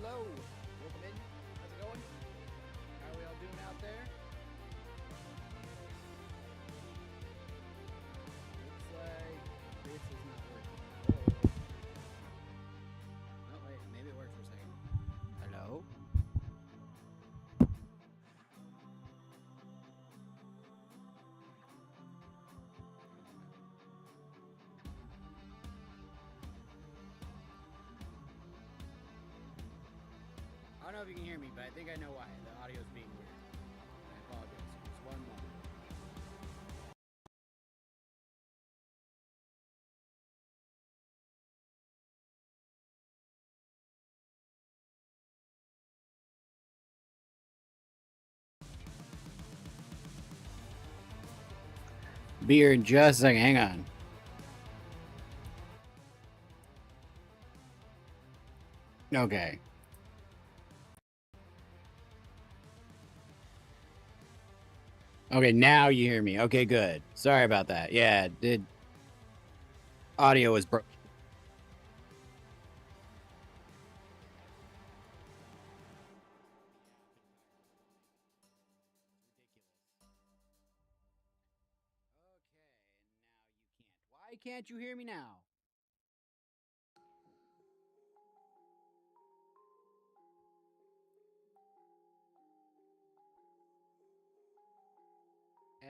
hello. Welcome in. How's it going? How are we all doing out there? Looks like this is not working. Oh, wait. Maybe it worked for a second. Hello? I don't know if you can hear me, but I think I know why. The audio's being weird. I apologize. Just one moment. Be here in just a second. Hang on. Okay. Okay, now you hear me. Okay, good. Sorry about that. Yeah, audio was broken. Why can't you hear me now?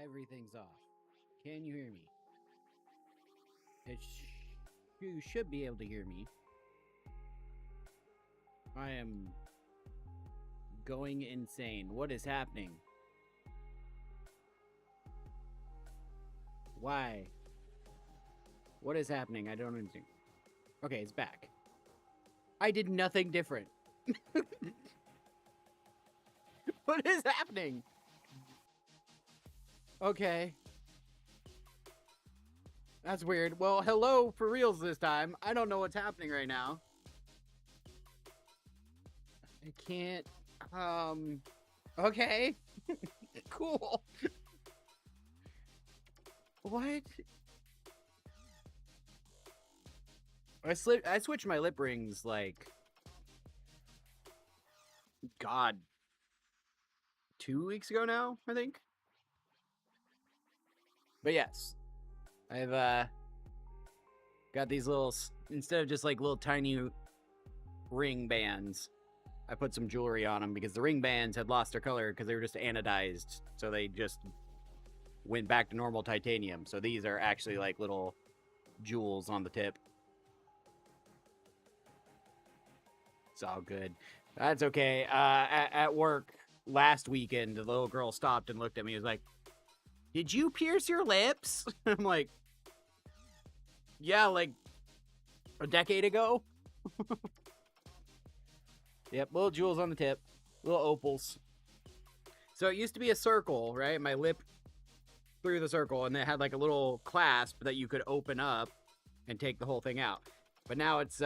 Everything's off. Can you hear me? You should be able to hear me. I am going insane. What is happening? Why? What is happening? I don't understand. Okay, it's back. I did nothing different. What is happening? Okay. That's weird. Well, hello for reals this time. I don't know what's happening right now. I can't. Okay. Cool. What? I switched my lip rings like, God, 2 weeks ago now, I think. But yes, I've got these little, instead of just like little tiny ring bands, I put some jewelry on them because the ring bands had lost their color because they were just anodized, so they just went back to normal titanium. So these are actually like little jewels on the tip. It's all good. That's okay. At work last weekend, the little girl stopped and looked at me and was like, "Did you pierce your lips?" I'm like, "Yeah, like a decade ago." Yep, little jewels on the tip, little opals. So it used to be a circle, right? My lip through the circle, and it had like a little clasp that you could open up and take the whole thing out. But now it's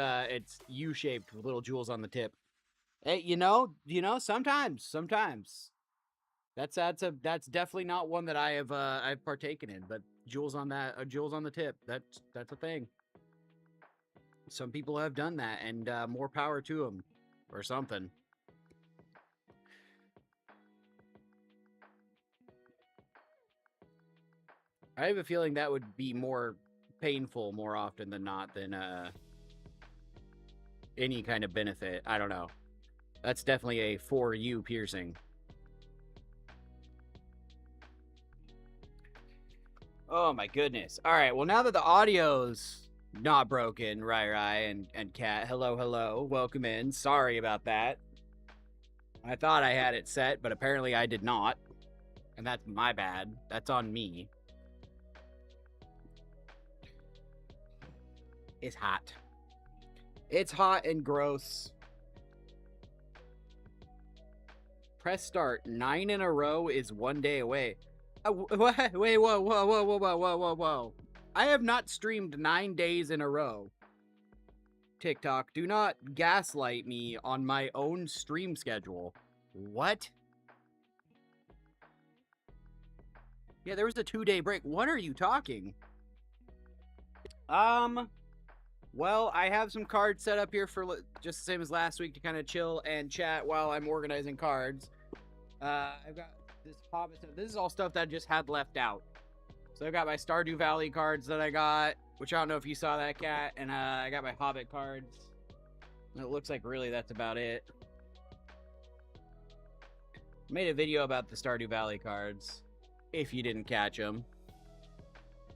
U-shaped with little jewels on the tip. Hey, sometimes that's definitely not one that I've partaken in. But jewels on the tip, that's a thing. Some people have done that, and more power to them, or something. I have a feeling that would be more painful more often than not than any kind of benefit. I don't know. That's definitely a for you piercing. Oh my goodness. All right. Well, now that the audio's not broken, Rai and Kat, hello, welcome in. Sorry about that. I thought I had it set, but apparently I did not. And that's my bad. That's on me. It's hot. It's hot and gross. Press start. 9 in a row is 1 day away. Wait, whoa. I have not streamed 9 days in a row. TikTok, do not gaslight me on my own stream schedule. What? Yeah, there was a 2-day break. What are you talking? Well, I have some cards set up here for just the same as last week to kind of chill and chat while I'm organizing cards. I've got this Hobbit. This is all stuff that I just had left out. So I've got my Stardew Valley cards that I got, which I don't know if you saw that, Cat. And I got my Hobbit cards. And it looks like really that's about it. I made a video about the Stardew Valley cards, if you didn't catch them.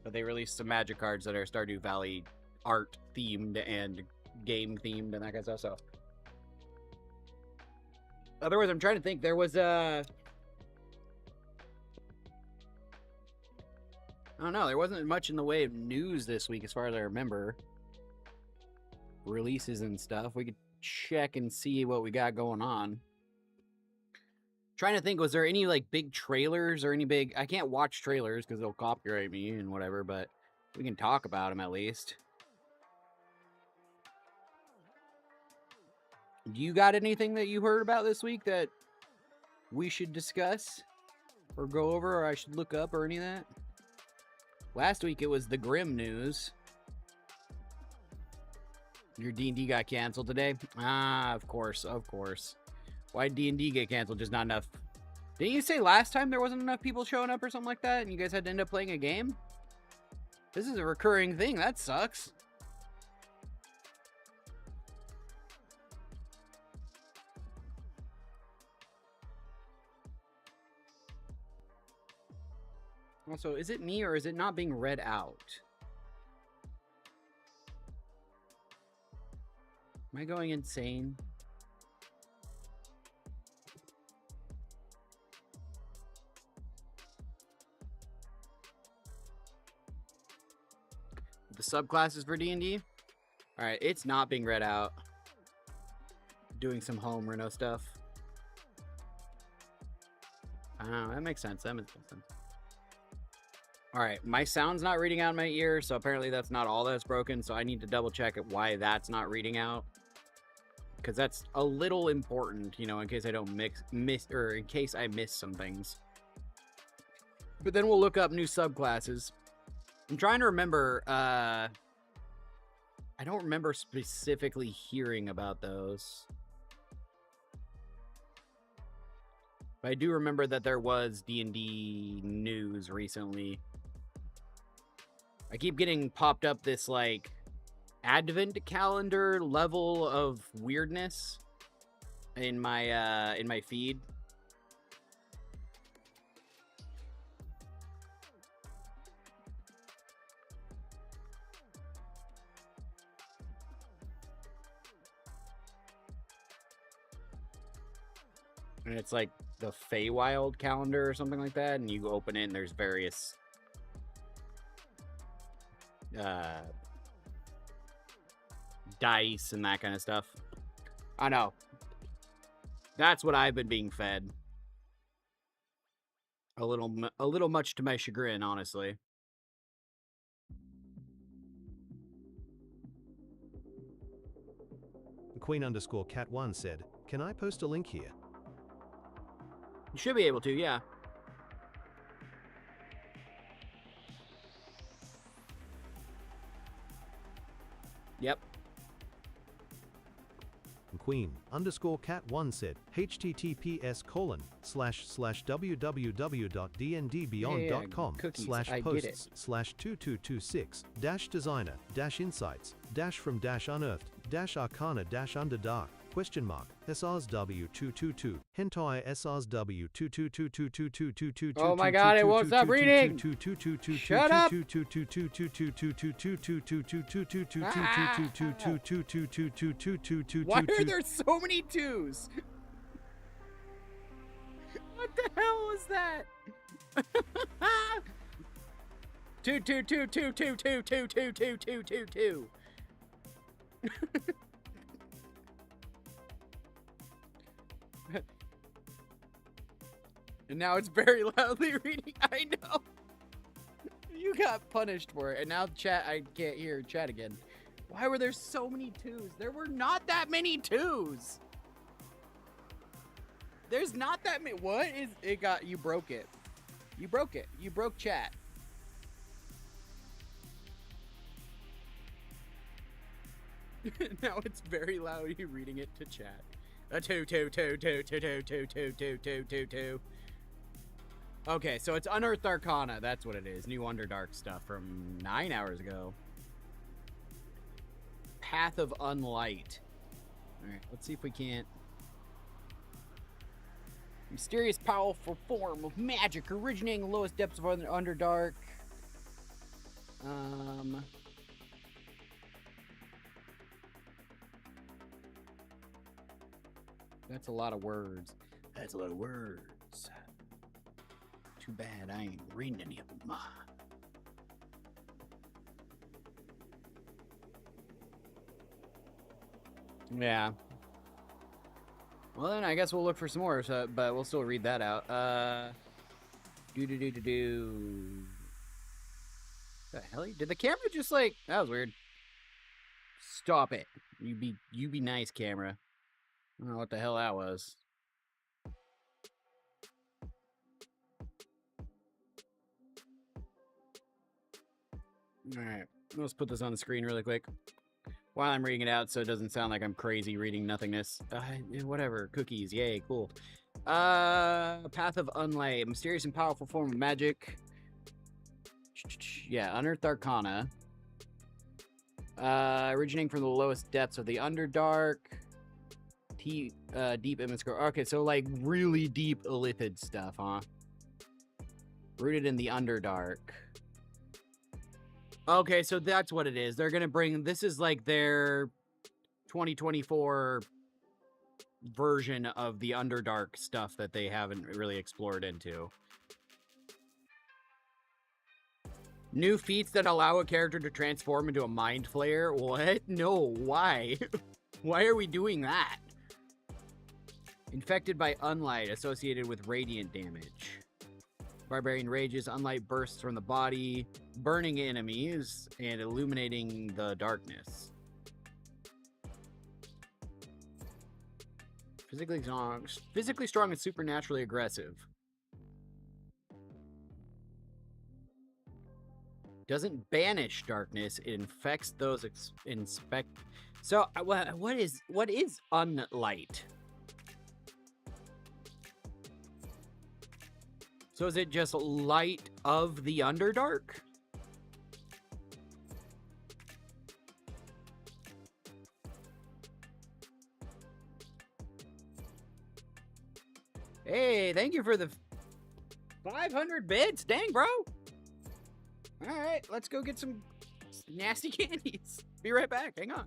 But they released some Magic cards that are Stardew Valley art themed and game themed and that kind of stuff. So, otherwise, I'm trying to think. There was I don't know. There wasn't much in the way of news this week, as far as I remember. Releases and stuff. We could check and see what we got going on. Trying to think, was there any like big trailers or any big? I can't watch trailers because they'll copyright me and whatever, but we can talk about them at least. Do you got anything that you heard about this week that we should discuss or go over, or I should look up, or any of that? Last week it was the Grim news. Your D&D got canceled today? Ah, of course. Why did D&D get canceled? Just not enough. Didn't you say last time there wasn't enough people showing up or something like that, and you guys had to end up playing a game? This is a recurring thing. That sucks. Also, is it me or is it not being read out? Am I going insane? The subclasses for D&D? Alright, it's not being read out. Doing some home Reno stuff. Oh, that makes sense. Alright, my sound's not reading out in my ear, so apparently that's not all that's broken, so I need to double check why that's not reading out. Because that's a little important, you know, in case I don't in case I miss some things. But then we'll look up new subclasses. I'm trying to remember, I don't remember specifically hearing about those. But I do remember that there was D&D news recently. I keep getting popped up this, like, advent calendar level of weirdness in my feed. And it's like the Feywild calendar or something like that, and you open it and there's various dice and that kind of stuff. I know. That's what I've been being fed. A little much to my chagrin, honestly. Queen_cat1 said, "Can I post a link here?" You should be able to, yeah. Yep. Queen_cat1 said, https://www.dndbeyond.com/posts/2226-designer-from-unearthed-arcana-underdark SRSW222 hentai SRSW22222222222. Oh my god, it won't stop reading! Shut up! Why are there so many twos? What the hell was that? Two. And now it's very loudly reading. I know. You got punished for it. And now chat, I can't hear chat again. Why were there so many twos? There were not that many twos. There's not that many. What is it? You broke it. You broke it. You broke chat. Now it's very loudly reading it to chat. A two. Okay, so it's Unearthed Arcana. That's what it is. New Underdark stuff from 9 hours ago. Path of Unlight. Alright, let's see if we can't. Mysterious, powerful form of magic originating in the lowest depths of Underdark. That's a lot of words. That's a lot of words. Too bad I ain't reading any of them. Yeah. Well, then I guess we'll look for some more, but we'll still read that out. Do. The hell? Did the camera just like... That was weird. Stop it. You be nice, camera. I don't know what the hell that was. Alright. Let's put this on the screen really quick. While I'm reading it out so it doesn't sound like I'm crazy reading nothingness. Whatever. Cookies. Yay. Cool. Path of Unlight. Mysterious and powerful form of magic. Yeah. Unearthed Arcana. Originating from the lowest depths of the Underdark. Deep image scroll. Okay, so like really deep illithid stuff, huh? Rooted in the Underdark. Okay, so that's what it is. They're gonna bring... This is like their 2024 version of the Underdark stuff that they haven't really explored into. New feats that allow a character to transform into a Mind Flayer? What? No, why? Why are we doing that? Infected by Unlight, associated with radiant damage. Barbarian rages, Unlight bursts from the body, burning enemies, and illuminating the darkness. Physically strong and supernaturally aggressive. Doesn't banish darkness, it infects those inspect. So, what is Unlight? So is it just light of the Underdark? Hey, thank you for the 500 bits. Dang, bro. All right, let's go get some nasty candies. Be right back. Hang on.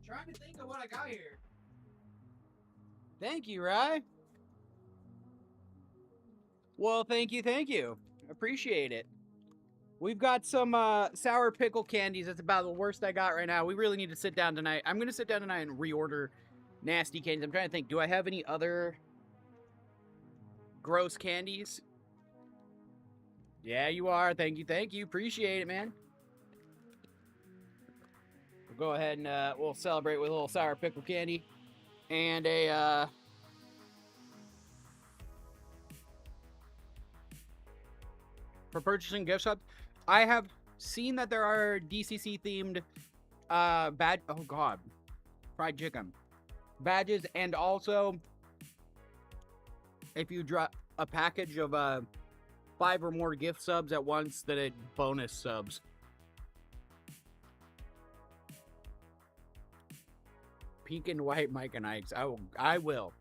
Trying to think of what I got here. Thank you, Rye. Well, thank you. Appreciate it. We've got some sour pickle candies. That's about the worst I got right now. We really need to sit down tonight. I'm going to sit down tonight and reorder nasty candies. I'm trying to think. Do I have any other gross candies? Yeah, you are. Thank you. Appreciate it, man. We'll go ahead and we'll celebrate with a little sour pickle candy and a for purchasing gift subs. I have seen that there are DCC themed fried chicken badges, and also if you drop a package of 5 or more gift subs at once, then it bonus subs. Pink and white Mike and Ike's. I will.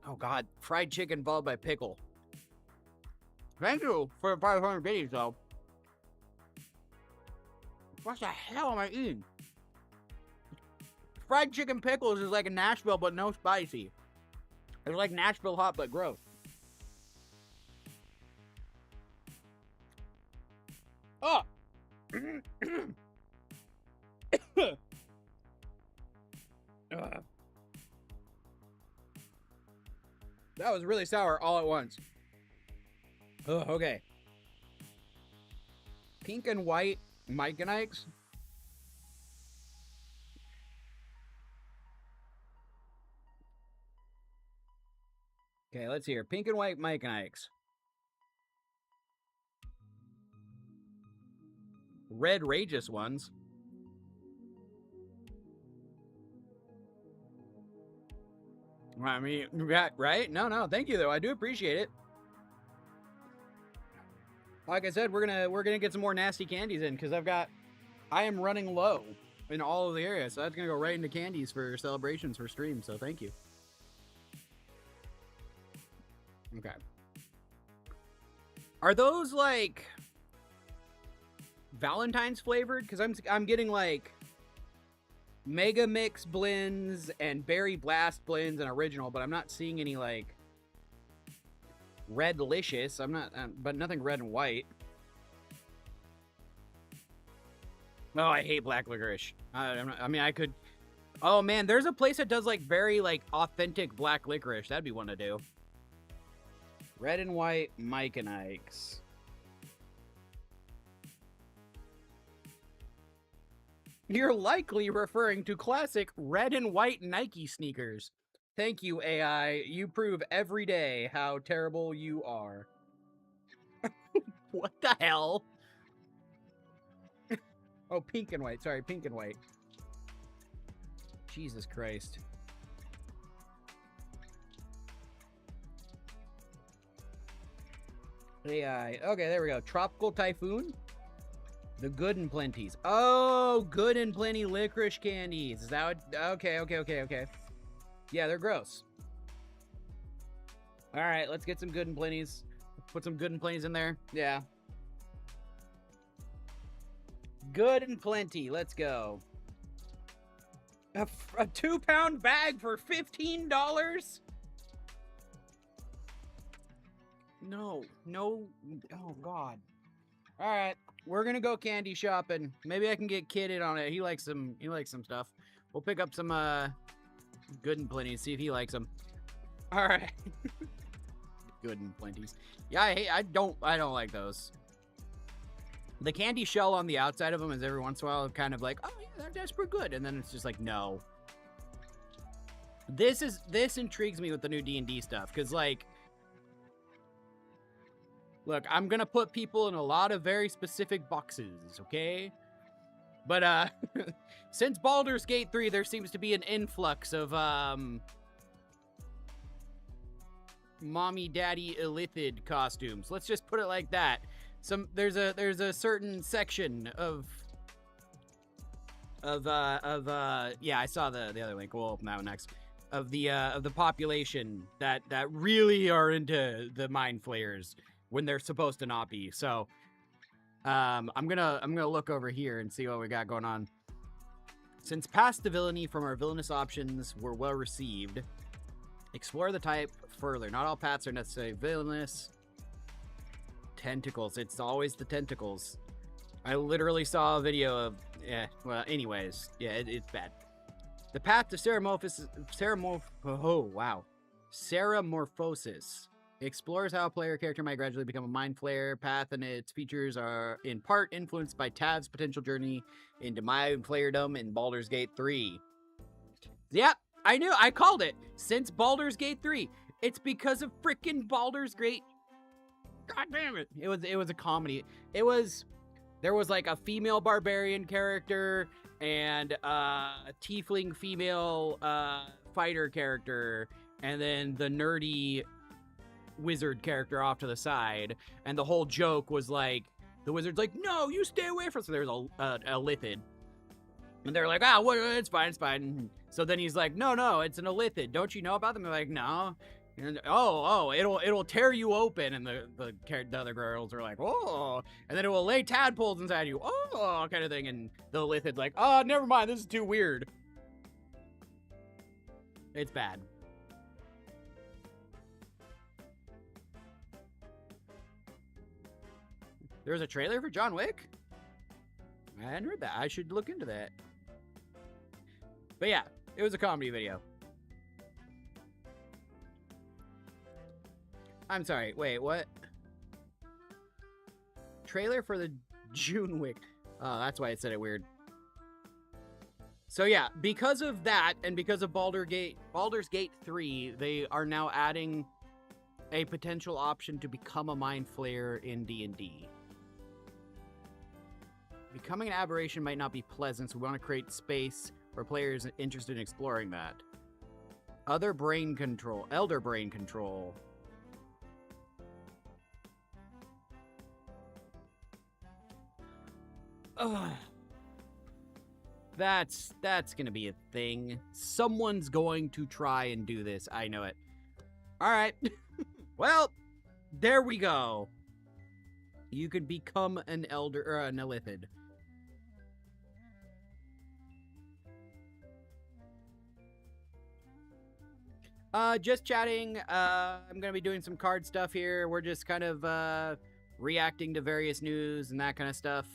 Oh God, fried chicken followed by pickle. Thank you for the 500 biddies, though. What the hell am I eating? Fried chicken pickles is like a Nashville, but no spicy. It's like Nashville hot, but gross. Oh! That was really sour all at once. Ugh, okay. Pink and white Mike and Ike's. Okay, let's hear. Pink and white Mike and Ike's. Red Rageous ones. I mean, right? No, thank you though. I do appreciate it. Like I said, we're gonna get some more nasty candies in because I am running low in all of the areas, so that's gonna go right into candies for celebrations for stream. So thank you. Okay. Are those like Valentine's flavored? Because I'm getting like Mega Mix blends and Berry Blast blends and original, but I'm not seeing any like Redlicious. But nothing red and white. Oh, I hate black licorice. I could. Oh man, there's a place that does like very like authentic black licorice. That'd be one to do. Red and white Mike and Ike's. You're likely referring to classic red and white Nike sneakers. Thank you, AI. You prove every day how terrible you are. What the hell? Oh, pink and white. Sorry, pink and white. Jesus Christ. AI. Okay, there we go. Tropical Typhoon. The Good and Plenties. Oh, Good and Plenty licorice candies. Is that what? Okay. Yeah, they're gross. All right, let's get some Good and Plenties. Put some Good and Plenties in there. Yeah. Good and Plenty. Let's go. A 2-pound bag for $15? No. Oh, God. All right. We're going to go candy shopping. Maybe I can get Kid in on it. He likes some stuff. We'll pick up some Good and Plenty, see if he likes them. All right. Good and Plenties. Yeah, I don't like those. The candy shell on the outside of them is every once in a while kind of like, oh yeah, that's pretty good, and then it's just like, no. This intrigues me with the new D&D stuff because like, look, I'm gonna put people in a lot of very specific boxes, okay? But since Baldur's Gate 3, there seems to be an influx of mommy daddy illithid costumes. Let's just put it like that. There's a certain section of yeah, I saw the other link. We'll open that one next. Of the population that really are into the mind flayers when they're supposed to not be. So I'm gonna look over here and see what we got going on. Since past the villainy from our villainous options were well received, explore the type further. Not all paths are necessarily villainous. Tentacles. It's always the tentacles. I literally saw a video of... well, anyways. Yeah, it's bad. The path to Ceramorphosis explores how a player character might gradually become a mind flayer. Path and its features are in part influenced by Tav's potential journey into mind flayerdom in Baldur's Gate 3. Yep, I knew. I called it. Since Baldur's Gate 3. It's because of freaking Baldur's Gate. God damn it. It was a comedy. There was like a female barbarian character and a tiefling female fighter character, and then the nerdy wizard character off to the side. And the whole joke was like, the wizard's like, no, you stay away from. So there's a Illithid. And they're like, it's fine. So then he's like, no, it's an Illithid. Don't you know about them? They're like, no. And it'll tear you open, and the other girls are like, oh, and then it will lay tadpoles inside you, oh, kind of thing, and the Illithid's like, oh, never mind, this is too weird. It's bad. There's a trailer for John Wick? I hadn't heard that. I should look into that. But yeah, it was a comedy video. I'm sorry, wait, what? Trailer for the June Wick. Oh, that's why it said it weird. So yeah, because of that, and because of Baldur's Gate 3, they are now adding a potential option to become a mind flayer in D&D. Becoming an aberration might not be pleasant, so we want to create space for players interested in exploring that. Elder brain control. Ugh. That's gonna be a thing. Someone's going to try and do this. I know it. Alright. Well, there we go. You could become an elder or an illithid. Just chatting. I'm gonna be doing some card stuff here. We're just kind of reacting to various news and that kind of stuff.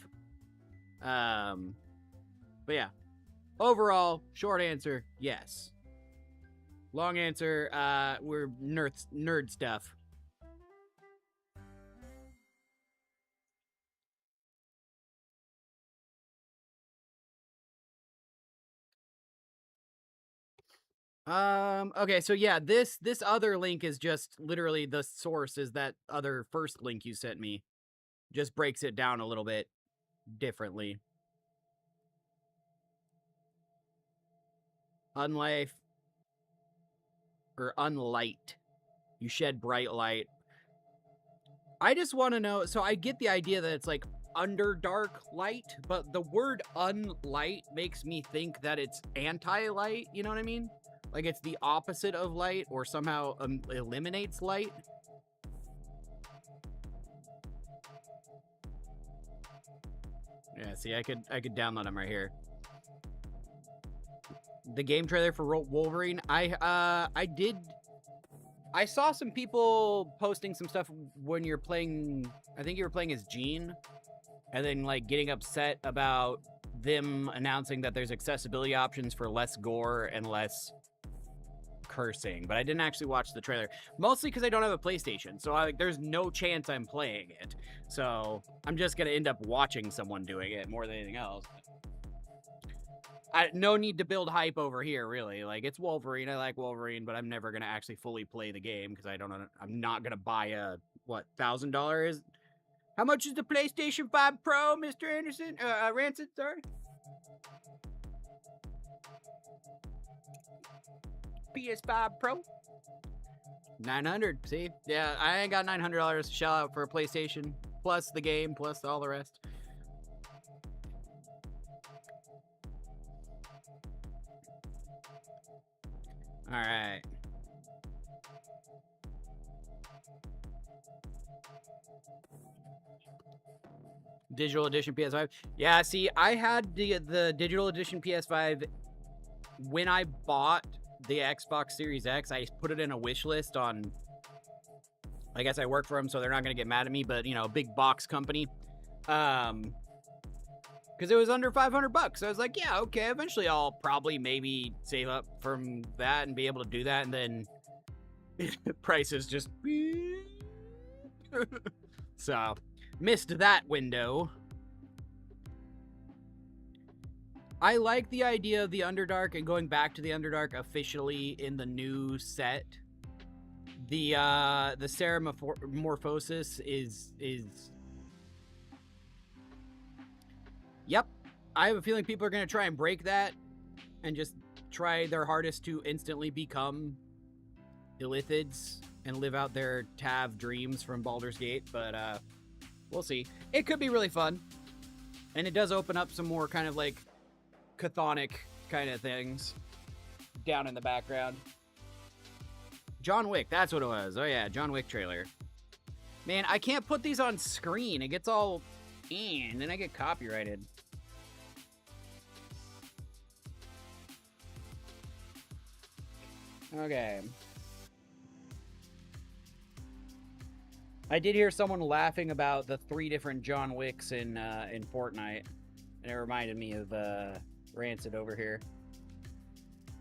But yeah, overall, short answer, yes. Long answer, we're nerd stuff. Okay, so yeah, this other link is just literally the source is that other first link you sent me. Just breaks it down a little bit differently. Unlife or unlight. You shed bright light. I just want to know, so I get the idea that it's like underdark light, but the word unlight makes me think that it's anti-light, you know what I mean? Like it's the opposite of light or somehow eliminates light. Yeah, see, I could download them right here. The game trailer for Wolverine, I saw some people posting some stuff when you're playing, I think you were playing as Jean, and then like getting upset about them announcing that there's accessibility options for less gore and less cursing, but I didn't actually watch the trailer, mostly because I don't have a PlayStation, so there's no chance I'm playing it, so I'm just gonna end up watching someone doing it more than anything else. No need to build hype over here, really. Like, it's Wolverine, I like Wolverine, but I'm never gonna actually fully play the game, because I'm not gonna buy a, what, $1,000? How much is the PlayStation 5 Pro, Mr. Anderson? Rancid, sorry? PS5 Pro? 900. See? Yeah, I ain't got $900 to shell out for a PlayStation, plus the game, plus all the rest. Alright. Digital edition PS5. Yeah, see, I had the digital edition PS5 when I bought the Xbox Series X. I put it in a wish list on, I guess I work for them, so they're not going to get mad at me, but, you know, a big box company. Because it was under $500. So I was like, yeah, okay, eventually I'll probably maybe save up from that and be able to do that. And then prices just... So, missed that window. I like the idea of the Underdark and going back to the Underdark officially in the new set. The Ceramorphosis is... Yep. I have a feeling people are going to try and break that and just try their hardest to instantly become Illithids and live out their Tav dreams from Baldur's Gate, but we'll see. It could be really fun. And it does open up some more kind of like chthonic kind of things down in the background. John Wick, that's what it was. Oh yeah, John Wick trailer. Man, I can't put these on screen. It gets all and then I get copyrighted. Okay. I did hear someone laughing about the 3 different John Wicks in Fortnite, and it reminded me of Rancid over here.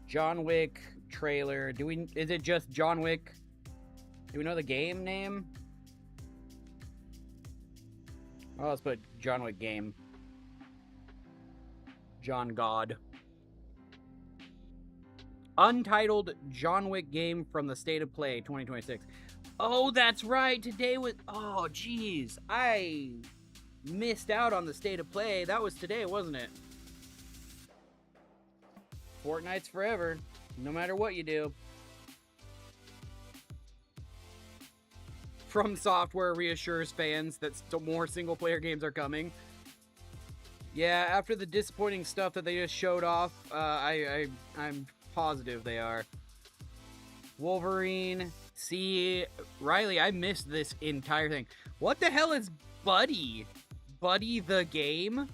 John Wick trailer. Is it just John Wick? Do we know the game name? Oh, let's put John Wick game. John God. Untitled John Wick game from the State of Play 2026. Oh, that's right. Today was. Oh, jeez. I missed out on the state of play. That was today, wasn't it? Fortnite's forever, no matter what you do. From Software reassures fans that more single-player games are coming. Yeah, after the disappointing stuff that they just showed off, I'm positive they are. Wolverine. See, Riley, I missed this entire thing. What the hell is Buddy? Buddy the game?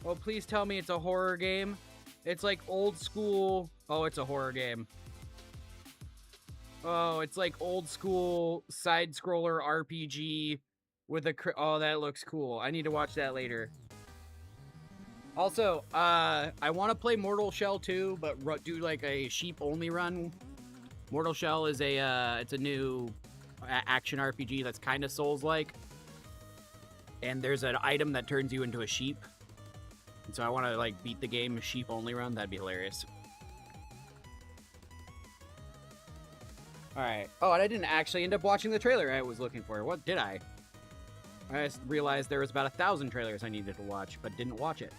Oh, please tell me it's a horror game. It's like old school. Oh, it's a horror game. Oh, it's like old school side-scroller RPG with a... Oh, that looks cool. I need to watch that later. Also, I want to play Mortal Shell 2, but do like a sheep-only run. Mortal Shell is it's a new action RPG that's kind of Souls-like. And there's an item that turns you into a sheep. And so I want to like beat the game sheep-only run. That'd be hilarious. Alright. Oh, and I didn't actually end up watching the trailer I was looking for. What did I? I just realized there was about 1,000 trailers I needed to watch, but didn't watch it.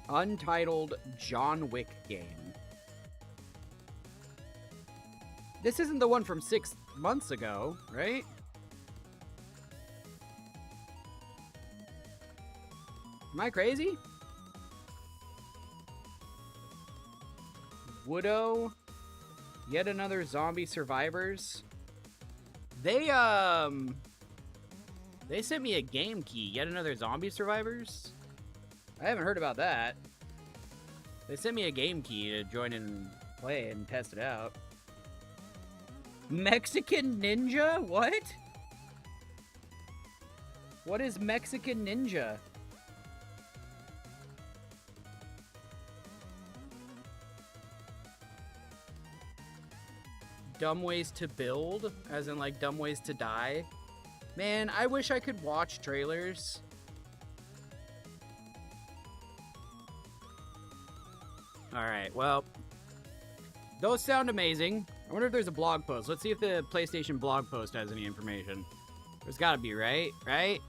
Untitled John Wick game. This isn't the one from 6 months ago, right? Am I crazy? Woodo. Yet another zombie survivors. They sent me a game key. Yet another zombie survivors? I haven't heard about that. They sent me a game key to join and play and test it out. Mexican Ninja? What? What is Mexican Ninja? Dumb ways to build, as in like dumb ways to die. Man, I wish I could watch trailers. Alright, well, those sound amazing. I wonder if there's a blog post. Let's see if the PlayStation blog post has any information. There's gotta be, right? Right?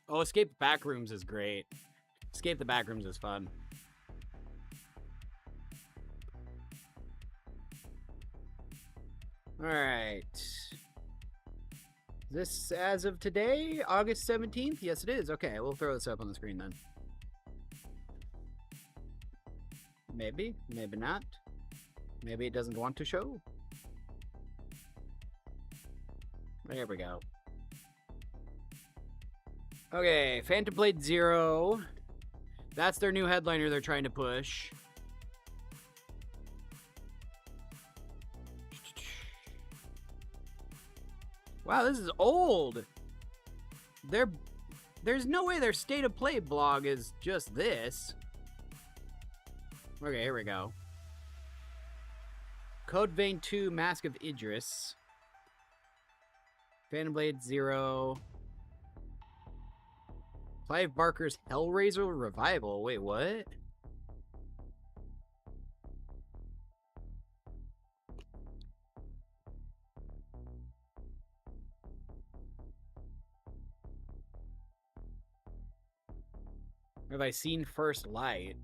Oh, Escape the Backrooms is great. Escape the Backrooms is fun. Alright. This as of today, August 17th? Yes, it is. Okay, we'll throw this up on the screen then. Maybe, maybe not. Maybe it doesn't want to show. There we go. Okay, Phantom Blade Zero. That's their new headliner they're trying to push. Wow, this is old. There's no way their state of play blog is just this. Okay, here we go. Code Vein 2 Mask of Idris. Phantom Blade Zero. Clive Barker's Hellraiser Revival. Wait, what? Have I seen First Light?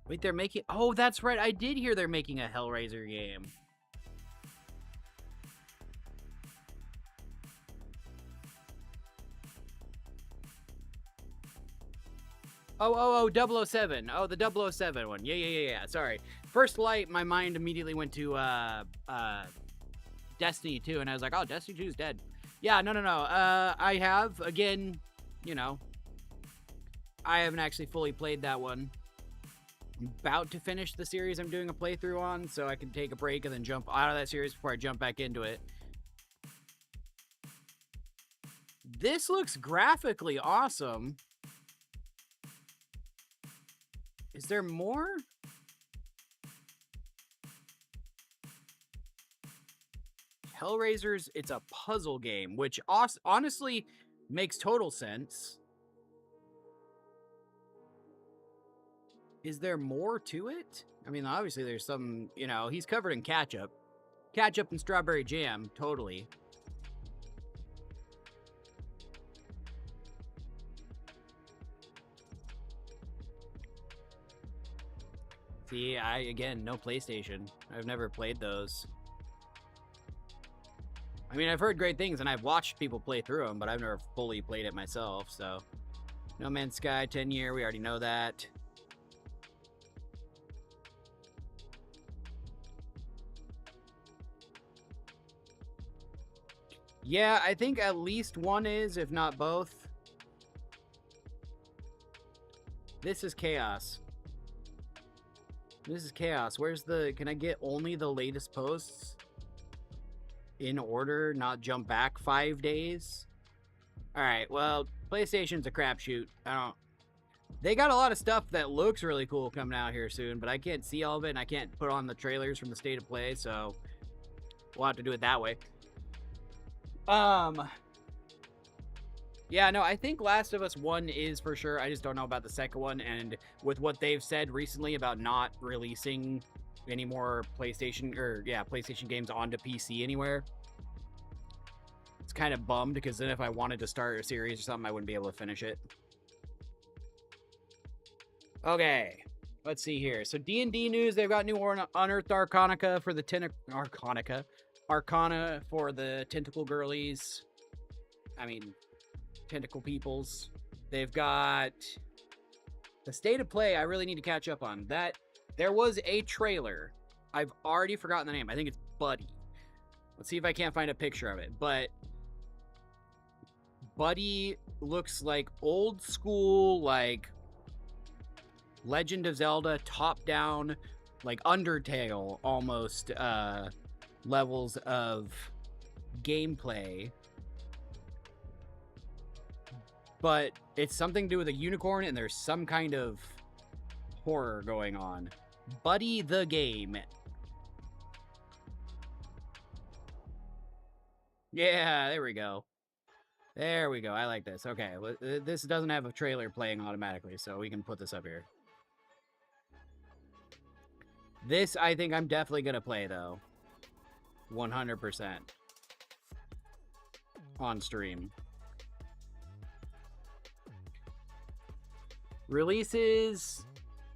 Wait, they're making... Oh, that's right. I did hear they're making a Hellraiser game. Oh, 007. Oh, the 007 one. Yeah. Sorry. First Light, my mind immediately went to Destiny 2, and I was like, oh, Destiny 2 is dead. Yeah, no. I have, again, you know, I haven't actually fully played that one. I'm about to finish the series I'm doing a playthrough on, so I can take a break and then jump out of that series before I jump back into it. This looks graphically awesome. Is there more? Hellraisers, it's a puzzle game, which honestly makes total sense. Is there more to it? I mean, obviously there's some, you know, he's covered in ketchup. Ketchup and strawberry jam, totally. See, again, no PlayStation. I've never played those. I mean, I've heard great things, and I've watched people play through them, but I've never fully played it myself, so. No Man's Sky, 10-year, we already know that. Yeah, I think at least one is, if not both. This is chaos. This is chaos. Where's the... Can I get only the latest posts? In order, not jump back 5 days? Alright, well, PlayStation's a crapshoot. They got a lot of stuff that looks really cool coming out here soon, but I can't see all of it, and I can't put on the trailers from the State of Play, so we'll have to do it that way. Yeah, no, I think Last of Us 1 is for sure. I just don't know about the second one, and with what they've said recently about not releasing any more PlayStation games onto PC anywhere, it's kind of bummed, because then if I wanted to start a series or something, I wouldn't be able to finish it. Okay, let's see here. So D&D news, they've got new Unearthed Arcana for the Arcana for the Tentacle Girlies. I mean, Tentacle Peoples. They've got the State of Play. I really need to catch up on that. There was a trailer. I've already forgotten the name. I think it's Buddy. Let's see if I can't find a picture of it. But Buddy looks like old school, like Legend of Zelda, top-down, like Undertale almost levels of gameplay. But it's something to do with a unicorn, and there's some kind of horror going on. Buddy the game. Yeah, there we go. There we go. I like this. Okay, this doesn't have a trailer playing automatically, so we can put this up here. This, I think I'm definitely going to play, though. 100%. On stream. Releases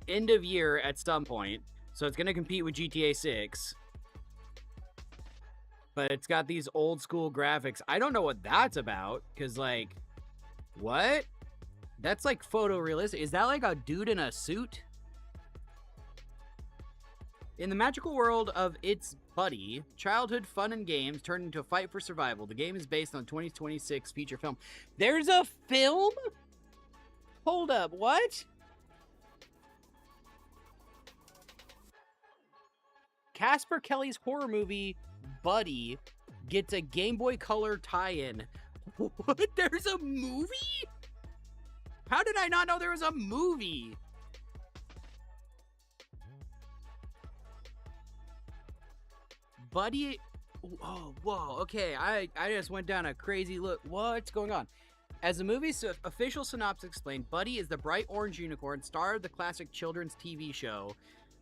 end of year at some point, so it's going to compete with GTA 6. But it's got these old school graphics. I don't know what that's about, because, like, what? That's, like, photorealistic. Is that, like, a dude in a suit? In the magical world of It's Buddy, childhood fun and games turn into a fight for survival. The game is based on 2026 feature film. There's a film? Hold up, what? Casper Kelly's horror movie, Buddy, gets a Game Boy Color tie-in. What? There's a movie? How did I not know there was a movie? Buddy... Oh, whoa, okay, I just went down a crazy look. What's going on? As the movie's official synopsis explained, Buddy is the bright orange unicorn, star of the classic children's TV show.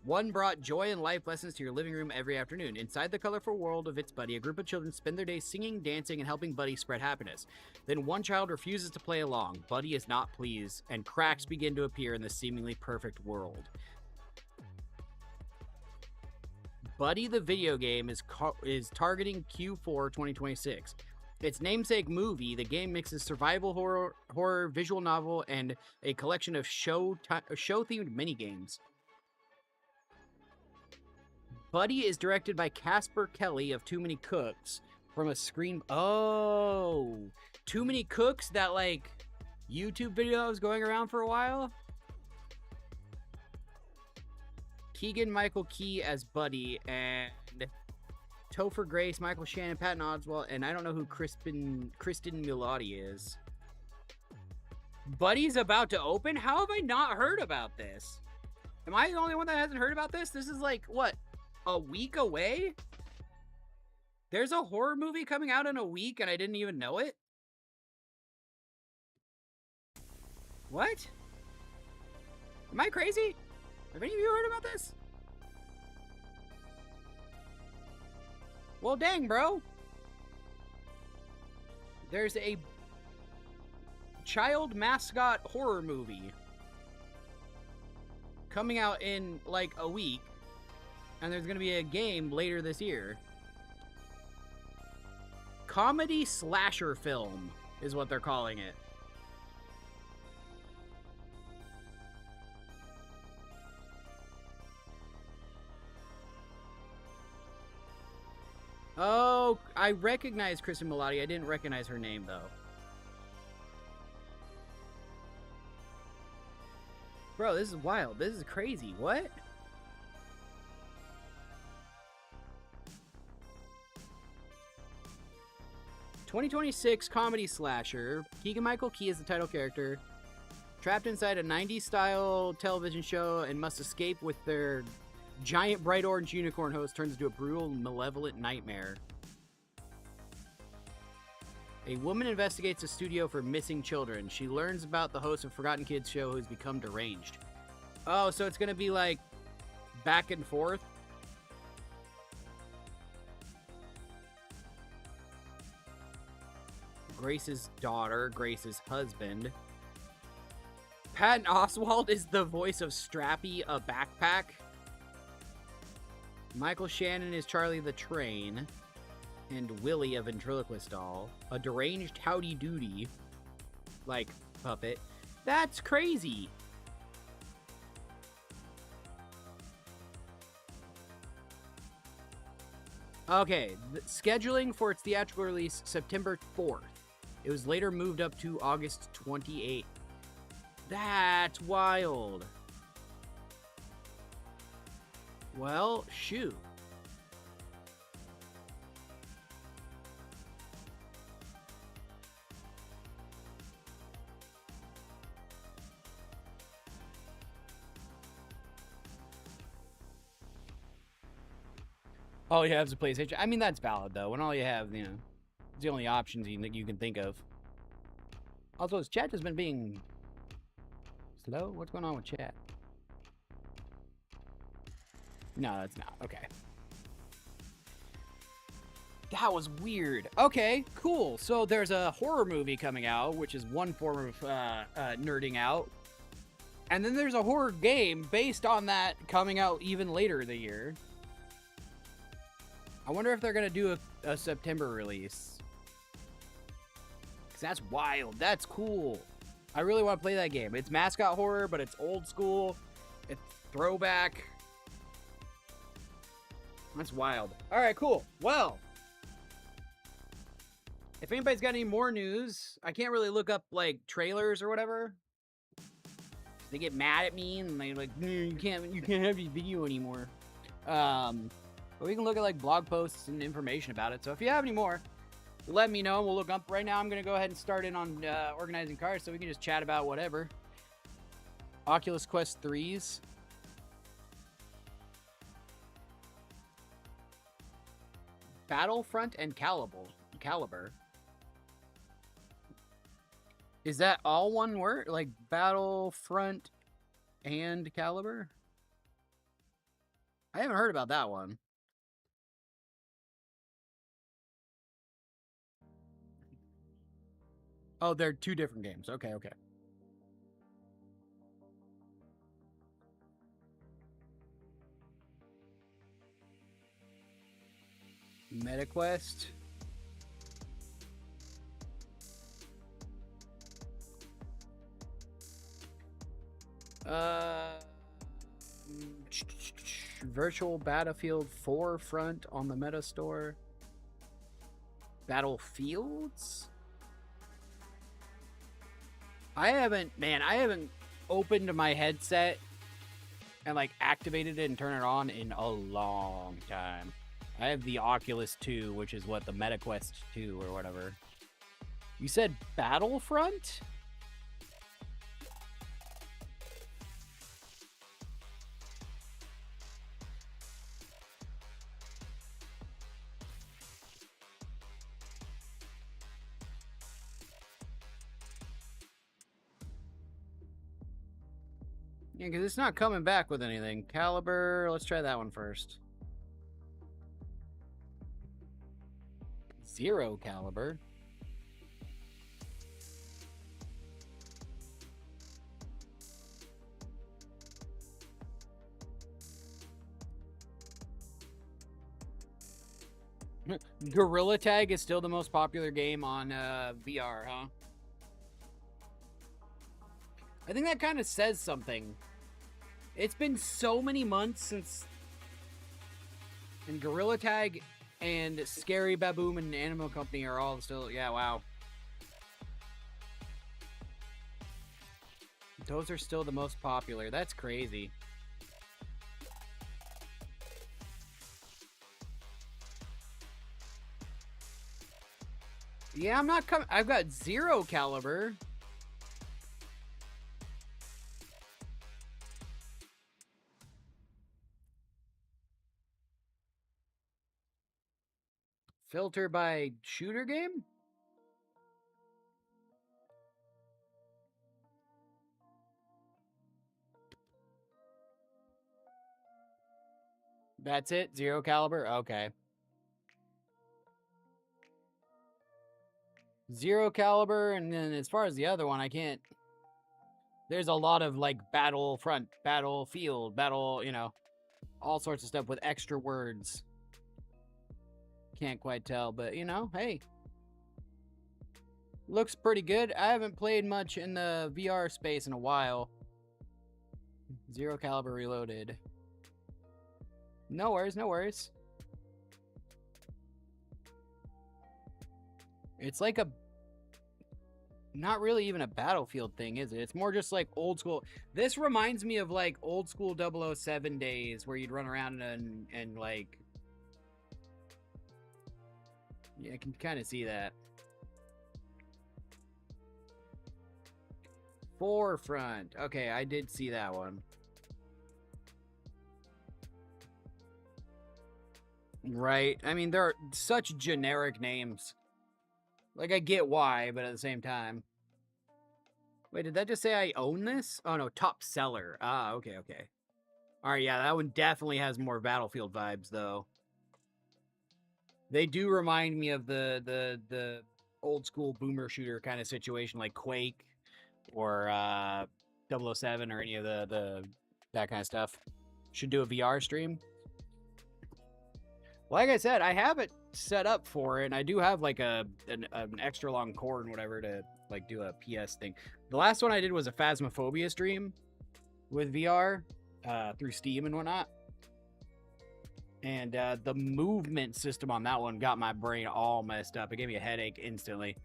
One brought joy and life lessons to your living room every afternoon. Inside the colorful world of It's Buddy, a group of children spend their days singing, dancing, and helping Buddy spread happiness. Then one child refuses to play along. Buddy is not pleased, and cracks begin to appear in the seemingly perfect world. Buddy the video game is targeting Q4 2026. Its namesake movie, the game mixes survival horror, visual novel, and a collection of show-themed minigames. Buddy is directed by Casper Kelly of Too Many Cooks from a screen... Oh! Too Many Cooks, that, like, YouTube video was going around for a while? Keegan-Michael Key as Buddy, and Topher Grace, Michael Shannon, Patton Oswalt, and I don't know who Kristen Milioti is. Buddy's about to open? How have I not heard about this? Am I the only one that hasn't heard about this? This is like, what, a week away? There's a horror movie coming out in a week and I didn't even know it? What? Am I crazy? Have any of you heard about this? Well, dang, bro. There's a child mascot horror movie coming out in like a week, and there's gonna be a game later this year. Comedy slasher film is what they're calling it. Oh, I recognize Kristen Milioti. I didn't recognize her name, though. Bro, this is wild. This is crazy. What? "2026 comedy slasher. Keegan-Michael Key is the title character. Trapped inside a 90s-style television show and must escape with their giant bright orange unicorn host turns into a brutal, malevolent nightmare. A woman investigates a studio for missing children. She learns about the host of Forgotten Kids show who's become deranged." Oh, so it's going to be like back and forth? Grace's daughter, Grace's husband. Patton Oswalt is the voice of Strappy, a backpack. Michael Shannon is Charlie the Train. And Willie, a ventriloquist doll. A deranged Howdy Doody, like, puppet. That's crazy. Okay, the scheduling for its theatrical release, September 4th. It was later moved up to August 28th. That's wild. Well, shoot. All you have is a PlayStation. I mean, that's valid, though. When all you have, you know, it's the only options you can think of. Also, his chat has been being slow. What's going on with chat? No, it's not. Okay. That was weird. Okay, cool. So there's a horror movie coming out, which is one form of nerding out. And then there's a horror game based on that coming out even later in the year. I wonder if they're going to do a September release. Because that's wild. That's cool. I really want to play that game. It's mascot horror, but it's old school. It's throwback. That's wild. All right, cool. Well, if anybody's got any more news, I can't really look up, like, trailers or whatever. They get mad at me, and they're like, you can't have your video anymore. But we can look at, like, blog posts and information about it. So if you have any more, let me know. We'll look up. Right now, I'm going to go ahead and start in on organizing cars so we can just chat about whatever. Oculus Quest 3s. Battlefront and Caliber. Is that all one word? Like Battlefront and Caliber? I haven't heard about that one. Oh, they're two different games. Okay. MetaQuest. Virtual Battlefield 4 front on the Meta Store. Battlefields? I haven't opened my headset and, like, activated it and turned it on in a long time. I have the Oculus 2, which is what, the MetaQuest 2 or whatever. You said Battlefront? Yeah, because it's not coming back with anything. Caliber, let's try that one first. Zero Caliber. Gorilla Tag is still the most popular game on VR, huh? I think that kind of says something. It's been so many months since... And Gorilla Tag and Scary Baboom and Animal Company are all still... Yeah, wow. Those are still the most popular. That's crazy. Yeah, I'm not coming... I've got Zero Caliber. Filter by shooter game? That's it? Zero Caliber? Okay. Zero Caliber, and then as far as the other one, I can't... There's a lot of, like, Battlefront, Battlefield, Battle, you know, all sorts of stuff with extra words. Can't quite tell, but, you know, hey. Looks pretty good. I haven't played much in the VR space in a while. Zero Caliber Reloaded. No worries, no worries. It's like a... Not really even a Battlefield thing, is it? It's more just like old school. This reminds me of like old school 007 days where you'd run around and like... Yeah, I can kind of see that. Forefront. Okay, I did see that one. Right. I mean, there are such generic names. Like, I get why, but at the same time. Wait, did that just say I own this? Oh, no, top seller. Ah, okay, okay. Alright, yeah, that one definitely has more Battlefield vibes, though. They do remind me of the old school boomer shooter kind of situation, like Quake or 007 or any of that kind of stuff. Should do a VR stream. Like I said, I have it set up for it, and I do have like an extra long cord and whatever to like do a PS thing. The last one I did was a Phasmophobia stream with VR through Steam and whatnot. And the movement system on that one got my brain all messed up. It gave me a headache instantly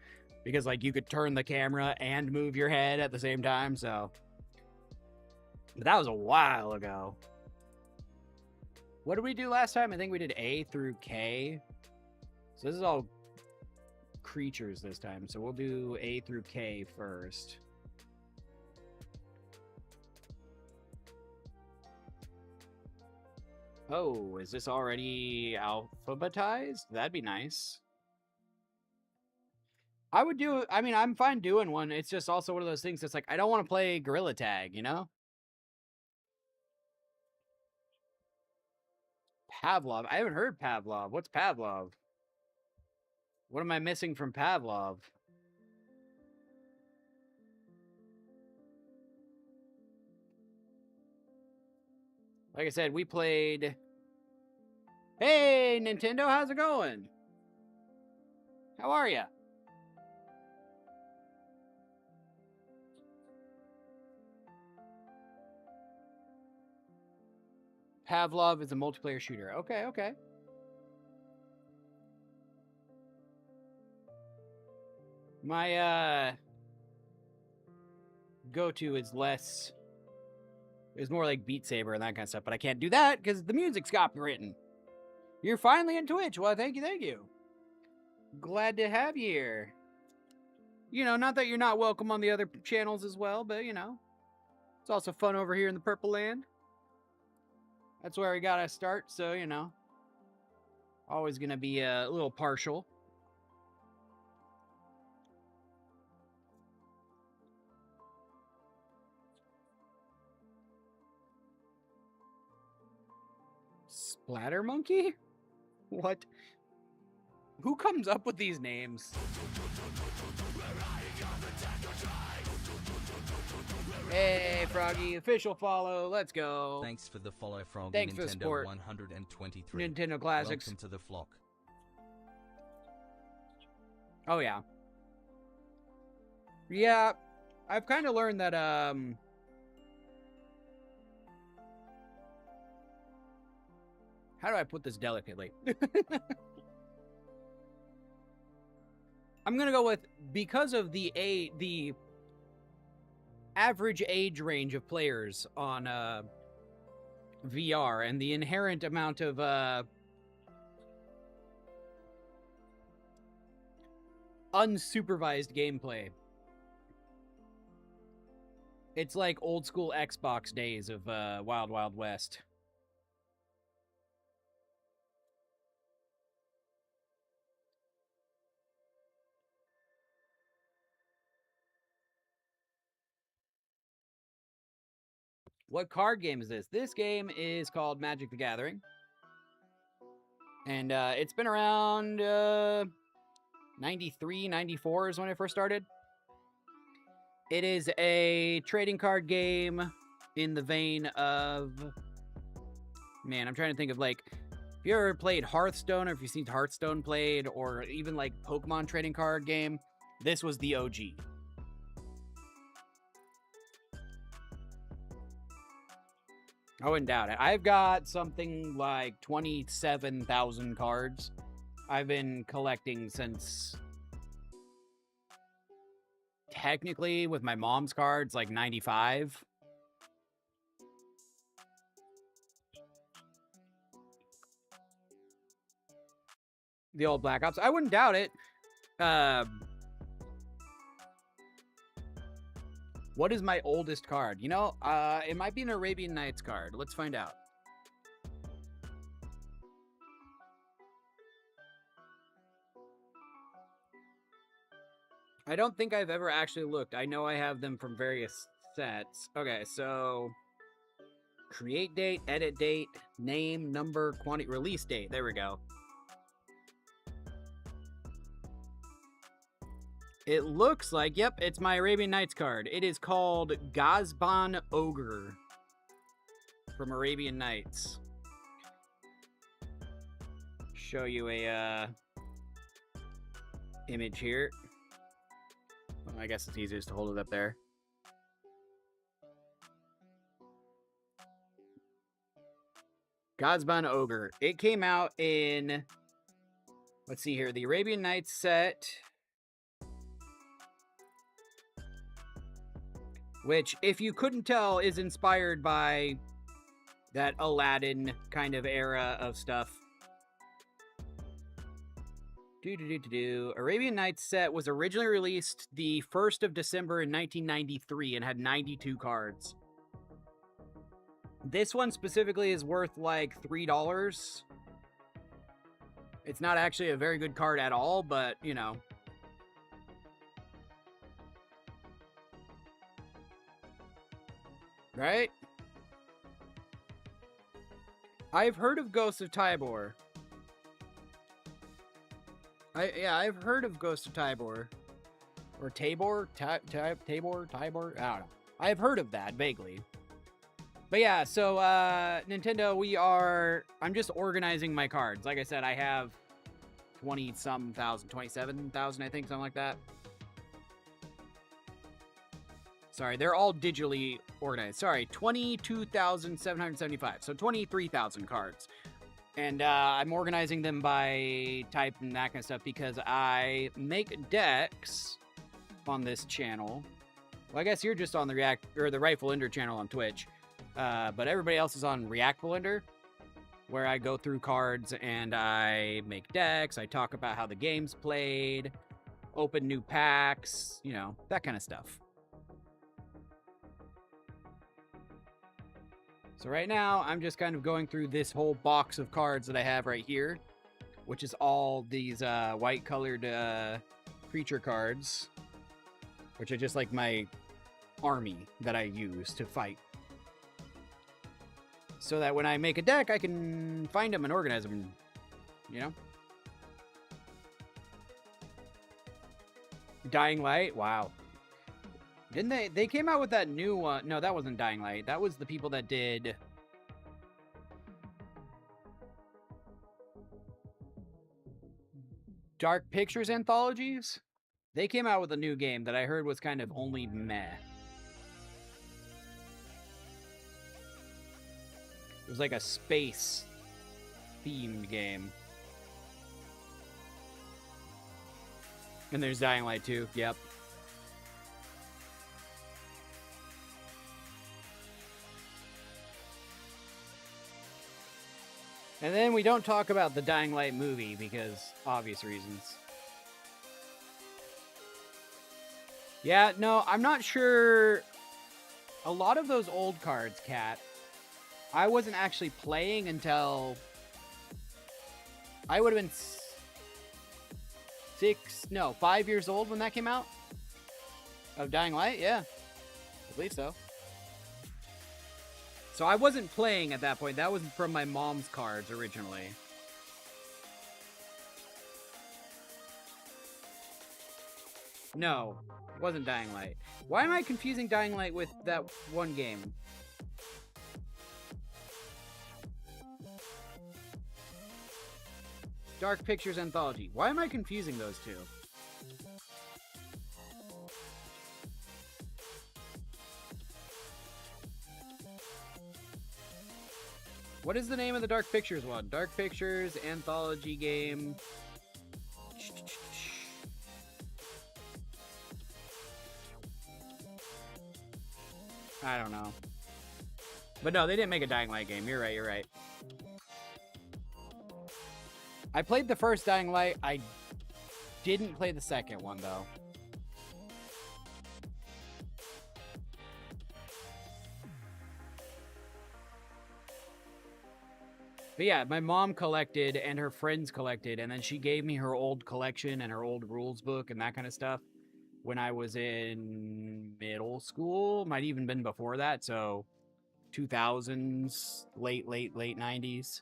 because like you could turn the camera and move your head at the same time. So, but that was a while ago. What did we do last time? I think we did A through K. So this is all creatures this time. So we'll do A through K first. Oh, is this already alphabetized? That'd be nice. I would do... I mean, I'm fine doing one. It's just also one of those things that's like, I don't want to play Gorilla Tag, you know? Pavlov. I haven't heard Pavlov. What's Pavlov? What am I missing from Pavlov? Like I said, we played... Hey, Nintendo, how's it going? How are ya? Pavlov is a multiplayer shooter. Okay, okay. My, go-to is less... It's more like Beat Saber and that kind of stuff, but I can't do that because the music's copywritten. You're finally in Twitch. Well, thank you. Glad to have you here. You know, not that you're not welcome on the other channels as well, but, you know, it's also fun over here in the Purple Land. That's where we gotta start, so, you know, always gonna be a little partial. Splatter Monkey? What? Who comes up with these names? Hey, Froggy, official follow. Let's go. Thanks for the follow, Froggy. Thanks Nintendo for the support. 123. Nintendo Classics. Welcome to the flock. Oh, yeah. Yeah, I've kind of learned that, how do I put this delicately? I'm gonna go with, because of the average age range of players on VR and the inherent amount of unsupervised gameplay. It's like old school Xbox days of Wild Wild West. What card game is this? This game is called Magic the Gathering. And it's been around 93, 94 is when I first started. It is a trading card game in the vein of... Man, I'm trying to think of, like, if you ever played Hearthstone, or if you've seen Hearthstone played, or even, like, Pokemon trading card game, this was the OG. I wouldn't doubt it. I've got something like 27,000 cards. I've been collecting since... Technically, with my mom's cards, like 95. The old Black Ops. I wouldn't doubt it. What is my oldest card? You know, it might be an Arabian Nights card. Let's find out. I don't think I've ever actually looked. I know I have them from various sets. Okay, so... Create date, edit date, name, number, quantity, release date. There we go. It looks like, yep, it's my Arabian Nights card. It is called Ghazban Ogre from Arabian Nights. Show you a image here. Well, I guess it's easiest to hold it up there. Ghazban Ogre. It came out in, let's see here, the Arabian Nights set, which, if you couldn't tell, is inspired by that Aladdin kind of era of stuff. Arabian Nights set was originally released the 1st of December in 1993 and had 92 cards. This one specifically is worth like $3. It's not actually a very good card at all, but, you know. Right? I've heard of Ghost of Tybor. I've heard of Ghost of Tybor. Or Tabor? Tabor? I don't know. I've heard of that, vaguely. But yeah, so, Nintendo, I'm just organizing my cards. Like I said, I have 20-some thousand, 27,000, I think, something like that. Sorry, they're all digitally organized. Sorry, 22,775. So 23,000 cards. And I'm organizing them by type and that kind of stuff because I make decks on this channel. Well, I guess you're just on the Rightful Ender channel on Twitch. But everybody else is on Reactful Ender. where I go through cards and I make decks, I talk about how the game's played, open new packs, you know, that kind of stuff. So right now, I'm just kind of going through this whole box of cards that I have right here, which is all these white-colored creature cards, which are just like my army that I use to fight. So that when I make a deck, I can find them and organize them, you know? Dying Light? Wow. Didn't they came out with that new one? No, that wasn't Dying Light. That was the people that did... Dark Pictures Anthologies? They came out with a new game that I heard was kind of only meh. It was like a space-themed game. And there's Dying Light 2, yep. And then we don't talk about the Dying Light movie because obvious reasons. Yeah, no, I'm not sure. A lot of those old cards, Kat, I wasn't actually playing until I would have been 5 years old when that came out. Of Dying Light, yeah. I believe so. So I wasn't playing at that point. That was from my mom's cards originally. No, it wasn't Dying Light. Why am I confusing Dying Light with that one game? Dark Pictures Anthology. Why am I confusing those two? What is the name of the Dark Pictures one? Dark Pictures Anthology game. I don't know. But no, they didn't make a Dying Light game. You're right, you're right. I played the first Dying Light. I didn't play the second one, though. But yeah, my mom collected and her friends collected, and then she gave me her old collection and her old rules book and that kind of stuff when I was in middle school. Might even been before that, so 2000s, late 90s.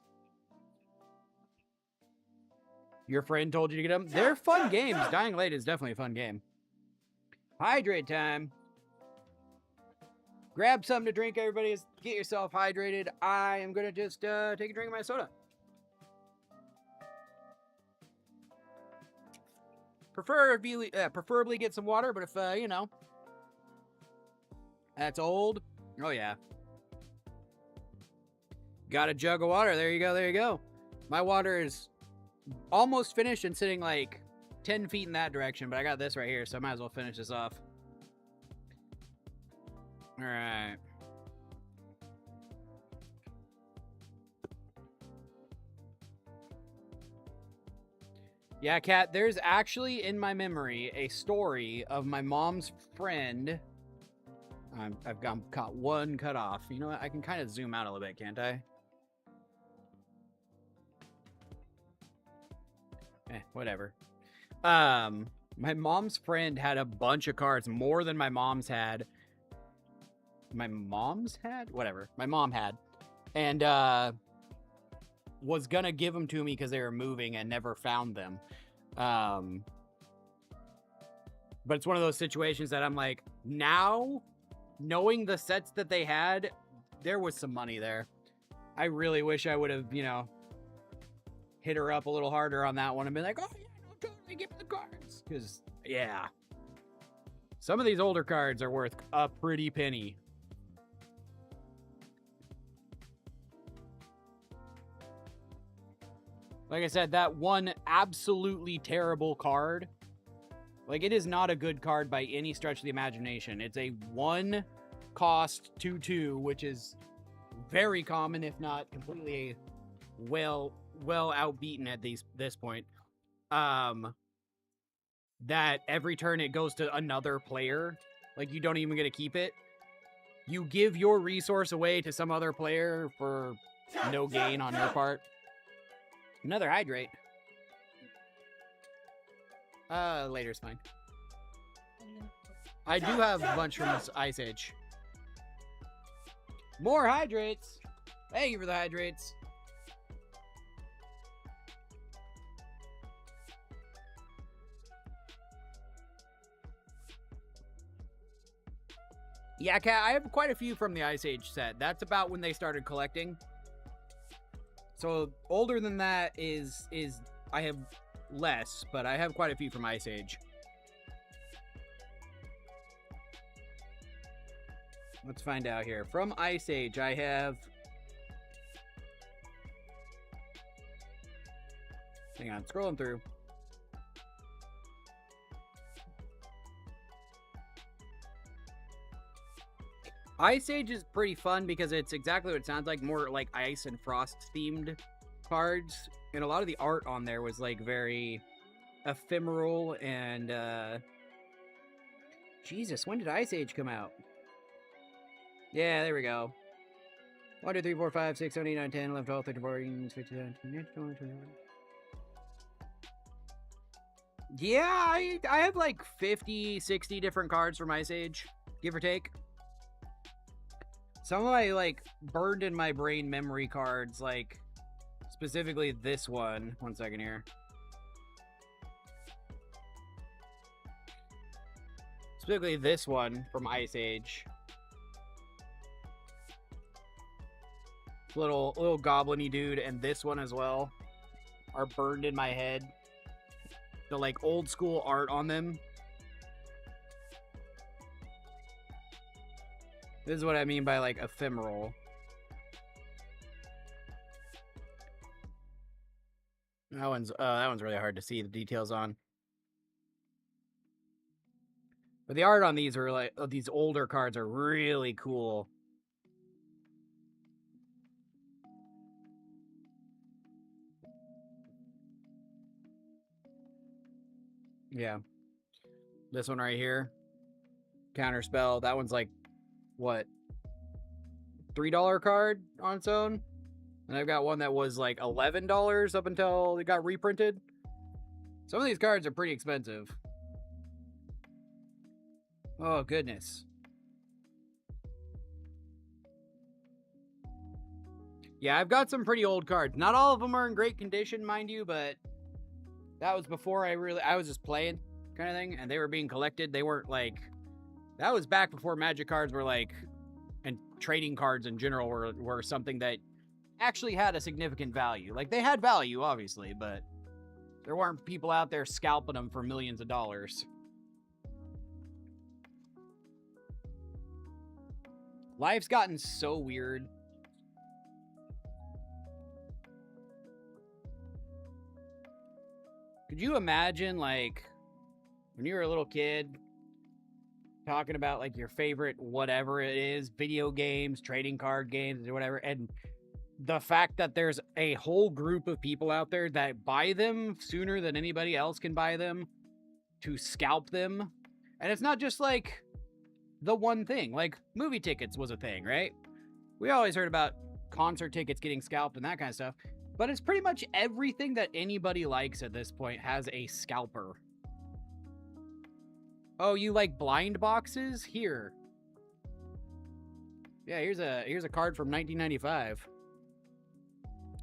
Your friend told you to get them? They're fun games. Dying Light is definitely a fun game. Hydrate time. Grab something to drink, everybody. Get yourself hydrated. I am going to just take a drink of my soda. Preferably get some water, but if, you know, that's old. Oh, yeah. Got a jug of water. There you go. There you go. My water is almost finished and sitting like 10 feet in that direction, but I got this right here, so I might as well finish this off. All right. Yeah, Kat, there's actually in my memory a story of my mom's friend. I've got one cut off. You know what? I can kind of zoom out a little bit, can't I? Whatever. My mom's friend had a bunch of cards, more than my mom's had. My mom's had? Whatever. My mom had. And, was gonna give them to me because they were moving and never found them. But it's one of those situations that I'm like, now, knowing the sets that they had, there was some money there. I really wish I would have, you know, hit her up a little harder on that one and been like, oh, yeah, no, totally give me the cards. Because, yeah. Some of these older cards are worth a pretty penny. Like I said, that one absolutely terrible card, like, it is not a good card by any stretch of the imagination. It's a 1 cost 2/2, which is very common, if not completely well outbeaten at this point. That every turn it goes to another player. Like, you don't even get to keep it. You give your resource away to some other player for no gain on your part. Another hydrate. Later's fine. I do have a bunch from this Ice Age. More hydrates! Thank you for the hydrates. Yeah, Kat, I have quite a few from the Ice Age set. That's about when they started collecting. So older than that is I have less, but I have quite a few from Ice Age. Let's find out here. From Ice Age, I have... Hang on, scrolling through. Ice Age is pretty fun because it's exactly what it sounds like, more like ice and frost themed cards. And a lot of the art on there was like very ephemeral and Jesus, when did Ice Age come out? Yeah, there we go. 1, 2, 3, 4, 5, 6, 7, 8, 9, 10, 11, 12, 13, 14, 15, 16, 17, 18, 19. Yeah, I have like 50, 60 different cards from Ice Age, give or take. Some of my, like, burned in my brain memory cards, like, specifically this one. One second here. Specifically this one from Ice Age. Little goblin-y dude, and this one as well are burned in my head. The, like, old school art on them. This is what I mean by, like, ephemeral. That one's really hard to see the details on. But the art on these are like these older cards are really cool. Yeah. This one right here. Counterspell. That one's like what? $3 card on its own. And I've got one that was like $11 up until it got reprinted. Some of these cards are pretty expensive. Oh, goodness. Yeah, I've got some pretty old cards. Not all of them are in great condition, mind you, but that was before I was just playing kind of thing, and they were being collected. They weren't like... That was back before Magic cards were like... And trading cards in general were something that actually had a significant value. Like, they had value, obviously, but there weren't people out there scalping them for millions of dollars. Life's gotten so weird. Could you imagine, like, when you were a little kid, talking about, like, your favorite whatever it is, video games, trading card games, or whatever, and the fact that there's a whole group of people out there that buy them sooner than anybody else can buy them to scalp them. And it's not just, like, the one thing. Like, movie tickets was a thing, right? We always heard about concert tickets getting scalped and that kind of stuff. But it's pretty much everything that anybody likes at this point has a scalper. Oh, you like blind boxes? Here. Yeah, here's a card from 1995.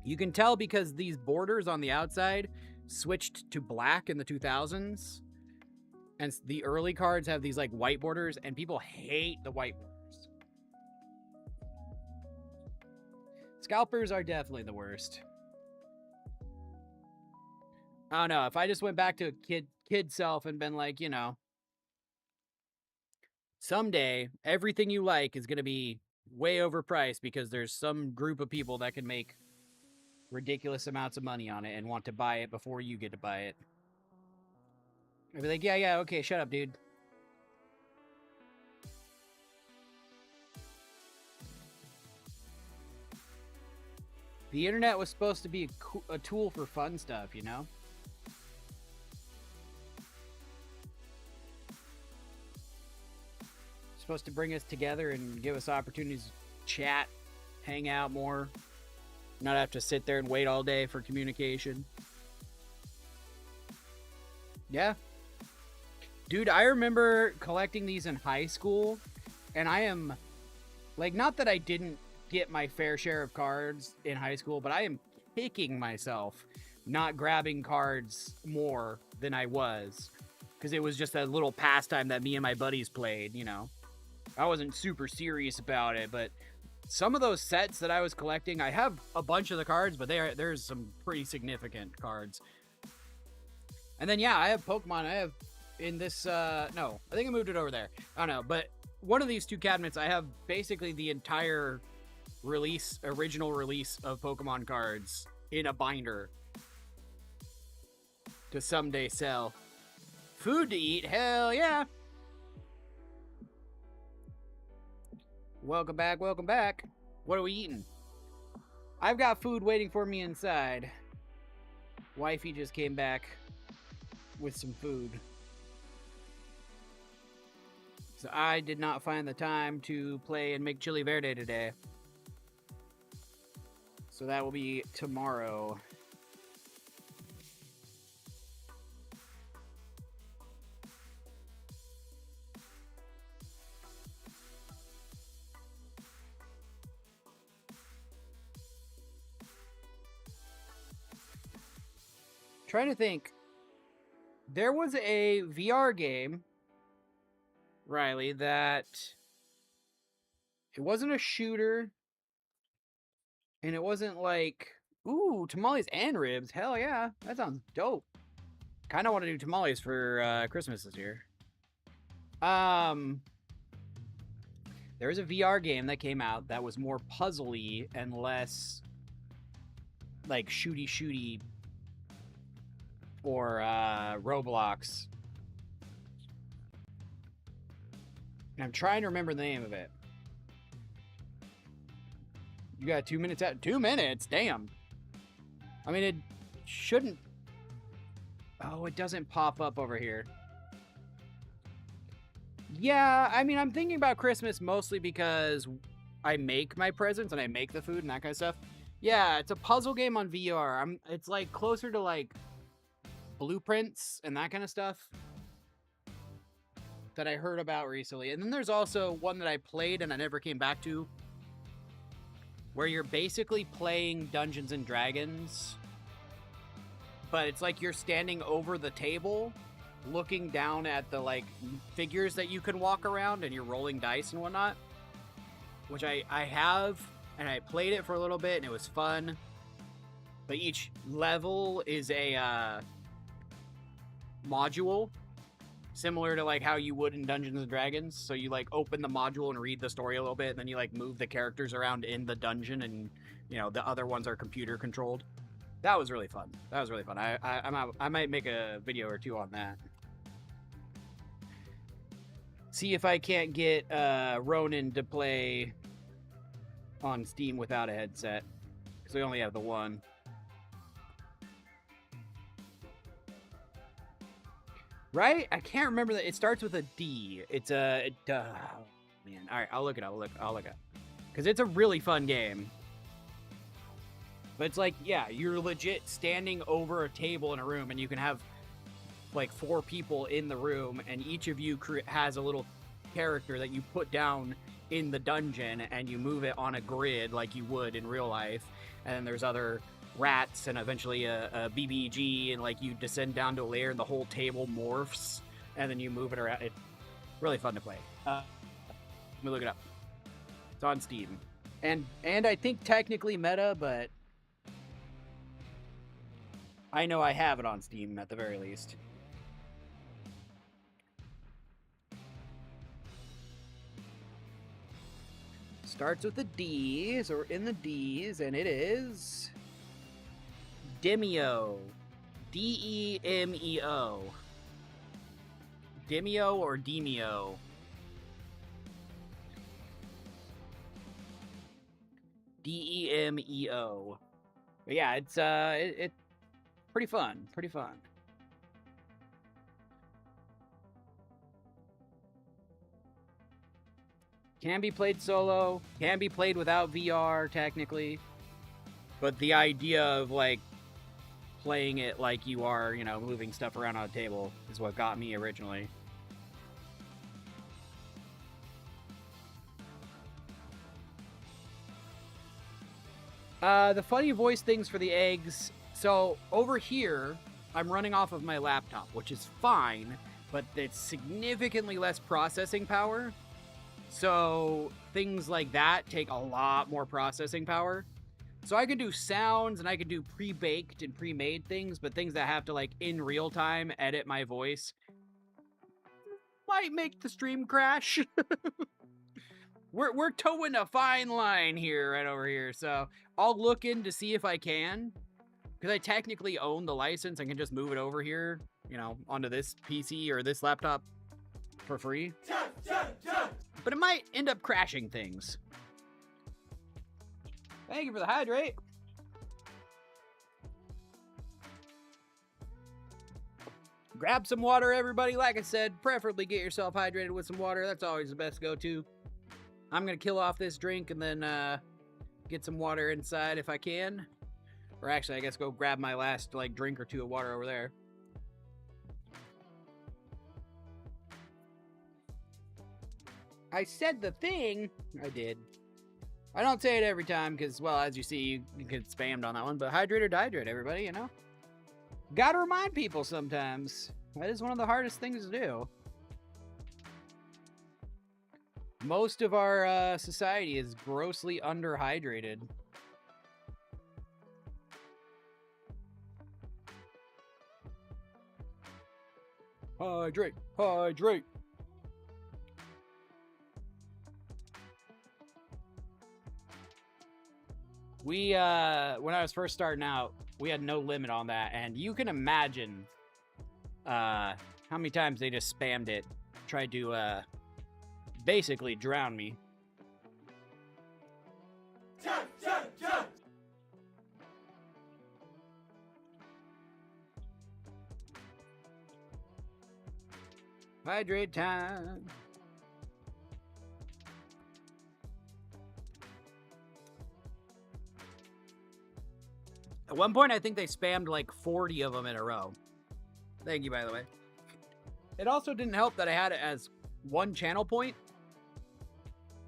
You can tell because these borders on the outside switched to black in the 2000s. And the early cards have these like white borders, and people hate the white borders. Scalpers are definitely the worst. I don't know, if I just went back to a kid self and been like, you know, someday everything you like is going to be way overpriced because there's some group of people that can make ridiculous amounts of money on it and want to buy it before you get to buy it. I'd be like, yeah, okay, shut up, dude. The internet was supposed to be a tool for fun stuff, you know? Supposed to bring us together and give us opportunities to chat, hang out more, not have to sit there and wait all day for communication. Yeah. Dude, I remember collecting these in high school, and I am, like, not that I didn't get my fair share of cards in high school, but I am kicking myself not grabbing cards more than I was, because it was just a little pastime that me and my buddies played, you know. I wasn't super serious about it, but some of those sets that I was collecting, I have a bunch of the cards, but there's some pretty significant cards. And then, yeah, I have Pokemon. I have in this, no, I think I moved it over there. I don't know, but one of these two cabinets, I have basically the entire original release of Pokemon cards in a binder to someday sell. Food to eat? Hell yeah! Welcome back, welcome back. What are we eating? I've got food waiting for me inside. Wifey just came back with some food. So I did not find the time to play and make chili verde today. So that will be tomorrow. Trying to think. There was a VR game, Riley, that it wasn't a shooter, and it wasn't like, ooh, tamales and ribs. Hell yeah, that sounds dope. Kind of want to do tamales for Christmas this year. There was a VR game that came out that was more puzzly and less like shooty or Roblox. And I'm trying to remember the name of it. You got 2 minutes out. 2 minutes? Damn. I mean, it shouldn't. Oh, it doesn't pop up over here. Yeah, I mean, I'm thinking about Christmas mostly because I make my presents and I make the food and that kind of stuff. Yeah, it's a puzzle game on VR. It's like closer to like Blueprints and that kind of stuff that I heard about recently. And then there's also one that I played and I never came back to, where you're basically playing Dungeons and Dragons, but it's like you're standing over the table looking down at the like figures that you can walk around and you're rolling dice and whatnot, which I have, and I played it for a little bit and it was fun. But each level is a module, similar to like how you would in Dungeons and Dragons. So you like open the module and read the story a little bit, and then you like move the characters around in the dungeon, and you know the other ones are computer controlled. That was really fun. I might make a video or two on that. See if I can't get Ronan to play on Steam without a headset, because we only have the one. Right? I can't remember that. It starts with a D. It's a... man. All right, I'll look it up. I'll look it up. Because it's a really fun game. But it's like, yeah, you're legit standing over a table in a room, and you can have like 4 people in the room, and each of you has a little character that you put down in the dungeon, and you move it on a grid like you would in real life. And then there's other rats and eventually a BBG, and like you descend down to a layer and the whole table morphs, and then you move it around. It's really fun to play. Let me look it up. It's on Steam, and I think technically meta, but I know I have it on Steam at the very least. Starts with a D, so we're in the D's, and it is Demeo. D-E-M-E-O. Demeo or Demeo? D-E-M-E-O. But yeah, it's pretty fun. Pretty fun. Can be played solo. Can be played without VR, technically. But the idea of, like, playing it like you are, you know, moving stuff around on a table is what got me originally. The funny voice things for the eggs. So over here, I'm running off of my laptop, which is fine, but it's significantly less processing power. So things like that take a lot more processing power. So I can do sounds and I can do pre-baked and pre-made things, but things that have to, like, in real time edit my voice might make the stream crash. We're towing a fine line here, right over here. So I'll look in to see if I can, because I technically own the license and can just move it over here, you know, onto this PC or this laptop for free. But it might end up crashing things. Thank you for the hydrate. Grab some water, everybody. Like I said, preferably get yourself hydrated with some water. That's always the best go-to. I'm going to kill off this drink and then get some water inside if I can. Or actually, I guess go grab my last, like, drink or two of water over there. I said the thing. I did. I don't say it every time because, well, as you see, you get spammed on that one. But hydrate or dehydrate, everybody, you know? Gotta remind people sometimes. That is one of the hardest things to do. Most of our society is grossly underhydrated. Hydrate, hydrate. We, when I was first starting out, we had no limit on that, and you can imagine how many times they just spammed it, tried to basically drown me. Hydrate time. At one point, I think they spammed like 40 of them in a row. Thank you, by the way. It also didn't help that I had it as one channel point.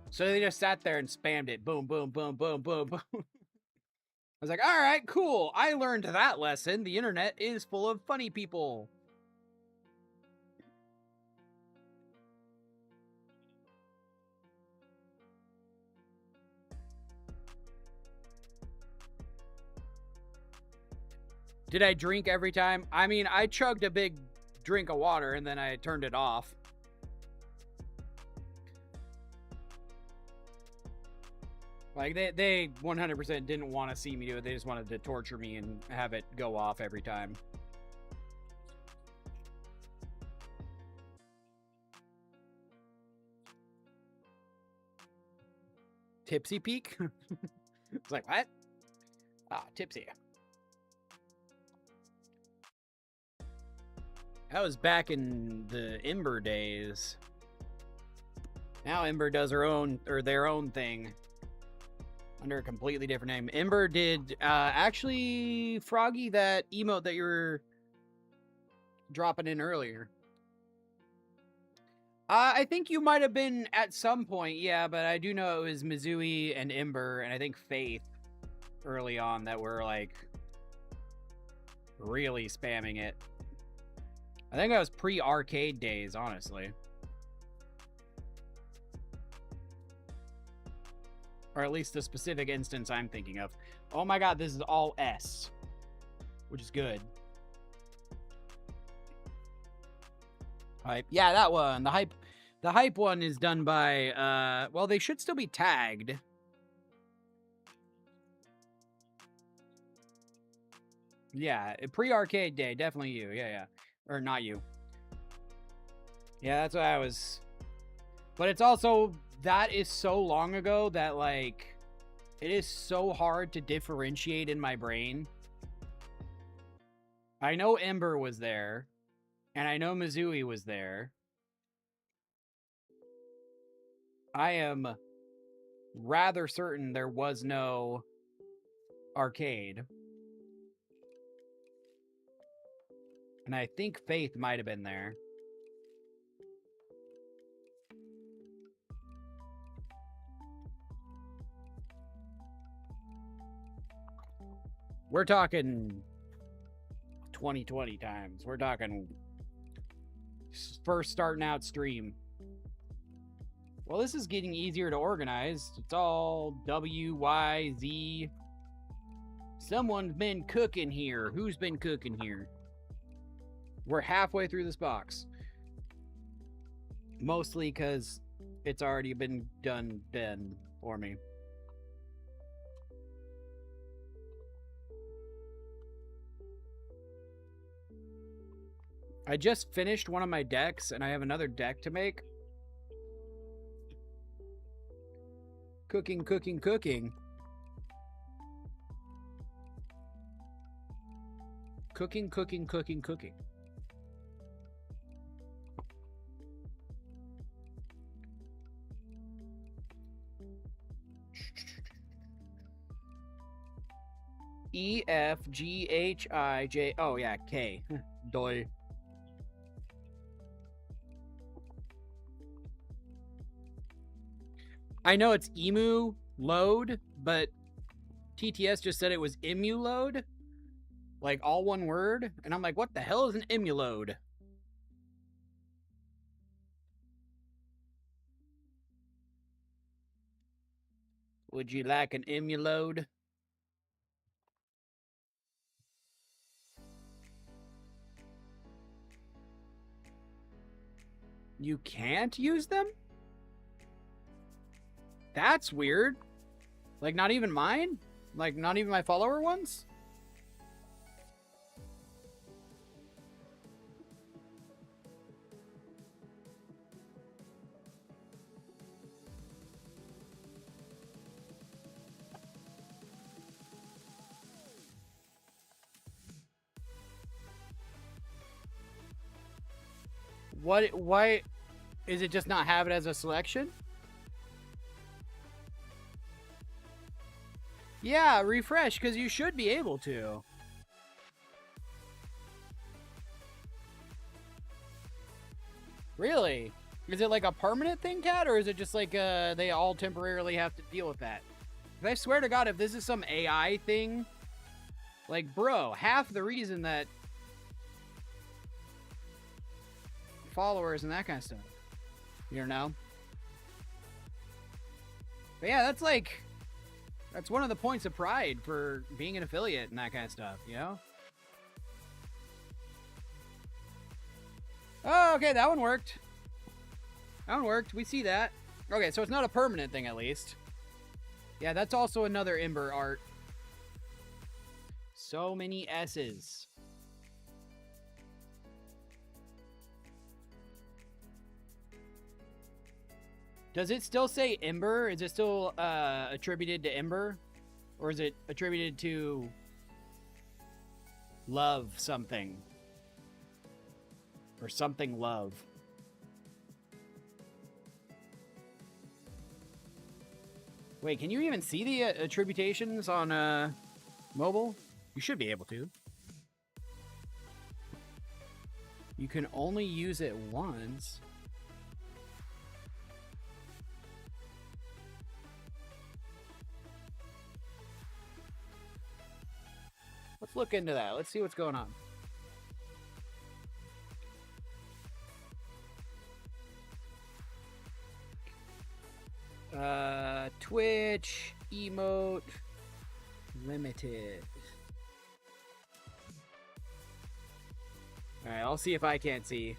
So they just sat there and spammed it. Boom, boom, boom, boom, boom, boom. I was like, all right, cool. I learned that lesson. The internet is full of funny people. Did I drink every time? I mean, I chugged a big drink of water and then I turned it off. Like, they 100% didn't want to see me do it. They just wanted to torture me and have it go off every time. Tipsy peak? It's like, what? Ah, tipsy. That was back in the Ember days. Now Ember does her own, or their own thing. Under a completely different name. Ember did, actually, Froggy, that emote that you were dropping in earlier. I think you might have been at some point, yeah, but I do know it was Mizui and Ember, and I think Faith early on that were, like, really spamming it. I think that was pre-arcade days, honestly. Or at least the specific instance I'm thinking of. Oh my god, this is all S. Which is good. Hype. Yeah, that one. The hype one is done by, well, they should still be tagged. Yeah, pre-arcade day, definitely you. Yeah. Or not you. Yeah, that's what I was... But it's also... That is so long ago that, like... It is so hard to differentiate in my brain. I know Ember was there, and I know Mizui was there. I am rather certain there was no arcade. And I think Faith might have been there. We're talking 2020 times. We're talking first starting out stream. Well, this is getting easier to organize. It's all W, Y, Z. Someone's been cooking here. Who's been cooking here? We're halfway through this box. Mostly because it's already been done for me. I just finished one of my decks, and I have another deck to make. Cooking, cooking, cooking. Cooking, cooking, cooking, cooking. E, F, G, H, I, J. Oh, yeah, K. Doi. I know it's emu load, but TTS just said it was emu load. Like all one word. And I'm like, what the hell is an emu load? Would you like an emu load? You can't use them? That's weird. Like, not even mine? Like, not even my follower ones? What? Why? Is it just not have it as a selection? Yeah, refresh, because you should be able to. Really? Is it like a permanent thing, Cat, or is it just like they all temporarily have to deal with that? I swear to God, if this is some AI thing, like, bro, half the reason that followers and that kind of stuff, you know? But yeah, that's like... That's one of the points of pride for being an affiliate and that kind of stuff, you know? Oh, okay, that one worked. That one worked. We see that. Okay, so it's not a permanent thing, at least. Yeah, that's also another Ember art. So many S's. Does it still say Ember? Is it still attributed to Ember? Or is it attributed to love something? Or something love? Wait, can you even see the attributations on mobile? You should be able to. You can only use it once. Let's look into that. Let's see what's going on. Twitch, emote, limited. Alright, I'll see if I can't see.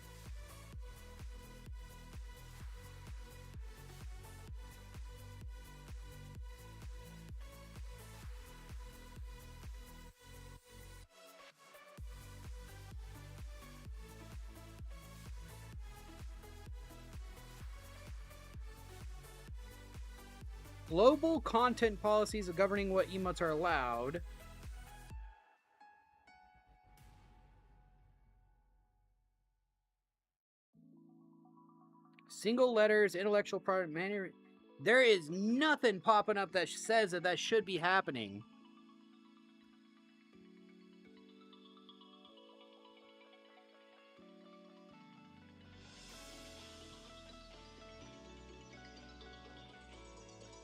Global content policies governing what emotes are allowed. Single letters, intellectual property, there is nothing popping up that says that that should be happening.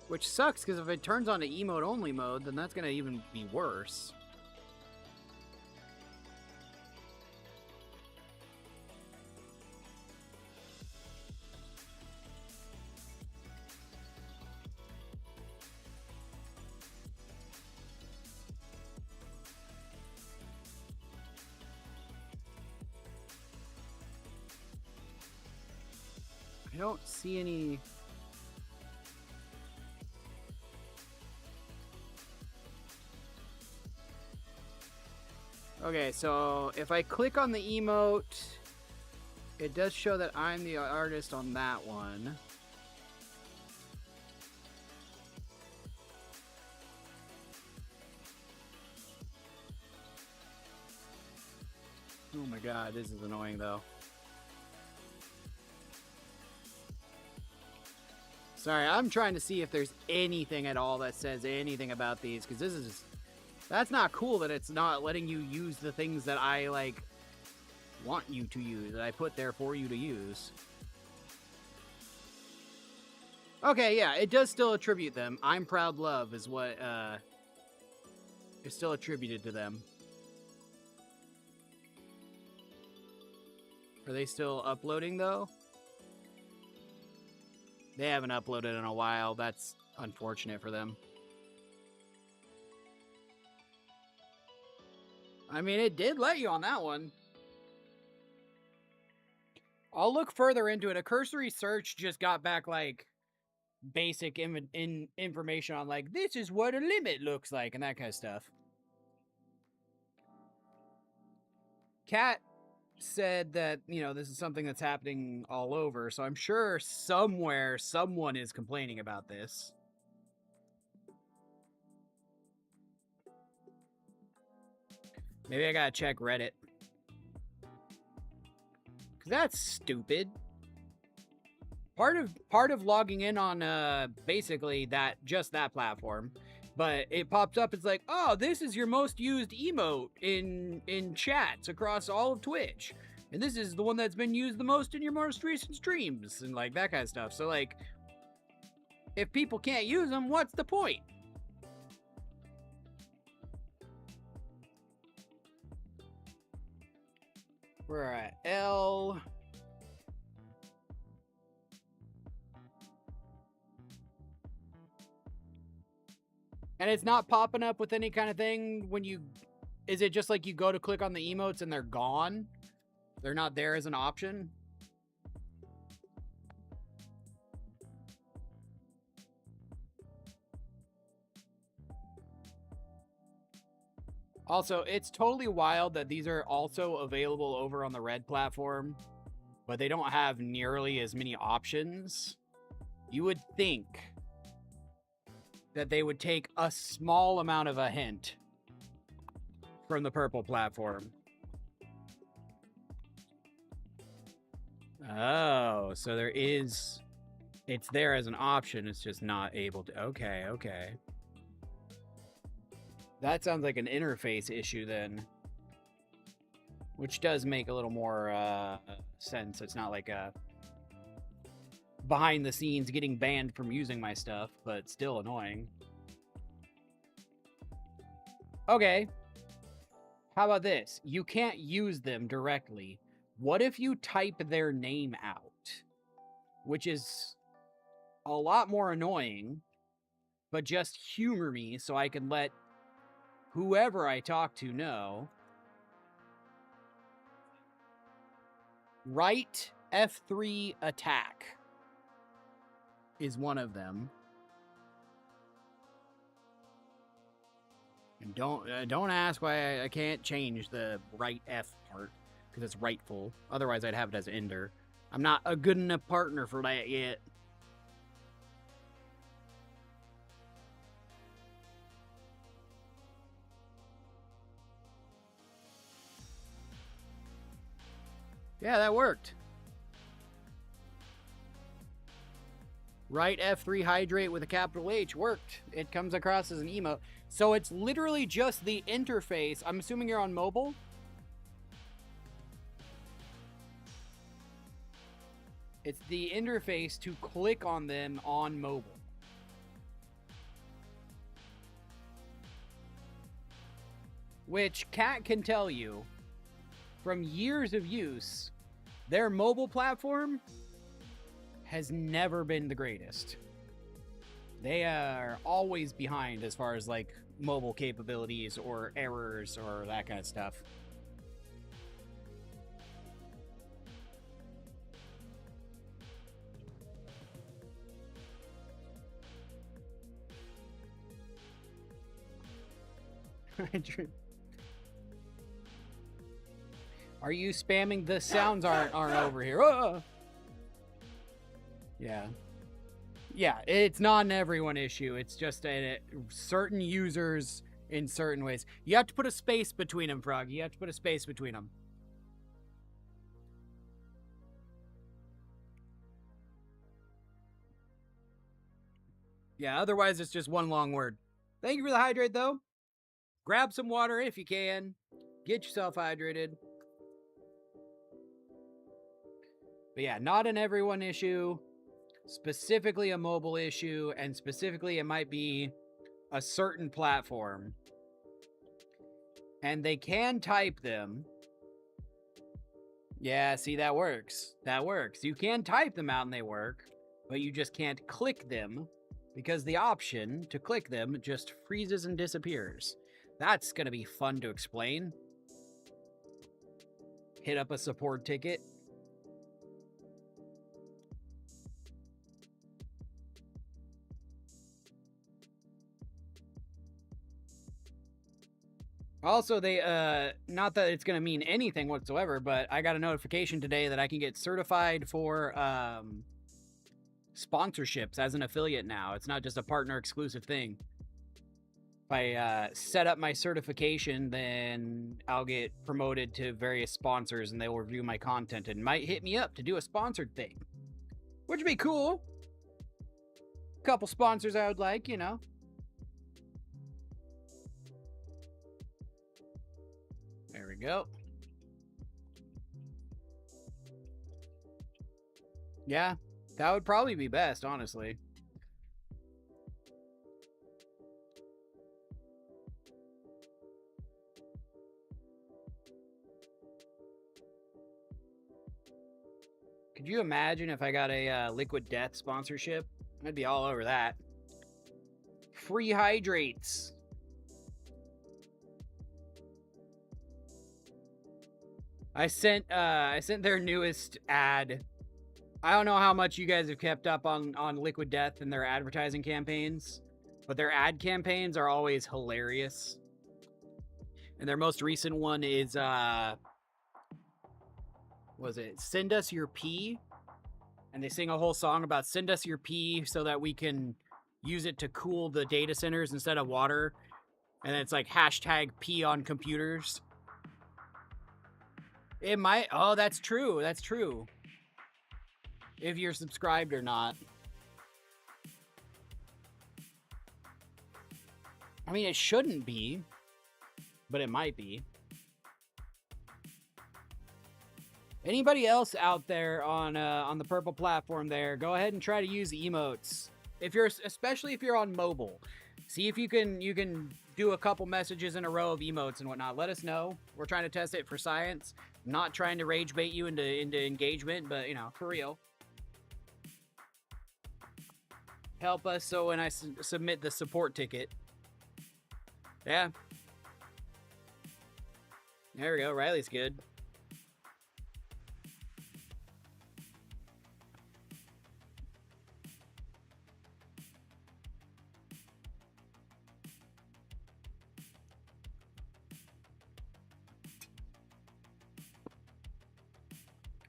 Which sucks, because if it turns on to emote-only mode, then that's going to even be worse. I don't see any... Okay, so if I click on the emote, it does show that I'm the artist on that one. Oh my god, this is annoying though. Sorry, I'm trying to see if there's anything at all that says anything about these, because this is... That's not cool that it's not letting you use the things that I, like, want you to use, that I put there for you to use. Okay, yeah, it does still attribute them. I'm Proud Love is what, is still attributed to them. Are they still uploading, though? They haven't uploaded in a while. That's unfortunate for them. I mean, it did let you on that one. I'll look further into it. A cursory search just got back, like, basic information on, like, this is what a limit looks like, and that kind of stuff. Kat said that, you know, this is something that's happening all over, so I'm sure somewhere someone is complaining about this. Maybe I gotta check Reddit. Cause that's stupid. Part of logging in on basically just that platform, but it pops up. It's like, oh, this is your most used emote in chats across all of Twitch, and this is the one that's been used the most in your most recent streams, and like that kind of stuff. So like, if people can't use them, what's the point? We're at L. And it's not popping up with any kind of thing when you... Is it just like you go to click on the emotes and they're gone? They're not there as an option? Also, it's totally wild that these are also available over on the Red platform, but they don't have nearly as many options. You would think that they would take a small amount of a hint from the Purple platform. Oh, so there is... It's there as an option, it's just not able to... Okay, okay. That sounds like an interface issue then. Which does make a little more sense. It's not like a behind the scenes getting banned from using my stuff, but still annoying. Okay. How about this? You can't use them directly. What if you type their name out? Which is a lot more annoying, but just humor me so I can let whoever I talk to know. Right F3 attack is one of them. And don't ask why I can't change the right F part, because it's rightful. Otherwise, I'd have it as Ender. I'm not a good enough partner for that yet. Yeah, that worked. Right F3 hydrate with a capital H worked. It comes across as an emote. So it's literally just the interface. I'm assuming you're on mobile. It's the interface to click on them on mobile. Which Cat can tell you from years of use, their mobile platform has never been the greatest. They are always behind as far as like mobile capabilities or errors or that kind of stuff. Are you spamming? The sounds aren't over here. Yeah. Yeah, it's not an everyone issue. It's just certain users in certain ways. You have to put a space between them, Frog. You have to put a space between them. Yeah, otherwise it's just one long word. Thank you for the hydrate, though. Grab some water if you can. Get yourself hydrated. But yeah, not an everyone issue. Specifically a mobile issue, and specifically it might be a certain platform. And they can type them. Yeah, see, that works. That works. You can type them out and they work, but you just can't click them because the option to click them just freezes and disappears. That's going to be fun to explain. Hit up a support ticket. Also, they, not that it's going to mean anything whatsoever, but I got a notification today that I can get certified for, sponsorships as an affiliate now. It's not just a partner exclusive thing. If I, set up my certification, then I'll get promoted to various sponsors and they will review my content and might hit me up to do a sponsored thing. Which would be cool. Couple sponsors I would like, you know. There we go. Yeah, that would probably be best, honestly. Could you imagine if I got a Liquid Death sponsorship? I'd be all over that. Free hydrates. I sent their newest ad. I don't know how much you guys have kept up on Liquid Death and their advertising campaigns, but their ad campaigns are always hilarious. And their most recent one is was it Send Us Your Pee? And they sing a whole song about send us your pee so that we can use it to cool the data centers instead of water. And it's like hashtag pee on computers. It might. Oh, that's true. That's true. If you're subscribed or not. I mean, it shouldn't be, but it might be. Anybody else out there on the purple platform there, go ahead and try to use emotes. Especially if you're on mobile. See if you can do a couple messages in a row of emotes and whatnot. Let us know. We're trying to test it for science. Not trying to rage bait you into engagement, but, you know, for real. Help us so when I submit the support ticket. Yeah. There we go. Riley's good.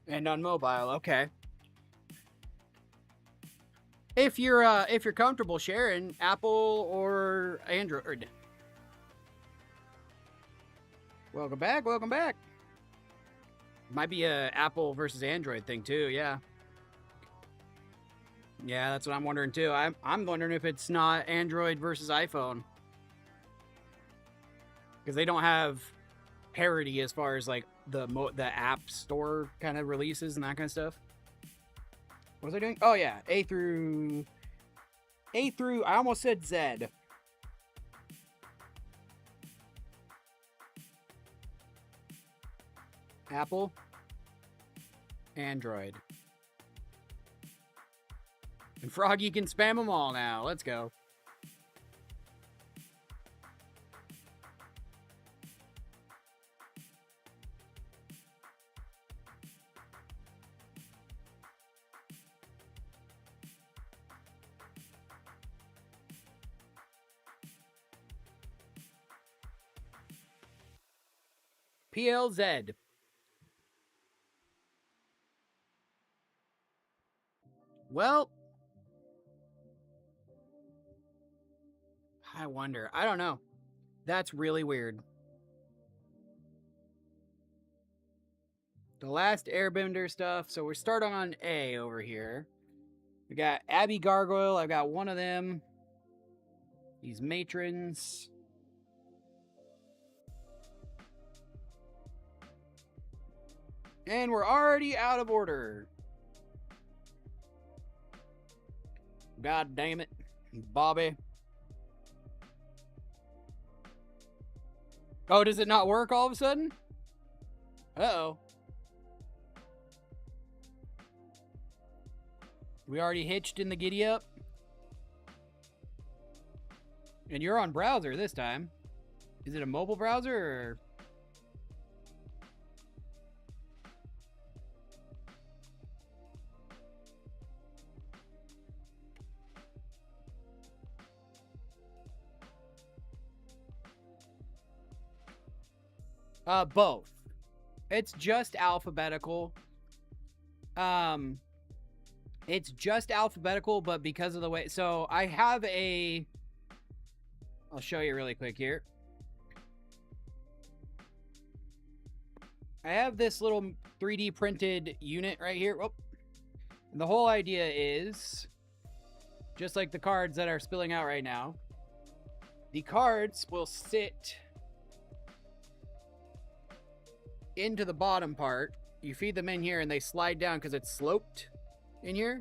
And on mobile, okay. If you're comfortable sharing Apple or Android. Welcome back, welcome back. Might be a Apple versus Android thing too. Yeah. Yeah, that's what I'm wondering too. I'm wondering if it's not Android versus iPhone, because they don't have parity as far as like the app store kind of releases and that kind of stuff. What was I doing? Oh yeah, A through. I almost said Z. Apple, Android. And Froggy can spam them all now. Let's go. PLZ. Well, I wonder. I don't know. That's really weird. The last Airbender stuff. So we're starting on A over here. We got Abby Gargoyle. I've got one of them. These matrons. And we're already out of order. God damn it, Bobby. Oh, does it not work all of a sudden? Uh-oh. We already hitched in the giddy up. And you're on browser this time. Is it a mobile browser or... both. It's just alphabetical. It's just alphabetical, but because of the way... So, I have a... I'll show you really quick here. I have this little 3D printed unit right here. Oh. And the whole idea is, just like the cards that are spilling out right now, the cards will sit into the bottom part. You feed them in here and they slide down because it's sloped in here.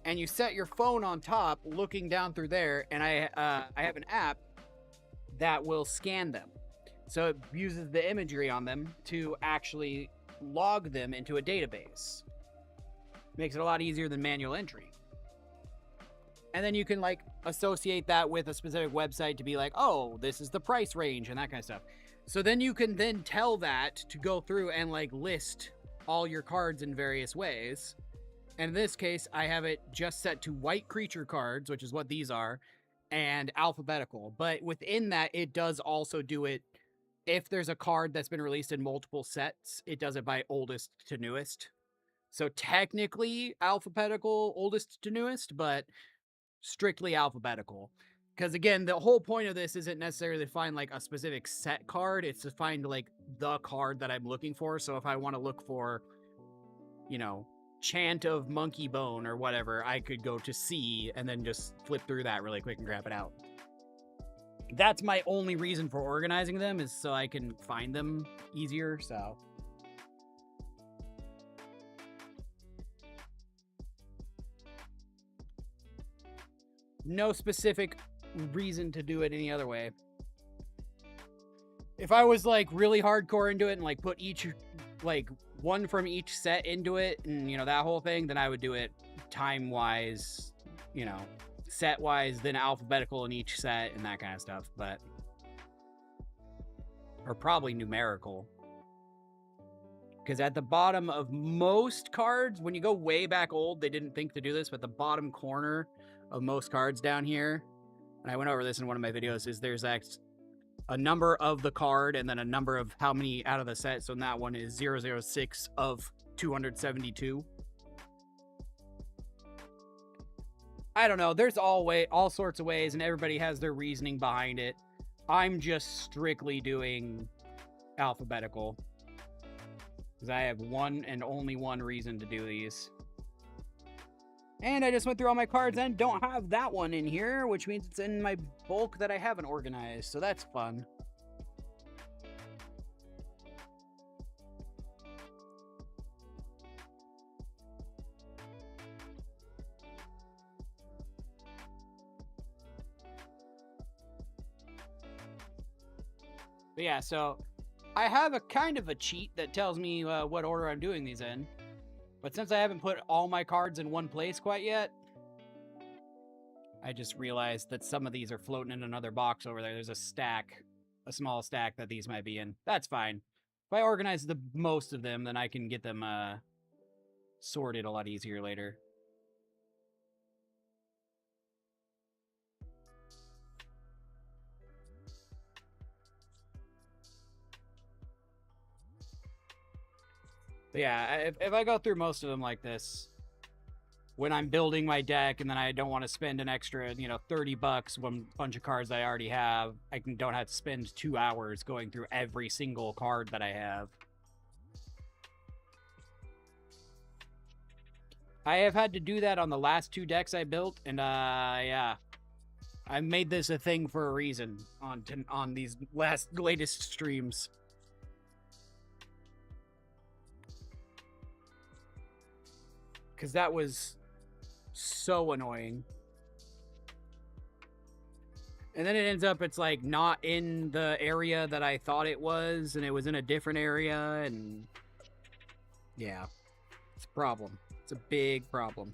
And you set your phone on top looking down through there, and I have an app that will scan them. So it uses the imagery on them to actually log them into a database. Makes it a lot easier than manual entry. And then you can like associate that with a specific website to be like, oh, this is the price range and that kind of stuff. So then you can then tell that to go through and like list all your cards in various ways. And in this case, I have it just set to white creature cards, which is what these are, and alphabetical. But within that, it does also do it, if there's a card that's been released in multiple sets, it does it by oldest to newest. So technically alphabetical, oldest to newest, but strictly alphabetical. Because again, the whole point of this isn't necessarily to find like a specific set card, it's to find like the card that I'm looking for. So if I want to look for, you know, Chant of Monkey Bone or whatever, I could go to C and then just flip through that really quick and grab it out. That's my only reason for organizing them, is so I can find them easier. So no specific reason to do it any other way. If I was like really hardcore into it and like put each like one from each set into it and, you know, that whole thing, then I would do it time-wise, you know, set-wise, then alphabetical in each set and that kind of stuff, but... Or probably numerical. Because at the bottom of most cards, when you go way back old, they didn't think to do this, but the bottom corner of most cards down here, and I went over this in one of my videos, is there's a number of the card and then a number of how many out of the set. So in that one is 006 of 272. I don't know. There's all sorts of ways, and everybody has their reasoning behind it. I'm just strictly doing alphabetical. Because I have one and only one reason to do these. And I just went through all my cards and don't have that one in here, which means it's in my bulk that I haven't organized. So that's fun. But yeah, so I have a kind of a cheat that tells me what order I'm doing these in. But since I haven't put all my cards in one place quite yet, I just realized that some of these are floating in another box over there. There's a stack, a small stack that these might be in. That's fine. If I organize the most of them, then I can get them sorted a lot easier later. But yeah, if I go through most of them like this, when I'm building my deck and then I don't want to spend an extra, $30 on a bunch of cards I already have, don't have to spend 2 hours going through every single card that I have. I have had to do that on the last 2 decks I built, and yeah. I made this a thing for a reason on these latest streams. Because that was so annoying. And then it ends up it's like not in the area that I thought it was, and it was in a different area, and yeah, it's a problem. It's a big problem.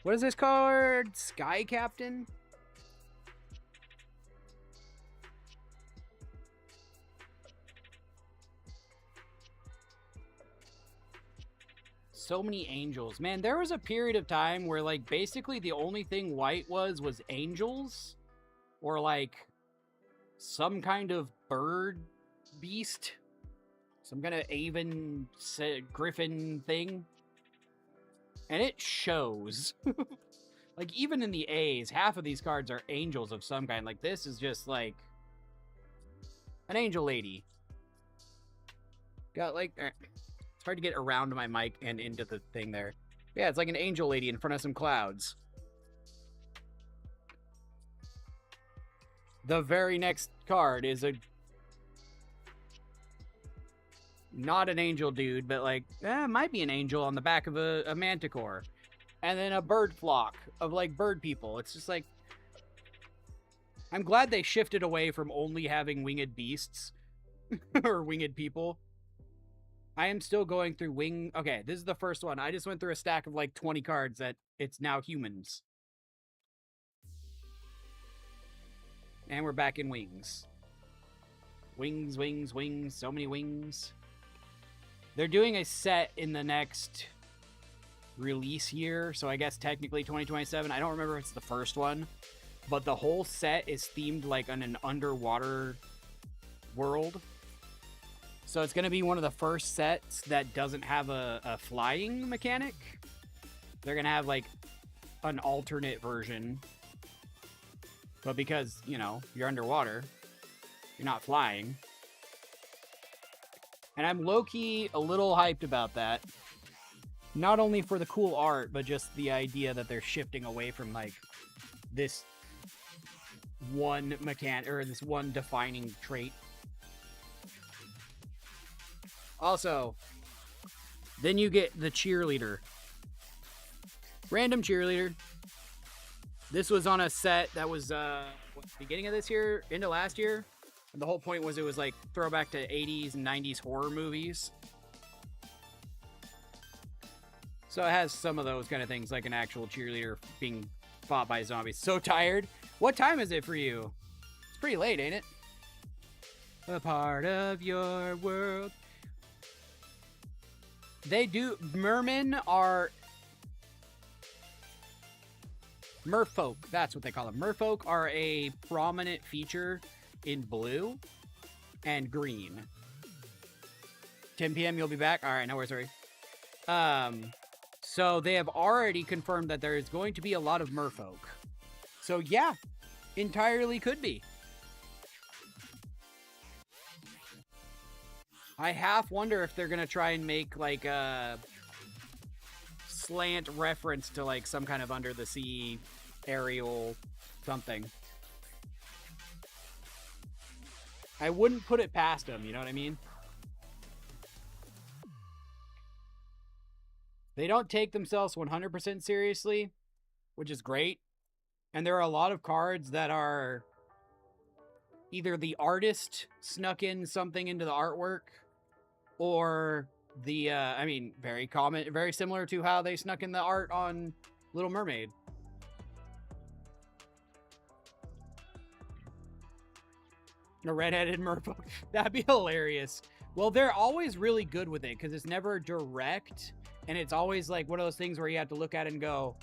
What is this card? Sky Captain? So many angels. Man, there was a period of time where, like, basically the only thing white was angels. Or, like, some kind of bird beast. Some kind of Avon griffin thing. And it shows. Like, even in the A's, half of these cards are angels of some kind. Like, this is just, like, an angel lady. Got, like... It's hard to get around my mic and into the thing there. Yeah, it's like an angel lady in front of some clouds. The very next card is not an angel dude, but like, might be an angel on the back of a manticore. And then a bird flock of like bird people. It's just like, I'm glad they shifted away from only having winged beasts or winged people. I am still going through Okay, this is the first one. I just went through a stack of like 20 cards that it's now humans. And we're back in wings. Wings, wings, wings. So many wings. They're doing a set in the next release year. So I guess technically 2027. I don't remember if it's the first one. But the whole set is themed like on an underwater world. So it's going to be one of the first sets that doesn't have a flying mechanic. They're going to have, like, an alternate version. But because, you're underwater, you're not flying. And I'm low-key a little hyped about that. Not only for the cool art, but just the idea that they're shifting away from, like, this one mechanic, or this one defining trait. Also, then you get the cheerleader. Random cheerleader. This was on a set that was, beginning of this year, into last year. And the whole point was it was like throwback to 80s and 90s horror movies. So it has some of those kind of things, like an actual cheerleader being fought by zombies. So tired. What time is it for you? It's pretty late, ain't it? A part of your world. Mermen are merfolk. That's what they call them. Merfolk are a prominent feature in blue and green. 10 p.m. you'll be back? All right, no worries, sorry. So they have already confirmed that there is going to be a lot of merfolk. So yeah, entirely could be. I half wonder if they're gonna try and make like a slant reference to like some kind of under the sea aerial something. I wouldn't put it past them, you know what I mean? They don't take themselves 100% seriously, which is great. And there are a lot of cards that are either the artist snuck in something into the artwork, or the, I mean, very common, very similar to how they snuck in the art on Little Mermaid. A redheaded merfolk. That'd be hilarious. Well, they're always really good with it because it's never direct, and it's always like one of those things where you have to look at it and go,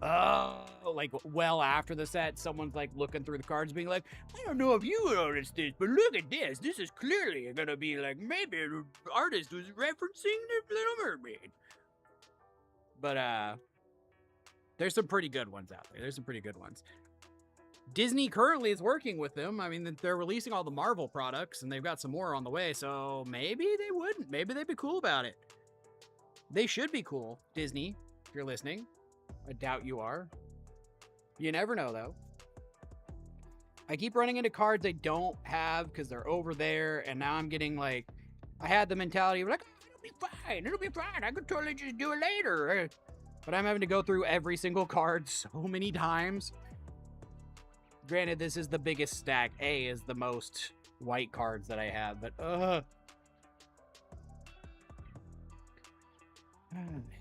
oh, like well after the set, someone's like looking through the cards being like, I don't know if you noticed this, but look at this. This is clearly gonna be like, maybe the artist was referencing the Little Mermaid. But there's some pretty good ones out there. There's some pretty good ones. Disney currently is working with them. I mean, they're releasing all the Marvel products, and they've got some more on the way, so maybe they wouldn't. Maybe they'd be cool about it. They should be cool, Disney, if you're listening. I doubt you are. You never know, though. I keep running into cards I don't have because they're over there, and now I'm getting, like... I had the mentality of, like, oh, it'll be fine. It'll be fine. I could totally just do it later. But I'm having to go through every single card so many times. Granted, this is the biggest stack. A is the most white cards that I have, but I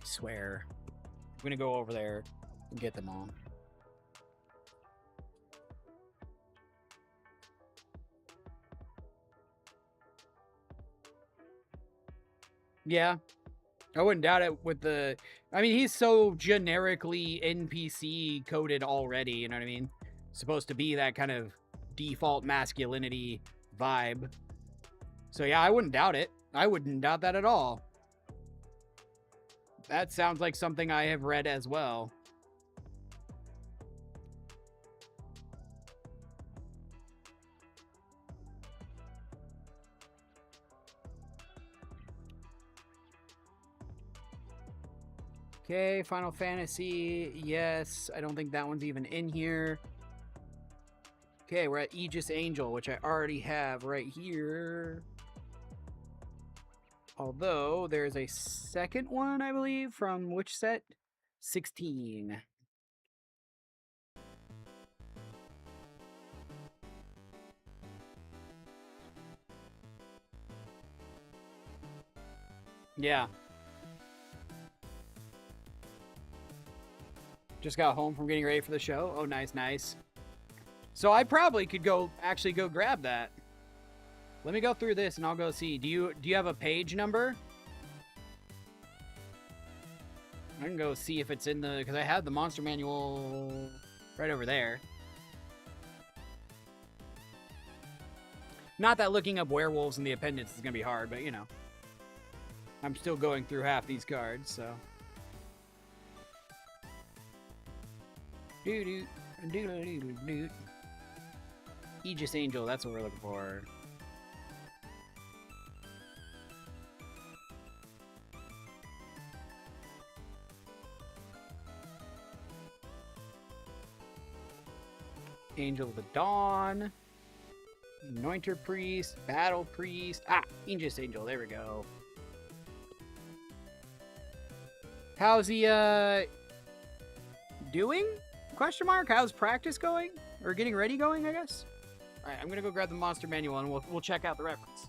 swear. I'm gonna go over there and get them all. Yeah. I wouldn't doubt it with the... I mean, he's so generically NPC coded already, you know what I mean? Supposed to be that kind of default masculinity vibe. So yeah, I wouldn't doubt it. I wouldn't doubt that at all. That sounds like something I have read as well. Okay, Final Fantasy. Yes, I don't think that one's even in here. Okay, we're at Aegis Angel, which I already have right here. Although, there's a second one, I believe, from which set? 16. Yeah. Just got home from getting ready for the show. Oh, nice, nice. So I probably could actually go grab that. Let me go through this and I'll go see. Do you have a page number? I can go see if it's in the... Because I have the monster manual right over there. Not that looking up werewolves in the appendix is going to be hard, but you know. I'm still going through half these cards, so... Doo-doo. Doo-doo-doo-doo. Aegis Angel, that's what we're looking for. Angel of the Dawn. Anointer Priest. Battle Priest. Ah, Aegis Angel, there we go. How's he, doing? Question mark? How's practice going? Or getting ready going, I guess? Alright, I'm gonna go grab the monster manual and we'll check out the reference.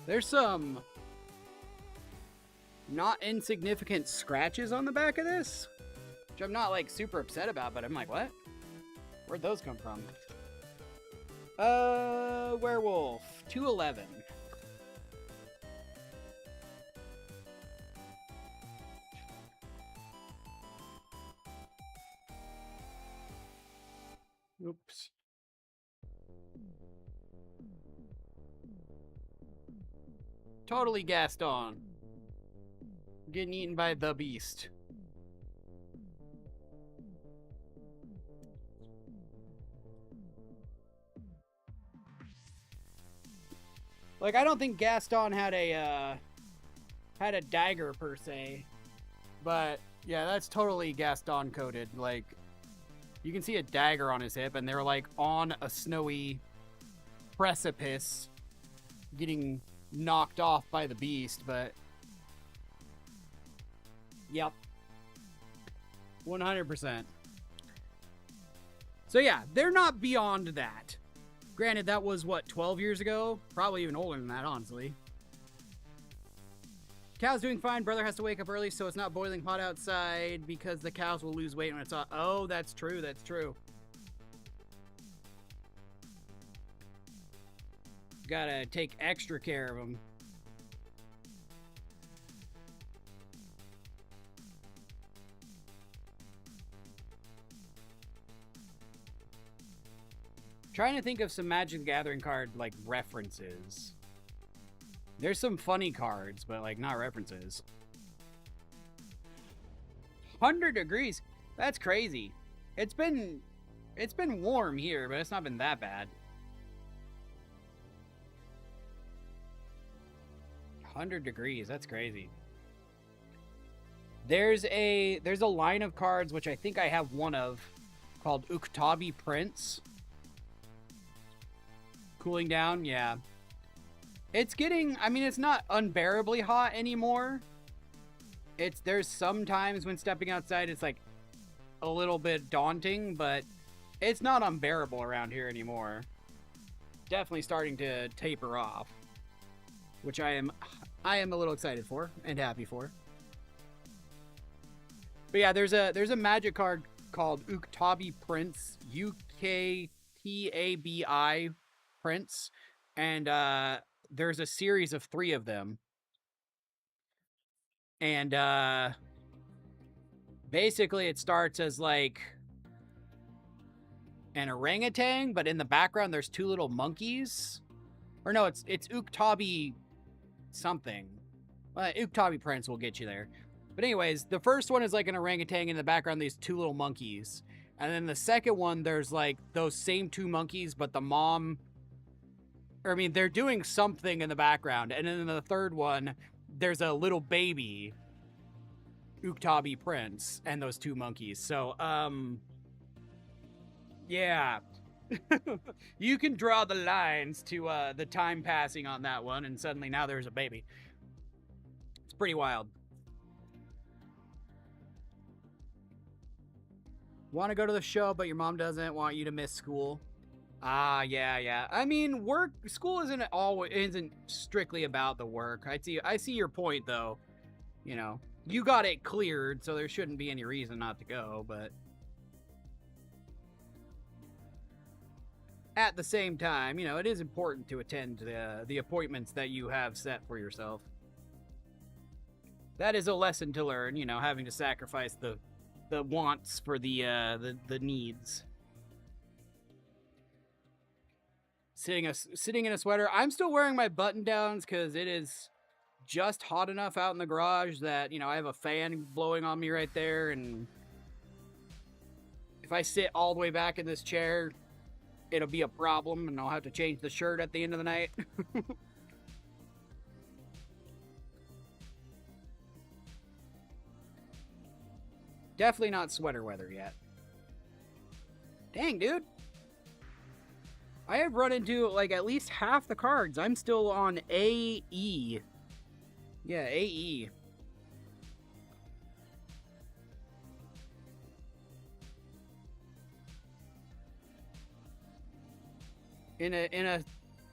There's some not insignificant scratches on the back of this, which I'm not like super upset about, but I'm like, what? Where'd those come from? Werewolf 211. Oops. Totally Gaston. Getting eaten by the beast. Like, I don't think Gaston had a dagger per se, but yeah, that's totally Gaston coded. Like, you can see a dagger on his hip, and they're like on a snowy precipice, getting knocked off by the beast. But yep, 100%. So yeah, they're not beyond that. Granted, that was, what, 12 years ago? Probably even older than that, honestly. Cow's doing fine. Brother has to wake up early, so it's not boiling hot outside because the cows will lose weight when it's hot. Oh, that's true. That's true. Gotta take extra care of them. Trying to think of some Magic the Gathering card, like, references. There's some funny cards, but, like, not references. 100 degrees? That's crazy. It's been warm here, but it's not been that bad. 100 degrees, that's crazy. There's a line of cards, which I think I have one of, called Uktabi Prince. Cooling down, yeah. It's getting, I mean, it's not unbearably hot anymore. There's some times when stepping outside, it's like a little bit daunting, but it's not unbearable around here anymore. Definitely starting to taper off, which I am a little excited for and happy for. But yeah, there's a magic card called Uktabi Prince, Uktabi Prince, and there's a series of 3 of them, and basically it starts as like an orangutan, but in the background there's 2 little monkeys, or no, it's Uktabi something. Well, Uktabi Prince will get you there. But anyways, the first one is like an orangutan, in the background these 2 little monkeys, and then the second one there's like those same 2 monkeys, but the mom, I mean, they're doing something in the background. And then in the third one, there's a little baby, Uktabi Prince, and those 2 monkeys. So, yeah. You can draw the lines to the time passing on that one, and suddenly now there's a baby. It's pretty wild. Want to go to the show, but your mom doesn't want you to miss school. Ah, yeah. I mean, school isn't strictly about the work. I see your point, though. You know, you got it cleared, so there shouldn't be any reason not to go, but at the same time, you know, it is important to attend the appointments that you have set for yourself. That is a lesson to learn, you know, having to sacrifice the wants for the needs. Sitting in a sweater. I'm still wearing my button downs because it is just hot enough out in the garage that, you know, I have a fan blowing on me right there, and if I sit all the way back in this chair, it'll be a problem, and I'll have to change the shirt at the end of the night. Definitely not sweater weather yet. Dang, dude. I have run into, like, at least half the cards. I'm still on AE. Yeah, AE. In a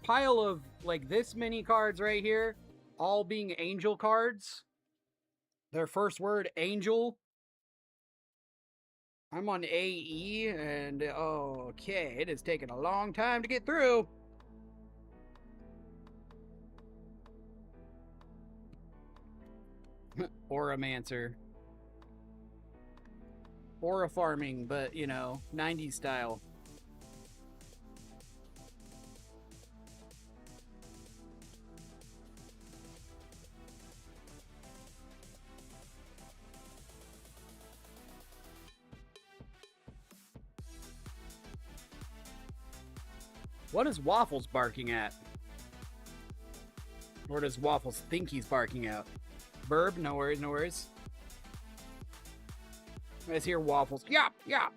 pile of, like, this many cards right here, all being angel cards. Their first word, angel. I'm on AE, and okay, it has taken a long time to get through. Auramancer. Aura farming, but, you know, 90s style. What is Waffles barking at? Or does Waffles think he's barking out? Burb, no worries, no worries. Let's hear Waffles. Yop, yop.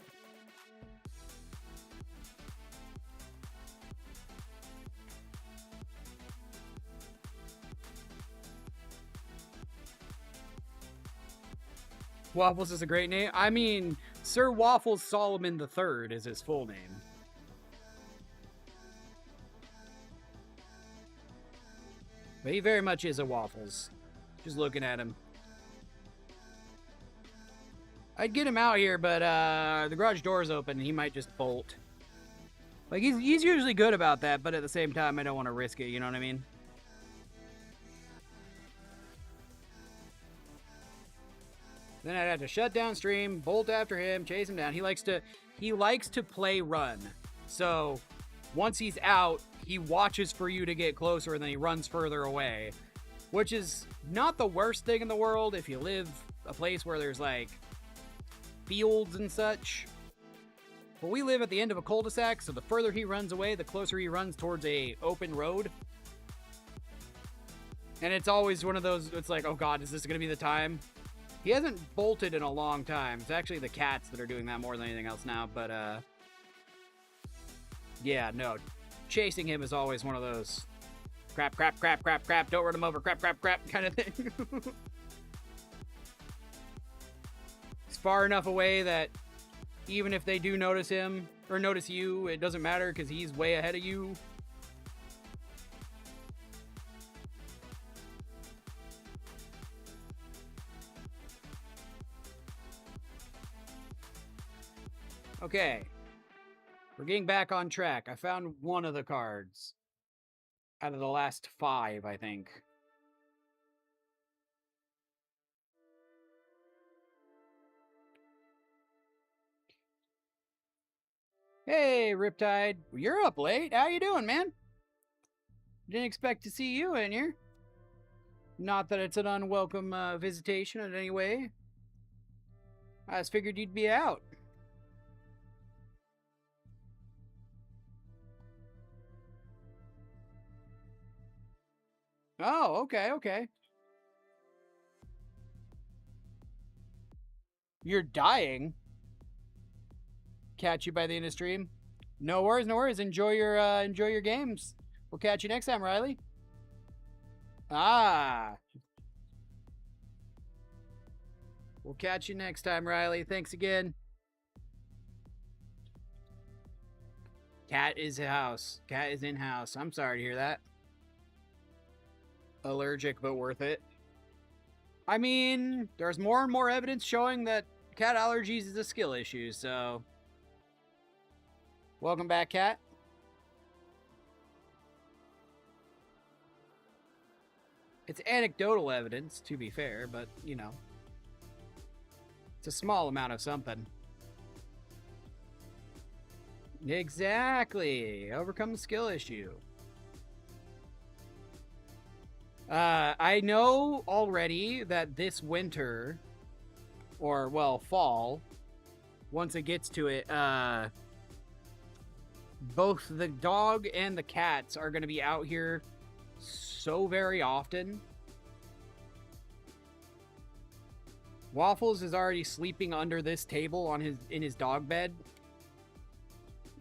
Waffles is a great name. I mean, Sir Waffles Solomon III is his full name. But he very much is a Waffles. Just looking at him. I'd get him out here, but the garage door's open and he might just bolt. Like, he's usually good about that, but at the same time, I don't want to risk it, you know what I mean? Then I'd have to shut down stream, bolt after him, chase him down. He likes to play run. So once he's out, he watches for you to get closer and then he runs further away. Which is not the worst thing in the world if you live a place where there's like fields and such. But we live at the end of a cul-de-sac, so the further he runs away, the closer he runs towards a open road. And it's always one of those, it's like, oh god, is this gonna be the time? He hasn't bolted in a long time. It's actually the cats that are doing that more than anything else now, but yeah, no. Chasing him is always one of those crap, crap, crap, crap, crap, don't run him over, crap, crap, crap kind of thing. He's far enough away that even if they do notice him, or notice you, it doesn't matter because he's way ahead of you. Okay. We're getting back on track. I found one of the cards. Out of the last 5, I think. Hey, Riptide. You're up late. How you doing, man? Didn't expect to see you in here. Not that it's an unwelcome visitation in any way. I just figured you'd be out. Oh, okay, okay. You're dying. Catch you by the end of stream. No worries, no worries. Enjoy your games. We'll catch you next time, Riley. Ah. We'll catch you next time, Riley. Thanks again. Cat is house. Cat is in house. I'm sorry to hear that. Allergic, but worth it. I mean, there's more and more evidence showing that cat allergies is a skill issue, so... Welcome back, Cat. It's anecdotal evidence, to be fair, but, you know. It's a small amount of something. Exactly. Overcome the skill issue. I know already that this winter, or, well, fall, once it gets to it, both the dog and the cats are going to be out here so very often. Waffles is already sleeping under this table in his dog bed.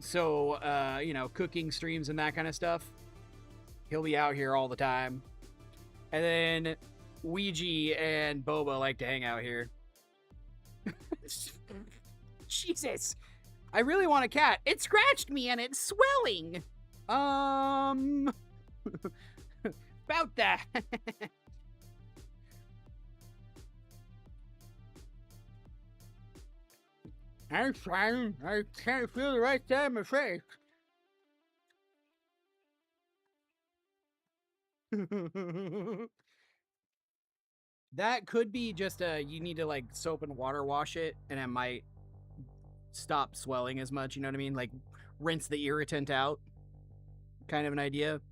So, you know, cooking streams and that kind of stuff. He'll be out here all the time. And then Ouija and Boba like to hang out here. Jesus. I really want a cat. It scratched me and it's swelling. About that. I'm trying. I can't feel the right side of my face. That could be just you need to like soap and water wash it and it might stop swelling as much, you know what I mean? Like rinse the irritant out. Kind of an idea.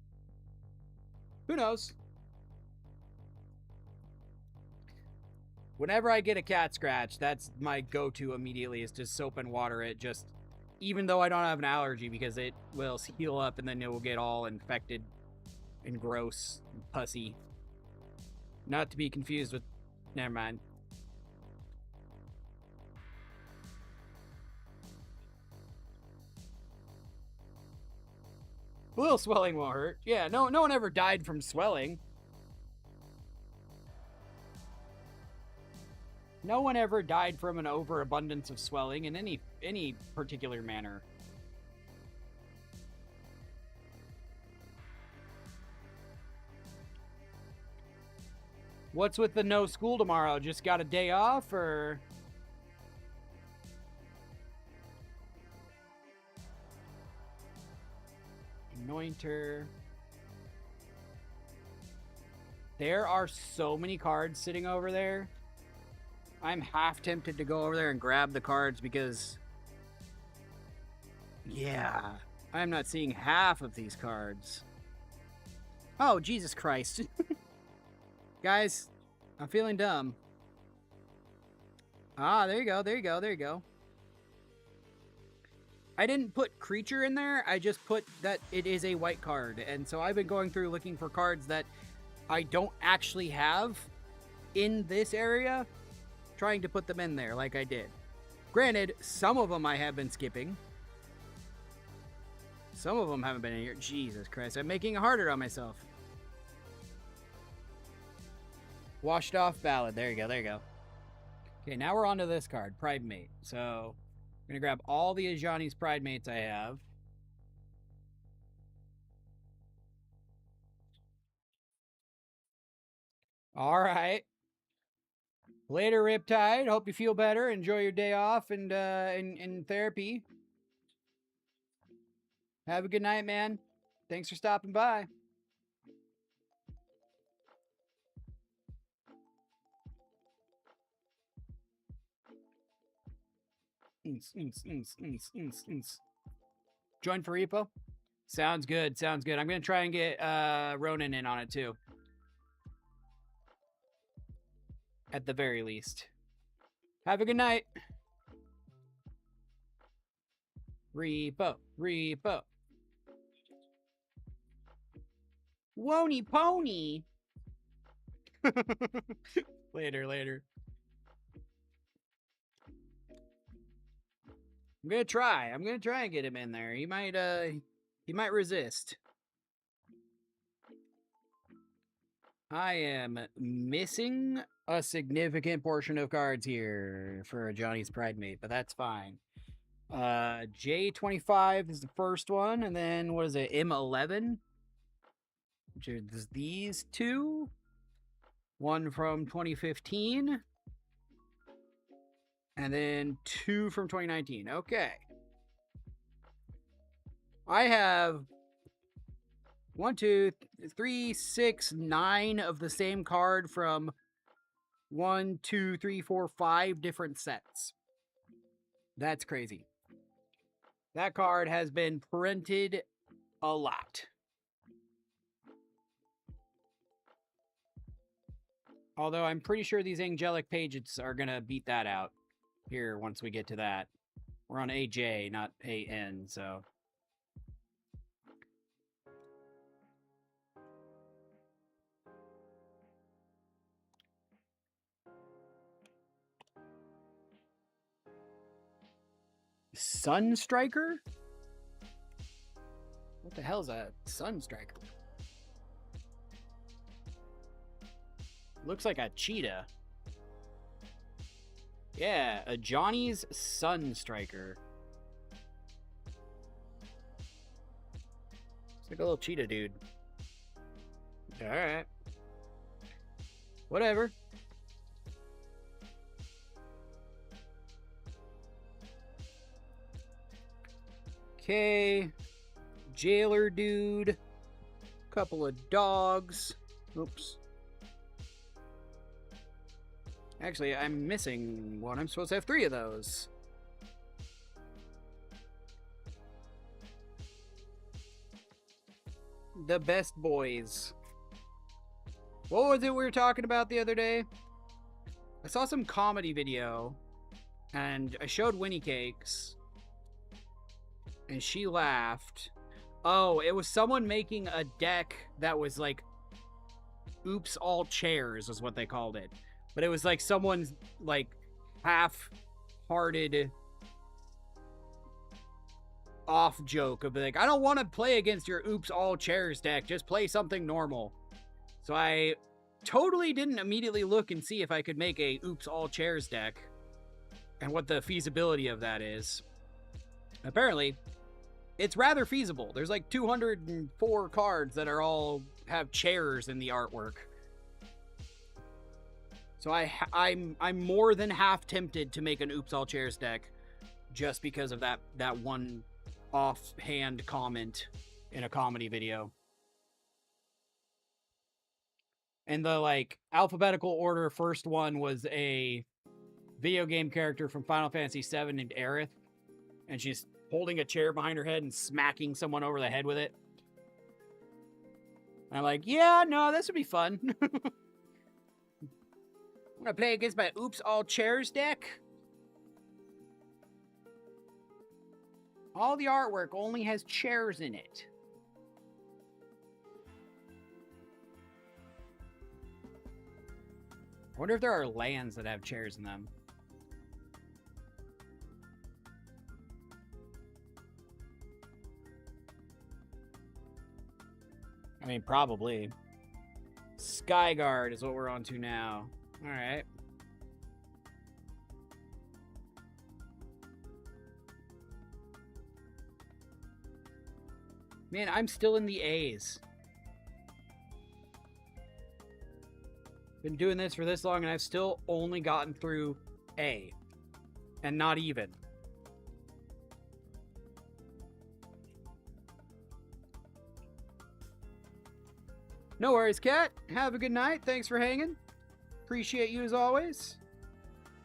Who knows? Whenever I get a cat scratch, that's my go-to immediately is to soap and water it just even though I don't have an allergy, because it will heal up and then it will get all infected and gross and pussy. Not to be confused with... Never mind. A little swelling won't hurt. Yeah, no one ever died from swelling. No one ever died from an overabundance of swelling in any particular manner. What's with the no school tomorrow? Just got a day off, or... Anointer. There are so many cards sitting over there. I'm half tempted to go over there and grab the cards because... Yeah, I'm not seeing half of these cards. Oh, Jesus Christ. Guys, I'm feeling dumb. Ah, there you go, there you go, there you go. I didn't put creature in there, I just put that it is a white card. And so I've been going through looking for cards that I don't actually have in this area, trying to put them in there like I did. Granted, some of them I have been skipping. Some of them haven't been in here. Jesus Christ, I'm making it harder on myself. Washed off ballad. There you go, there you go. Okay, now we're on to this card, Pride Mate. So, I'm going to grab all the Ajani's Pride Mates I have. Alright. Later, Riptide. Hope you feel better. Enjoy your day off and in therapy. Have a good night, man. Thanks for stopping by. Join for repo? Sounds good, sounds good. I'm going to try and get Ronan in on it too. At the very least. Have a good night. Repo, repo. Wony pony. Later, later. I'm gonna try and get him in there. He might resist. I am missing a significant portion of cards here for Johnny's Pride Mate, but that's fine. J25 is the first one, and then what is it, M11? Which is these two. One from 2015. And then 2 from 2019. Okay. I have 1, 2, 3, 6, 9 of the same card from 1, 2, 3, 4, 5 different sets. That's crazy. That card has been printed a lot. Although I'm pretty sure these angelic pages are going to beat that out. Here, once we get to that. We're on AJ, not AN, so... Sunstriker? What the hell is a Sunstriker? Looks like a cheetah. Yeah, a Johnny's Sunstriker. It's like a little cheetah dude. Alright. Whatever. Okay. Jailer dude. Couple of dogs. Oops. Actually, I'm missing one. I'm supposed to have 3 of those. The best boys. What was it we were talking about the other day? I saw some comedy video, and I showed Winnie Cakes. And she laughed. Oh, it was someone making a deck that was like, oops, all chairs is what they called it. But it was like someone's like half-hearted off joke of like, I don't want to play against your oops, all chairs deck. Just play something normal. So I totally didn't immediately look and see if I could make a oops, all chairs deck and what the feasibility of that is. Apparently, it's rather feasible. There's like 204 cards that are all have chairs in the artwork. So I'm more than half tempted to make an oops all chairs deck just because of that one offhand comment in a comedy video. And the like alphabetical order first one was a video game character from Final Fantasy VII named Aerith, and she's holding a chair behind her head and smacking someone over the head with it. And I'm like, yeah, no, this would be fun. I'm gonna play against my oops all chairs deck. All the artwork only has chairs in it. I wonder if there are lands that have chairs in them. I mean, probably. Skyguard is what we're on to now. All right. Man, I'm still in the A's. Been doing this for this long, and I've still only gotten through A. And not even. No worries, Cat. Have a good night. Thanks for hanging. Appreciate you as always.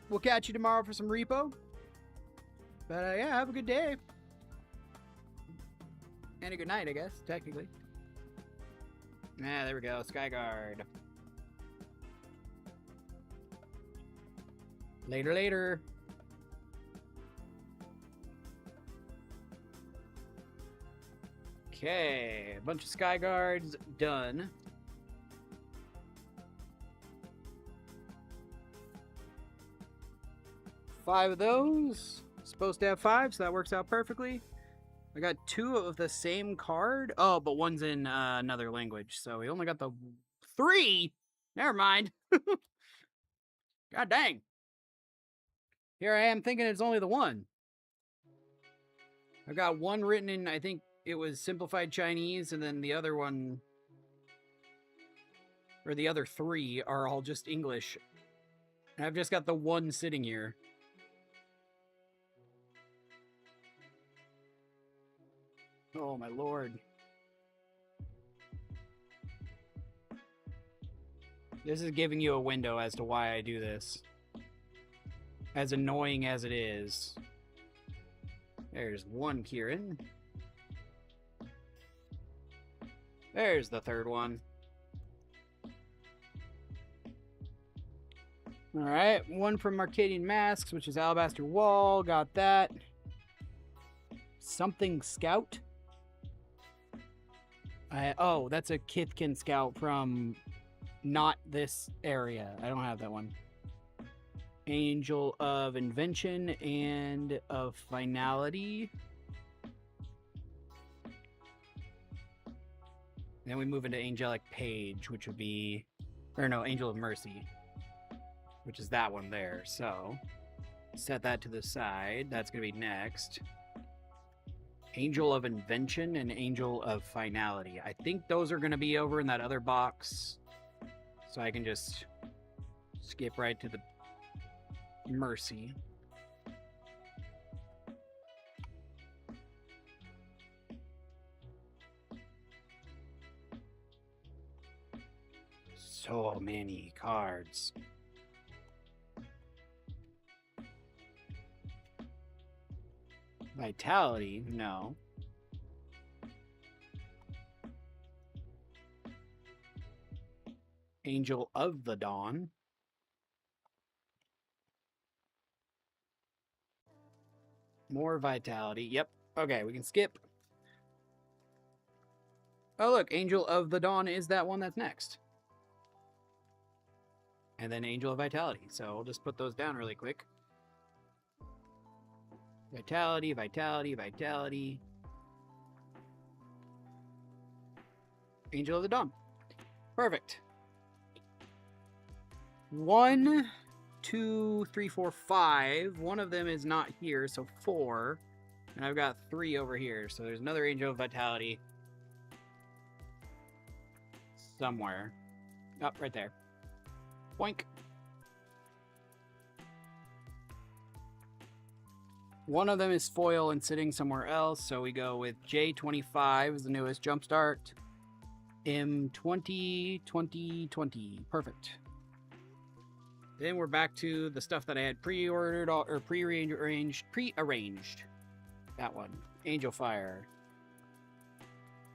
We'll catch you tomorrow for some repo. But yeah, have a good day. And a good night, I guess, technically. Ah, there we go. Skyguard. Later, later. Okay, a bunch of Skyguards done. Five of those. Supposed to have five, so that works out perfectly. I got two of the same card. Oh, but one's in another language, so we only got the three. Never mind. God dang. Here I am thinking it's only the one. I've got one written in, I think it was simplified Chinese, and then the other one, or the other three, are all just English. And I've just got the one sitting here. Oh my lord. This is giving you a window as to why I do this. As annoying as it is. There's one Kieran. There's the third one. Alright, one from Arcadian Masks, which is Alabaster Wall. Got that. Something Scout. Oh, that's a Kithkin Scout from not this area. I don't have that one. Angel of Invention and of Finality. Then we move into Angelic Page, which would be... Or no, Angel of Mercy. Which is that one there. So, set that to the side. That's going to be next. Angel of Invention and Angel of Finality. I think those are going to be over in that other box. So I can just skip right to the Mercy. So many cards. Vitality? No. Angel of the Dawn. More Vitality. Yep. Okay, we can skip. Oh, look, Angel of the Dawn is that one that's next. And then Angel of Vitality. So we'll just put those down really quick. Vitality, Vitality, Vitality. Angel of the Dawn. Perfect. 1, 2, 3, 4, 5. One of them is not here, so 4. And I've got 3 over here. So there's another Angel of Vitality. Somewhere. Oh, right there. Boink. One of them is foil and sitting somewhere else, so we go with J25 is the newest Jumpstart. M20, 2020. Perfect. Then we're back to the stuff that I had pre-ordered or prearranged. That one. Angel Fire.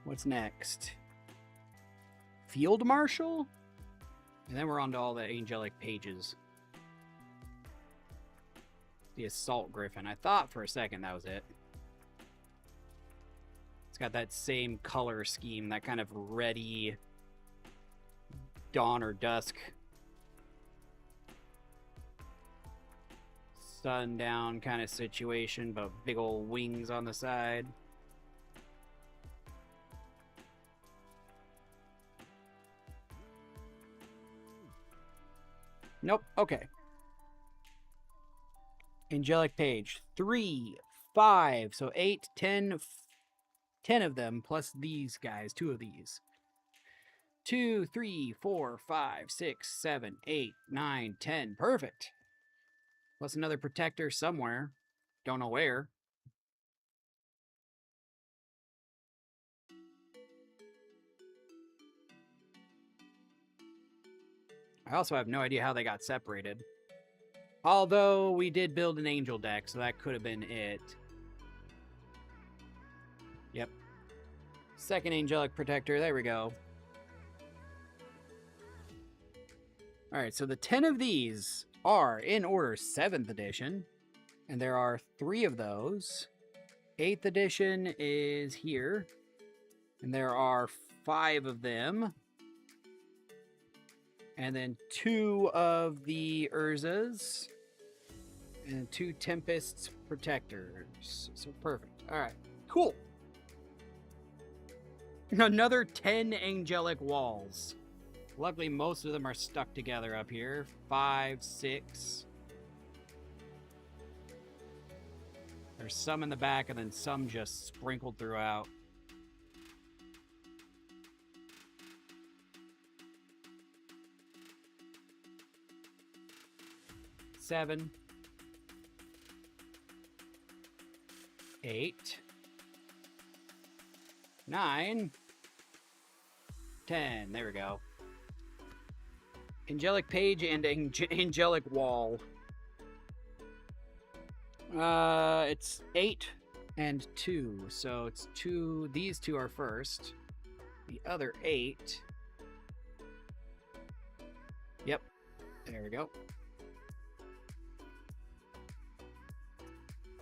What's next? Field Marshal? And then we're on to all the angelic pages. The Assault Griffin. I thought for a second that was it. It's got that same color scheme, that kind of reddy dawn or dusk. Sundown kind of situation, but big old wings on the side. Nope. Okay. Angelic page. 3, 5. So 8, 10. 10 of them plus these guys. 2 of these. 2, 3, 4, 5, 6, 7, 8, 9, 10. Perfect. Plus another protector somewhere. Don't know where. I also have no idea how they got separated. Although we did build an angel deck, so that could have been it. Yep. Second angelic protector. There we go. Alright, so the 10 of these are in order 7th edition. And there are 3 of those. 8th edition is here. And there are 5 of them. And then 2 of the Urzas. And 2 Tempest Protectors. So perfect. Alright, cool. Another 10 angelic walls. Luckily, most of them are stuck together up here. 5, 6. There's some in the back and then some just sprinkled throughout. Seven. 8. 9. 10. There we go. Angelic page and angelic wall. It's 8 and 2. So it's 2. These 2 are first. The other 8. Yep. There we go.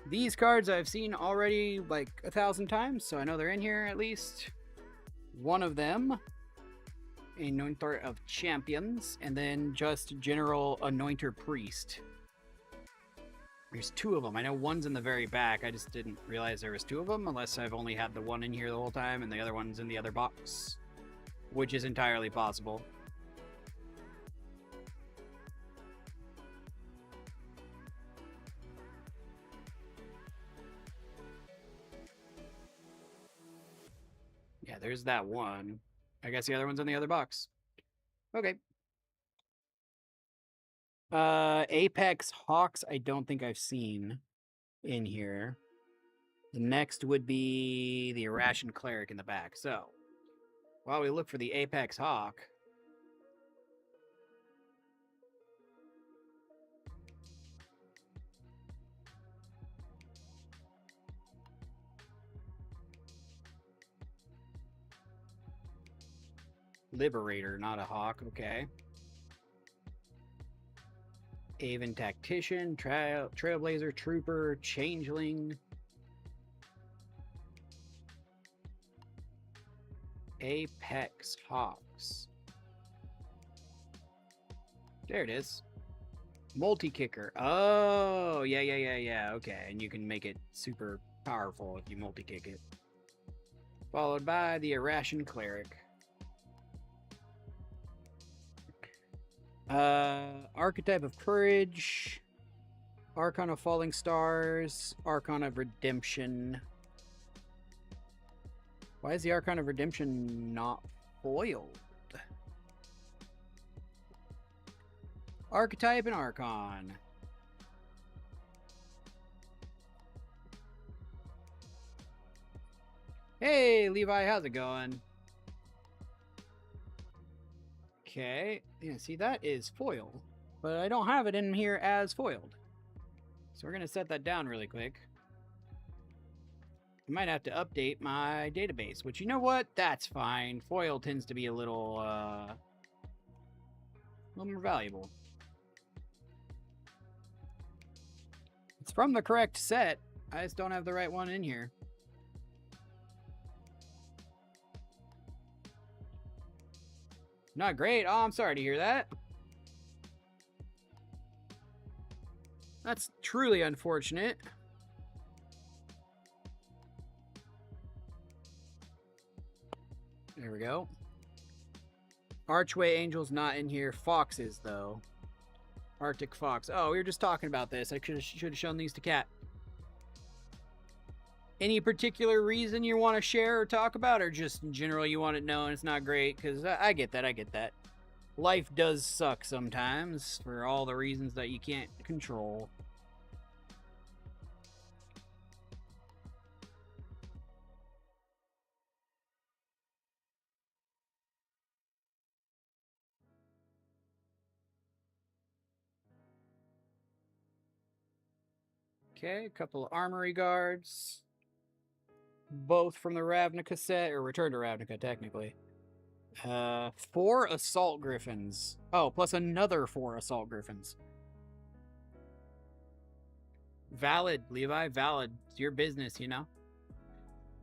These cards I've seen already like 1,000 times, so I know they're in here at least. One of them, Anointer of Champions, and then just General Anointer Priest. There's 2 of them. I know one's in the very back. I just didn't realize there was 2 of them, unless I've only had the one in here the whole time and the other one's in the other box, which is entirely possible. Yeah, there's that one. I guess the other one's in the other box. Okay. Apex Hawks, I don't think I've seen in here. The next would be the Irration Cleric in the back. So, while we look for the Apex Hawk, Liberator, not a hawk, okay. Aven Tactician, Trailblazer, Trooper, Changeling. Apex Hawks. There it is. Multi-kicker. Oh, yeah. Okay, and you can make it super powerful if you multi-kick it. Followed by the Irration Cleric. Archetype of Courage. Archon of Falling Stars. Archon of Redemption. Why is the Archon of Redemption not foiled? Archetype and Archon. Hey, Levi, how's it going? Okay, yeah, see, that is foiled, but I don't have it in here as foiled. So we're going to set that down really quick. I might have to update my database, which, you know what? That's fine. Foil tends to be a little more valuable. It's from the correct set. I just don't have the right one in here. Not great. Oh, I'm sorry to hear that. That's truly unfortunate. There we go. Archway Angel's not in here. Foxes, though. Arctic Fox. Oh, we were just talking about this. I should have shown these to Kat. Any particular reason you want to share or talk about, or just in general you want it known it's not great? Because I get that. Life does suck sometimes for all the reasons that you can't control. Okay, a couple of armory guards. Both from the Ravnica set, or Return to Ravnica, technically. 4 Assault Griffins. Oh, plus another 4 Assault Griffins. Valid, Levi, valid. It's your business, you know?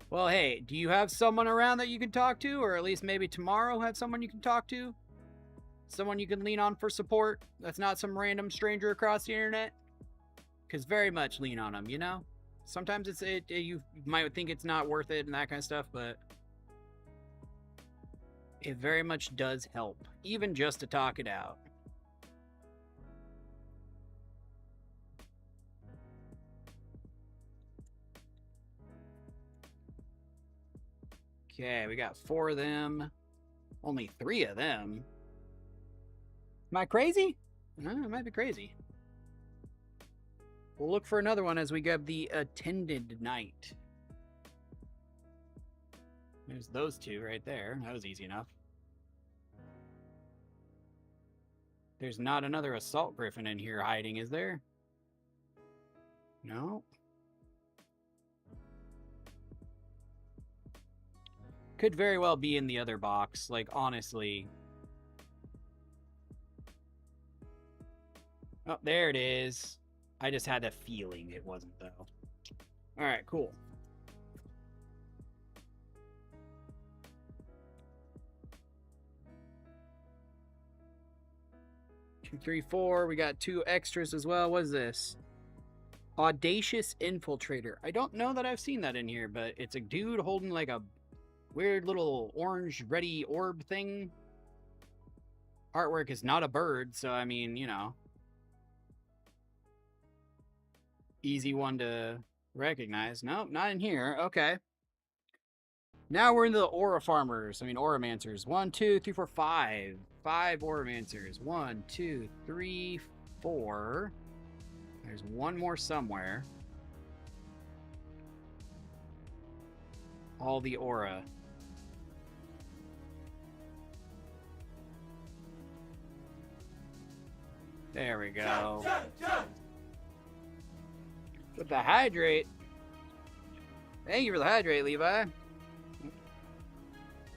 Well, hey, do you have someone around that you can talk to? Or at least maybe tomorrow have someone you can talk to? Someone you can lean on for support? That's not some random stranger across the internet? Because very much lean on them, you know? Sometimes you might think it's not worth it and that kind of stuff, but it very much does help, even just to talk it out. Okay, we got 4 of them. Only 3 of them. Am I crazy? I might be crazy. We'll look for another one as we grab the Attended Knight. There's those 2 right there. That was easy enough. There's not another Assault Griffin in here hiding, is there? No. Could very well be in the other box, like, honestly. Oh, there it is. I just had a feeling it wasn't, though. Alright, cool. Two, 3, 4. We got 2 extras as well. What is this? Audacious Infiltrator. I don't know that I've seen that in here, but it's a dude holding like a weird little orange ready orb thing. Artwork is not a bird, so I mean, you know. Easy one to recognize. Nope, not in here. Okay. Now we're into the Aura Farmers. I mean, Auramancers. 1, 2, 3, 4, 5. 5 Auramancers. 1, 2, 3, 4. There's one more somewhere. All the Aura. There we go. With the hydrate. Thank you for the hydrate, Levi.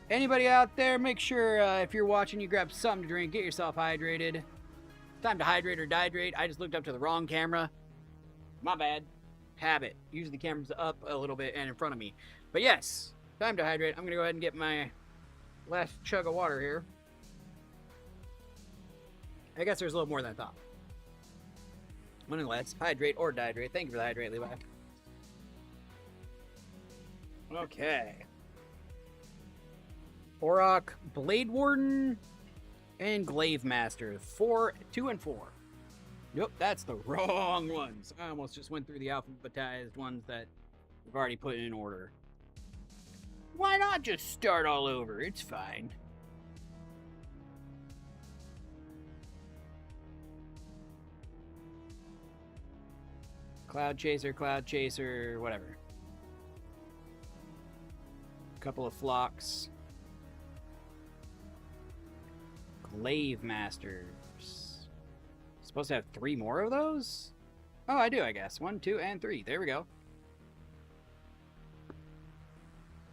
Anybody out there, make sure if you're watching, you grab something to drink, get yourself hydrated. Time to hydrate or dehydrate. I just looked up to the wrong camera. My bad. Habit. Usually the camera's up a little bit and in front of me. But yes, time to hydrate. I'm going to go ahead and get my Last chug of water here. I guess there's a little more than I thought. Nonetheless, hydrate or dehydrate. Thank you for the hydrate, Levi. Okay. Auroch, Blade Warden, and Glaive Master. 2 and 4. Nope, that's the wrong ones. I almost just went through the alphabetized ones that we've already put in order. Why not just start all over? It's fine. Cloud Chaser, whatever. Couple of flocks. Glaive Masters. Supposed to have 3 more of those? Oh, I do, I guess. 1, 2, and 3. There we go.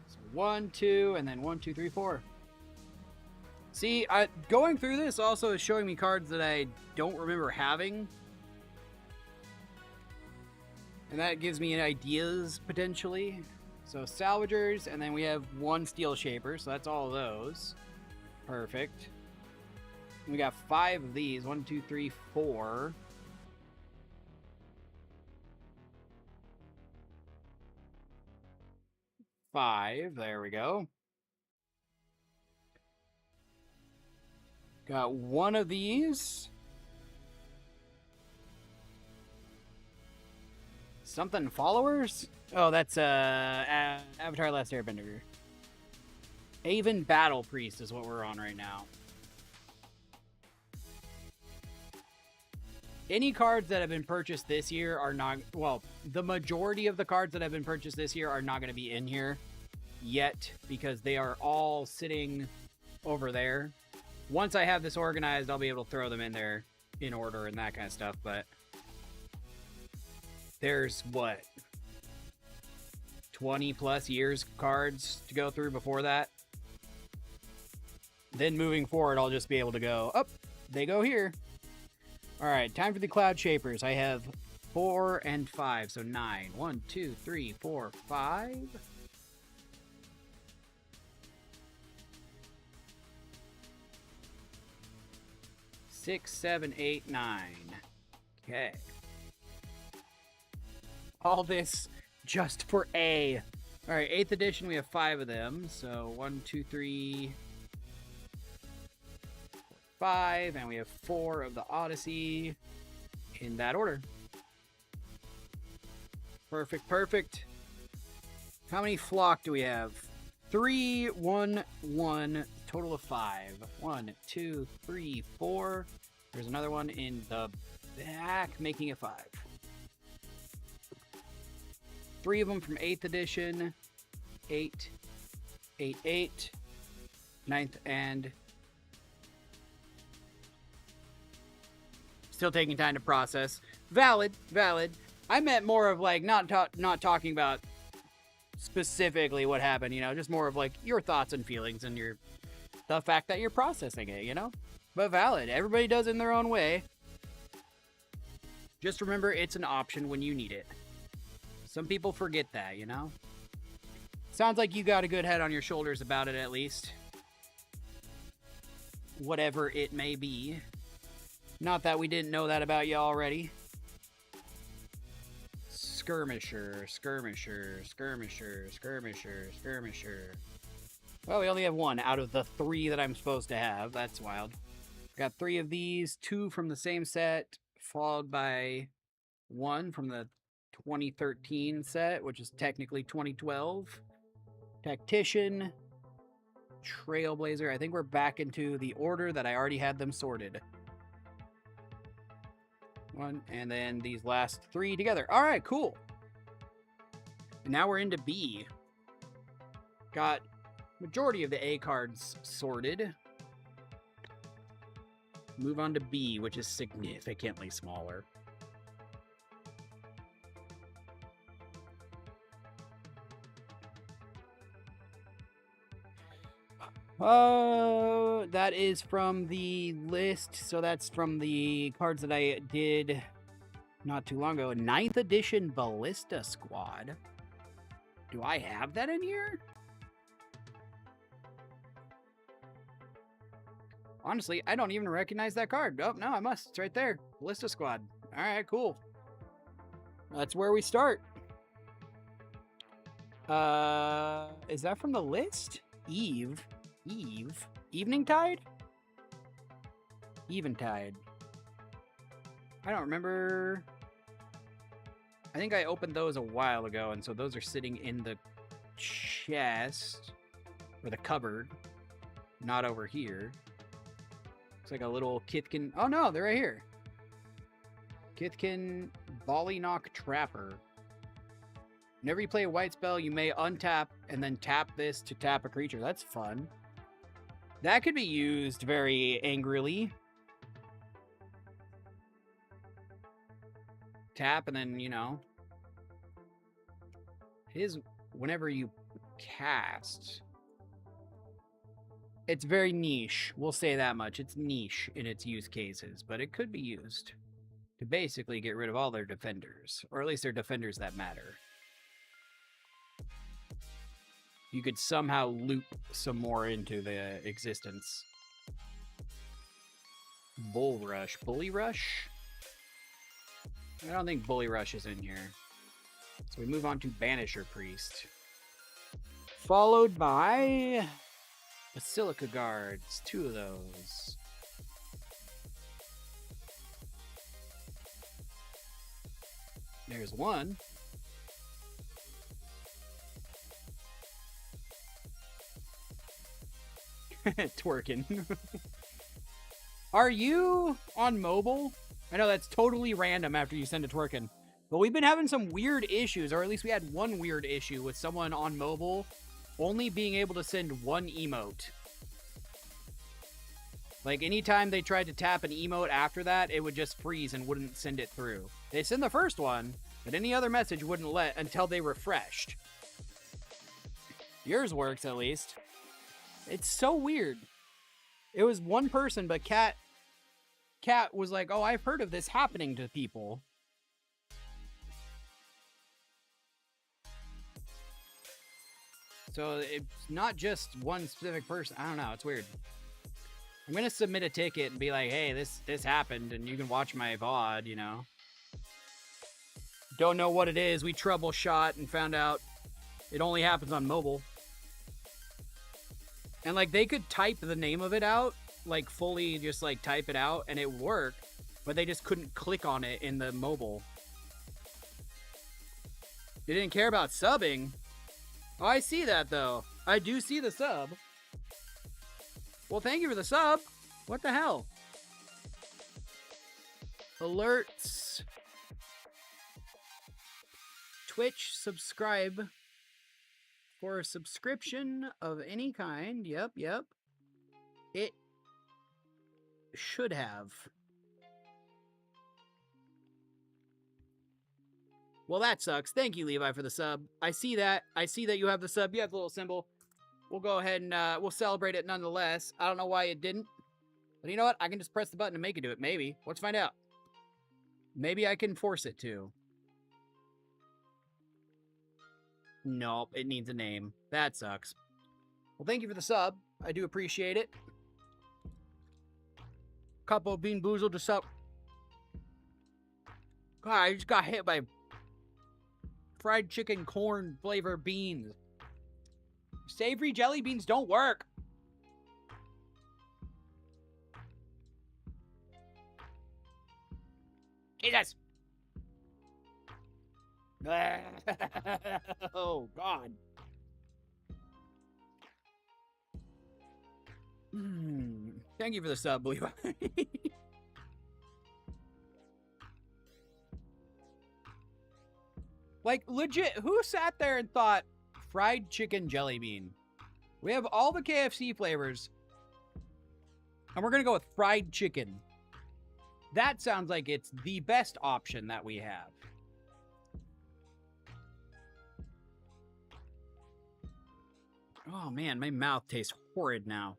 So 1, 2, and then 1, 2, 3, 4. See, going through this also is showing me cards that I don't remember having. And that gives me ideas, potentially. So, Salvagers, and then we have 1 Steel Shaper, so that's all of those. Perfect. We got 5 of these. 1, 2, 3, 4. Five. There we go. Got 1 of these. Something followers? Oh, that's Avatar Last Airbender. Aven Battle Priest is what we're on right now. Any cards that have been purchased this year are not... Well, the majority of the cards that have been purchased this year are not going to be in here yet because they are all sitting over there. Once I have this organized, I'll be able to throw them in there in order and that kind of stuff, but... There's, what, 20 plus years cards to go through before that. Then moving forward, I'll just be able to go, up, they go here. All right, time for the Cloud Shapers. I have 4 and 5, so 9. 1, 2, 3, 4, 5. Six, 7, 8, 9. Okay. All this just for A. All right, 8th edition, we have 5 of them. So 1, 2, 3, 5, and we have 4 of the Odyssey in that order. Perfect, perfect. How many flock do we have? 3, 1, 1, total of 5. 1, 2, 3, 4. There's another one in the back, making it 5. 3 of them from 8th edition. 8, 8, 8. 9th and... Still taking time to process. Valid, valid. I meant more of like not talking about specifically what happened, you know, just more of like your thoughts and feelings and the fact that you're processing it, you know? But valid. Everybody does it in their own way. Just remember it's an option when you need it. Some people forget that, you know? Sounds like you got a good head on your shoulders about it, at least. Whatever it may be. Not that we didn't know that about you already. Skirmisher, Skirmisher, Skirmisher, Skirmisher, Skirmisher. Well, we only have 1 out of the 3 that I'm supposed to have. That's wild. Got 3 of these, 2 from the same set, followed by 1 from the 2013 set, which is technically 2012. Tactician, Trailblazer. I think we're back into the order that I already had them sorted. 1, and then these last 3 together. All right, cool. And now we're into B. Got majority of the A cards sorted. Move on to B, which is significantly smaller. That is from the list. So that's from the cards that I did not too long ago. 9th edition Ballista Squad. Do I have that in here? Honestly, I don't even recognize that card. Oh, no, I must. It's right there. Ballista Squad. All right, cool. That's where we start. Is that from the list? Eve. Evening Tide? Eventide. I don't remember. I think I opened those a while ago, and so those are sitting in the chest or the cupboard, not over here. It's like a little Kithkin. Oh no, they're right here. Kithkin Bollynock Trapper. Whenever you play a white spell, you may untap and then tap this to tap a creature. That's fun. That could be used very angrily. Tap and then, you know. Whenever you cast, it's very niche. We'll say that much. It's niche in its use cases, but it could be used to basically get rid of all their defenders, or at least their defenders that matter. You could somehow loop some more into the existence. Bull Rush. Bully Rush? I don't think Bully Rush is in here. So we move on to Banisher Priest. Followed by Basilica Guards. 2 of those. There's 1. Twerking. Are you on mobile? I know that's totally random after you send a twerking, but we've been having some weird issues, or at least we had one weird issue with someone on mobile only being able to send 1 emote. Like anytime they tried to tap an emote after that, it would just freeze and wouldn't send it through. They send the first one, but any other message wouldn't let until they refreshed. Yours works at least. It's so weird. It was one person, but Cat was like, oh, I've heard of this happening to people. So it's not just one specific person. I don't know. It's weird. I'm going to submit a ticket and be like, hey, this happened, and you can watch my VOD, you know. Don't know what it is. We troubleshot and found out it only happens on mobile. And, like, they could type the name of it out, like, fully just, like, type it out, and it would work, but they just couldn't click on it in the mobile. They didn't care about subbing. Oh, I see that, though. I do see the sub. Well, thank you for the sub. What the hell? Alerts. Twitch subscribe. For a subscription of any kind, yep. It should have. Well, that sucks. Thank you, Levi, for the sub. I see that. I see that you have the sub. You have the little symbol. We'll go ahead and we'll celebrate it nonetheless. I don't know why it didn't. But you know what? I can just press the button and make it do it. Maybe. Let's find out. Maybe I can force it to. Nope, it needs a name. That sucks. Well, thank you for the sub. I do appreciate it. Couple of Bean Boozled to sub. God, I just got hit by fried chicken corn flavor beans. Savory jelly beans don't work. Jesus. Oh, God. Thank you for the sub, Levi. Like, legit, who sat there and thought fried chicken jelly bean? We have all the KFC flavors, and we're going to go with fried chicken. That sounds like it's the best option that we have. Oh, man, my mouth tastes horrid now.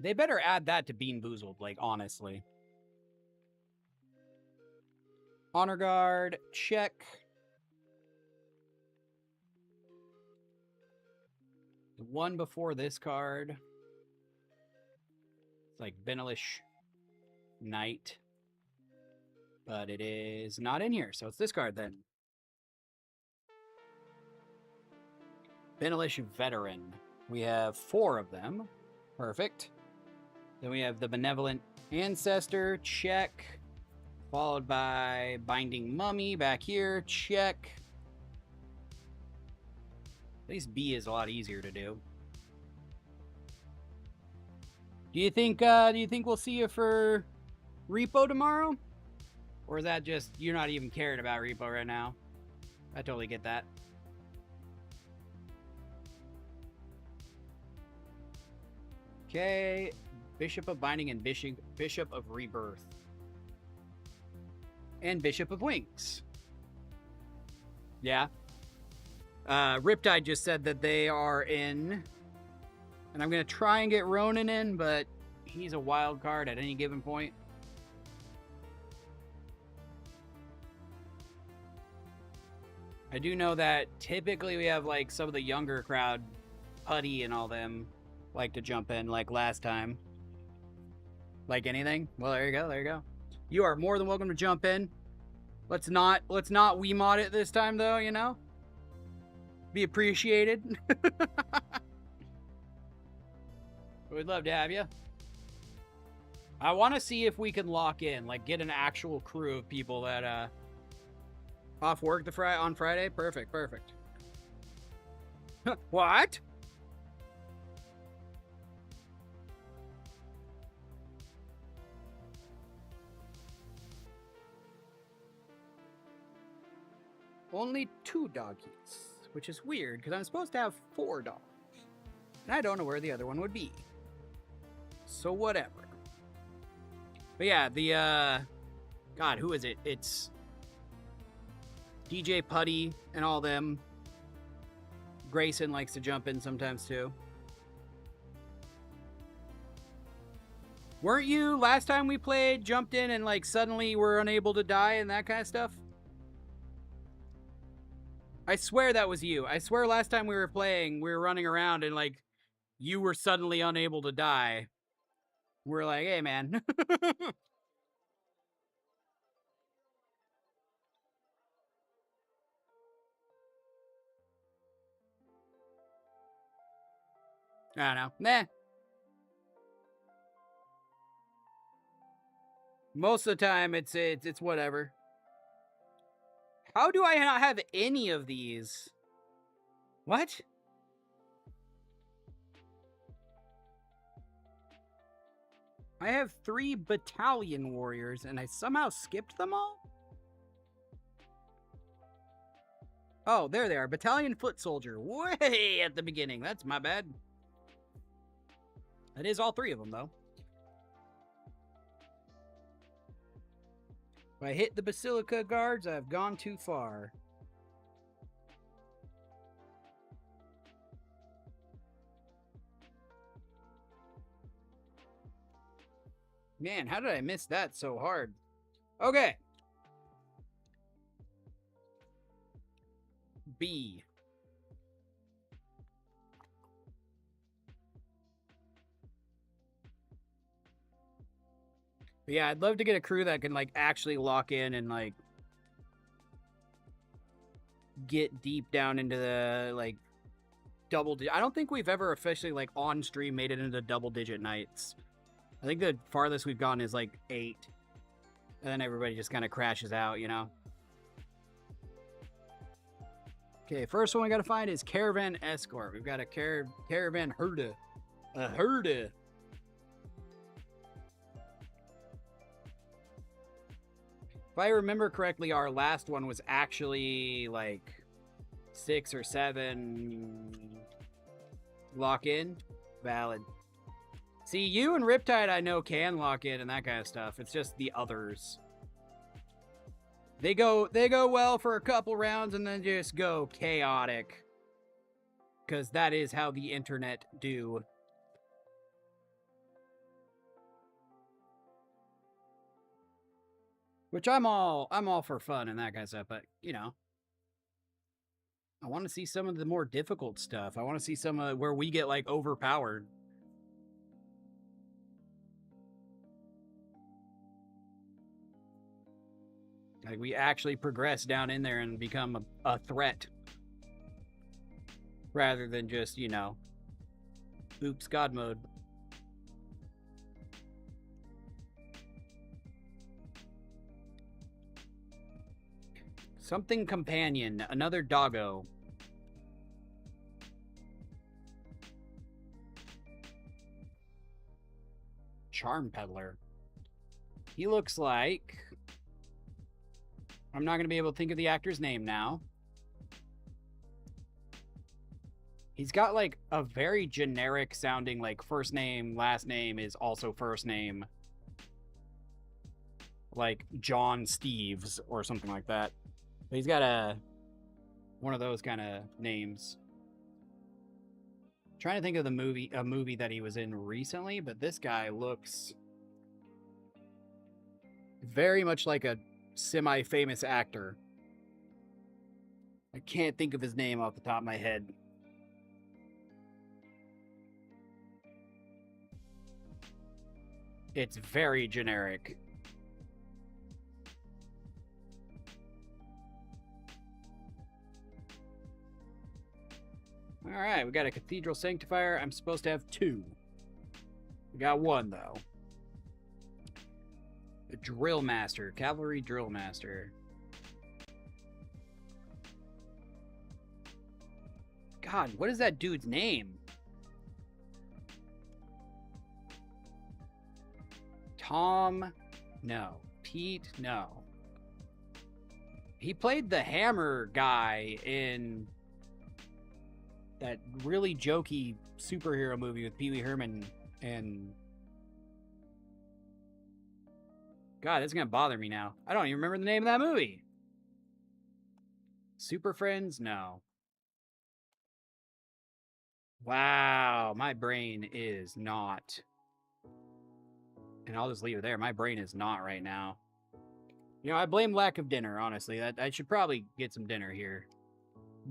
They better add that to Bean Boozled, like, honestly. Honor Guard, check. The one before this card. It's like Benelish Knight. But it is not in here, so it's this card then. Benelish Veteran. We have 4 of them. Perfect. Then we have the Benevolent Ancestor. Check. Followed by Binding Mummy back here. Check. At least B is a lot easier to do. Do you think we'll see you for Repo tomorrow? Or is that just you're not even caring about Repo right now? I totally get that. Okay, Bishop of Binding and Bishop of Rebirth. And Bishop of Wings. Yeah. Riptide just said that they are in. And I'm going to try and get Ronan in, but he's a wild card at any given point. I do know that typically we have like some of the younger crowd, Putty and all them, like to jump in like last time. Like anything? Well, there you go. There you go. You are more than welcome to jump in. Let's not Wiimote it this time though, you know? Be appreciated. We'd love to have you. I want to see if we can lock in, like get an actual crew of people that off work on Friday. Perfect. What? Only 2 doggies, which is weird because I'm supposed to have 4 dogs. And I don't know where the other one would be. So whatever. But yeah, the God, who is it? It's DJ Putty and all them. Grayson likes to jump in sometimes too. Weren't you last time we played, jumped in and like suddenly were unable to die and that kind of stuff? I swear that was you. I swear last time we were playing, we were running around and like you were suddenly unable to die. We're like, hey man. I don't know. Meh. Most of the time, it's whatever. How do I not have any of these? What? I have 3 battalion warriors, and I somehow skipped them all? Oh, there they are. Battalion foot soldier. Way at the beginning. That's my bad. That is all 3 of them, though. If I hit the Basilica guards, I've gone too far. Man, how did I miss that so hard? Okay. B. But yeah, I'd love to get a crew that can like actually lock in and like get deep down into the like I don't think we've ever officially like on stream made it into double-digit nights. I think the farthest we've gone is like 8. And then everybody just kind of crashes out, you know? Okay, first one we gotta find is Caravan Escort. We've got a Caravan Herda. A Herda. If I remember correctly, our last one was actually like 6 or 7 lock in. Valid. See, you and Riptide I know can lock in and that kind of stuff. It's just the others. They go well for a couple rounds and then just go chaotic. Because that is how the internet do. Which I'm all for fun and that kind of stuff, but you know. I want to see some of the more difficult stuff. I want to see some where we get like overpowered. Like we actually progress down in there and become a threat. Rather than just, you know, oops, God mode. Something companion, another doggo. Charm peddler. He looks like... I'm not going to be able to think of the actor's name now. He's got like a very generic sounding like first name, last name is also first name. Like John Steves or something like that. But he's got one of those kind of names. I'm trying to think of a movie that he was in recently, but this guy looks very much like a semi-famous actor. I can't think of his name off the top of my head. It's very generic. All right, we got a Cathedral Sanctifier. I'm supposed to have 2. We got 1, though. A Drill Master, Cavalry Drill Master. God, what is that dude's name? Tom? No. Pete? No. He played the Hammer guy in that really jokey superhero movie with Pee Wee Herman and... God, this is going to bother me now. I don't even remember the name of that movie. Super Friends? No. Wow, my brain is not. And I'll just leave it there. My brain is not right now. You know, I blame lack of dinner, honestly. I should probably get some dinner here.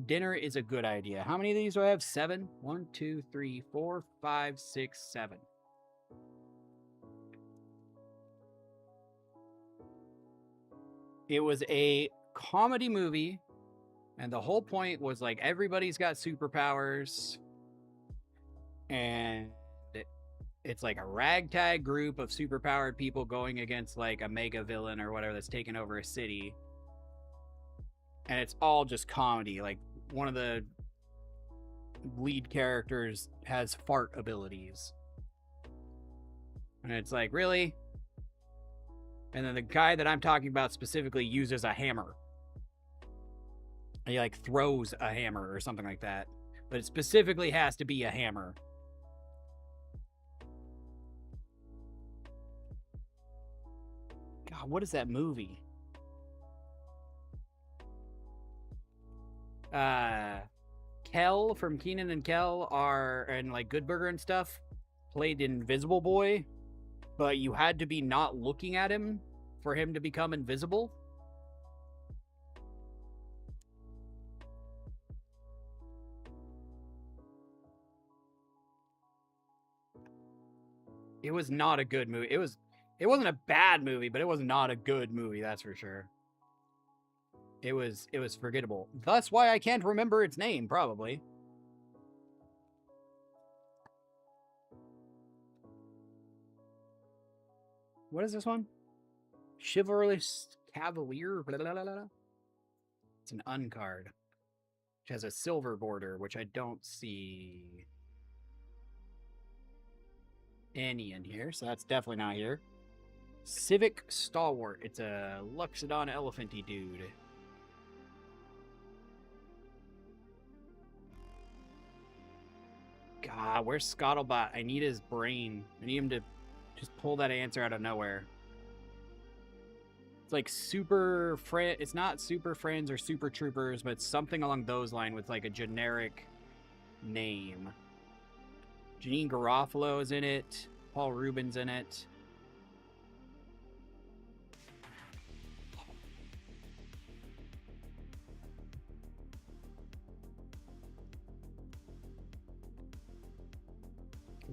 Dinner is a good idea. How many of these do I have? 7? 1, 2, 3, 4, 5, 6, 7. It was a comedy movie, and the whole point was like everybody's got superpowers, and it's like a ragtag group of superpowered people going against like a mega villain or whatever that's taken over a city. And it's all just comedy. Like one of the lead characters has fart abilities. And it's like, really? And then the guy that I'm talking about specifically uses a hammer. He like throws a hammer or something like that. But it specifically has to be a hammer. God, what is that movie? Kel from Kenan and Kel and like Good Burger and stuff played Invisible Boy, but you had to be not looking at him for him to become invisible. It was not a good movie. It wasn't a bad movie, but it was not a good movie, that's for sure. It was forgettable. That's why I can't remember its name, probably. What is this one? Chivalrous Cavalier. Blah, blah, blah, blah. It's an uncard, which has a silver border, which I don't see any in here, so that's definitely not here. Civic Stalwart. It's a Luxodon elephanty dude. God, where's Scuttlebot? I need his brain. I need him to just pull that answer out of nowhere. It's like super friend. It's not Super Friends or Super Troopers, but it's something along those lines with like a generic name. Janine Garofalo is in it. Paul Rubin's in it.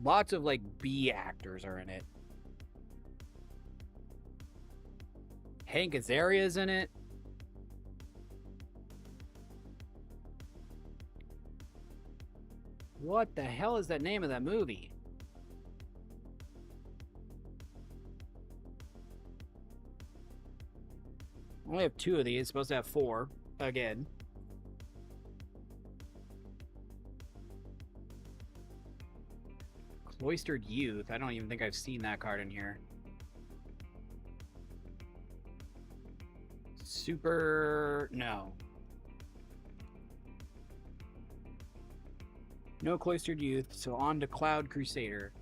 Lots of like B actors are in it. Hank Azaria's in it. What the hell is that name of that movie? I only have 2 of these. Supposed to have 4 again. Cloistered Youth. I don't even think I've seen that card in here. Super... No. No Cloistered Youth, so on to Cloud Crusader.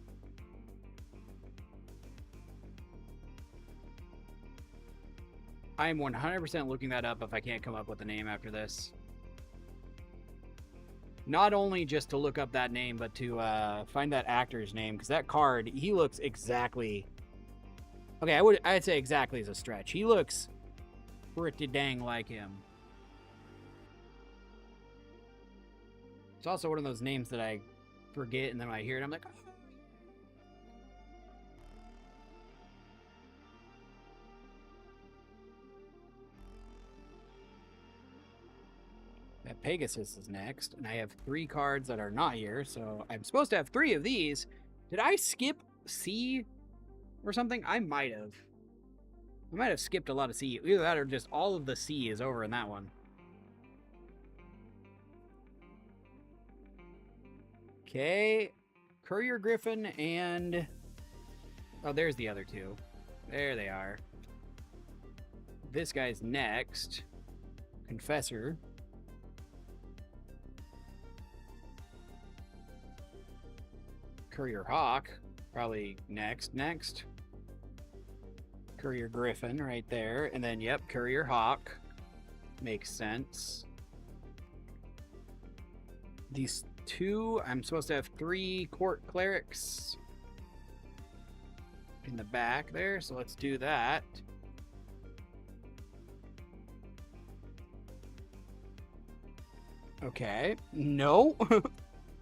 I am 100% looking that up if I can't come up with a name after this. Not only just to look up that name, but to find that actor's name, because that card, he looks exactly... Okay, I'd say exactly is a stretch. He looks pretty dang like him. It's also one of those names that I forget, and then when I hear it, I'm like... Pegasus is next, and I have 3 cards that are not here, so I'm supposed to have 3 of these. Did I skip C or something? I might have. I might have skipped a lot of C. Either that or just all of the C is over in that one. Okay. Courier Griffin and... Oh, there's the other 2. There they are. This guy's next. Confessor. Courier Hawk, probably next. Courier Griffin right there. And then, yep, Courier Hawk. Makes sense. These 2, I'm supposed to have 3 Court Clerics in the back there, so let's do that. Okay, no.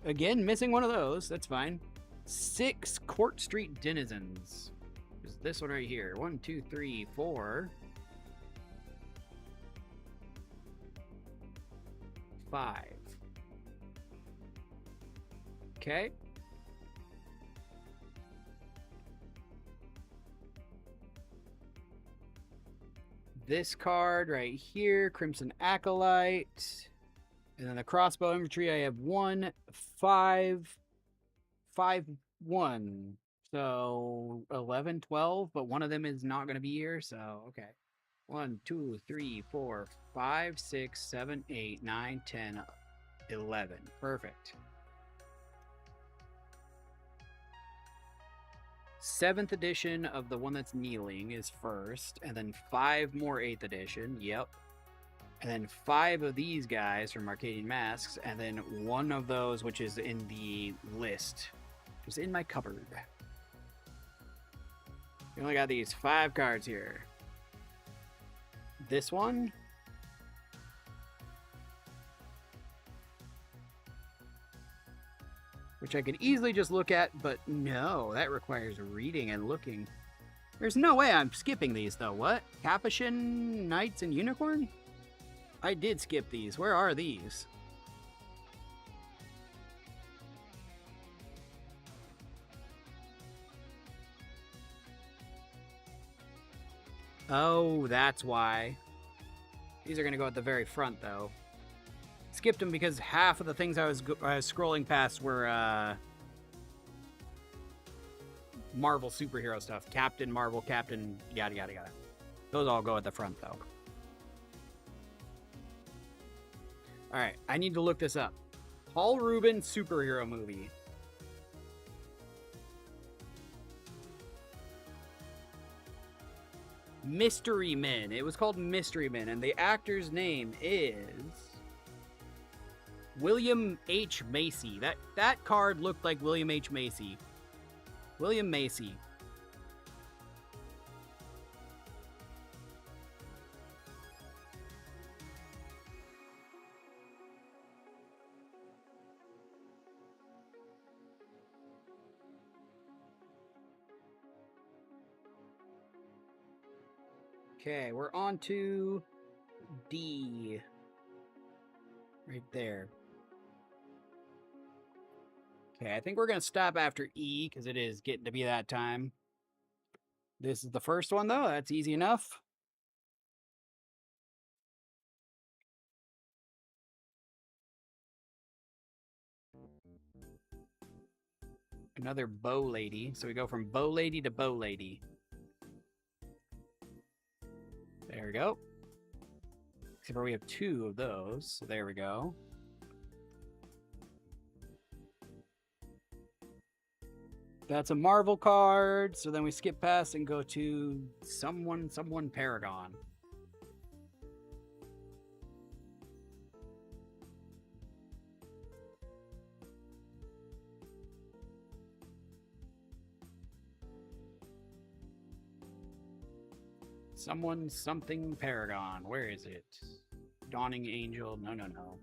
Again, missing one of those, that's fine. 6 Court Street Denizens. There's this one right here. 1, 2, 3, 4. 5. Okay. This card right here, Crimson Acolyte. And then the crossbow infantry, I have 1, 5, 5, 1. So 11, 12, but one of them is not going to be here, so okay. 1, 2, 3, 4, 5, 6, 7, 8, 9, 10, 11. Perfect. 7th edition of the one that's kneeling is first, and then 5 more 8th edition. Yep. And then 5 of these guys from Arcadian Masks, and then 1 of those which is in the list. Just in my cupboard. We only got these 5 cards here. This one. Which I could easily just look at, but no, that requires reading and looking. There's no way I'm skipping these though. What? Capuchin Knights and Unicorn? I did skip these. Where are these? Oh, that's why. These are going to go at the very front, though. Skipped them because half of the things I was scrolling past were Marvel superhero stuff. Captain Marvel, Captain yada yada yada. Those all go at the front, though. Alright, I need to look this up. Paul Rubin superhero movie. Mystery Men. It was called Mystery Men, and the actor's name is William H. Macy. That card looked like William H. Macy. William Macy. Okay, we're on to D. Right there. Okay, I think we're going to stop after E because it is getting to be that time. This is the first one, though. That's easy enough. Another bow lady. So we go from bow lady to bow lady. There we go. Except for we have 2 of those. So there we go. That's a Marvel card. So then we skip past and go to someone Paragon. Something Paragon. Where is it? Dawning Angel. No.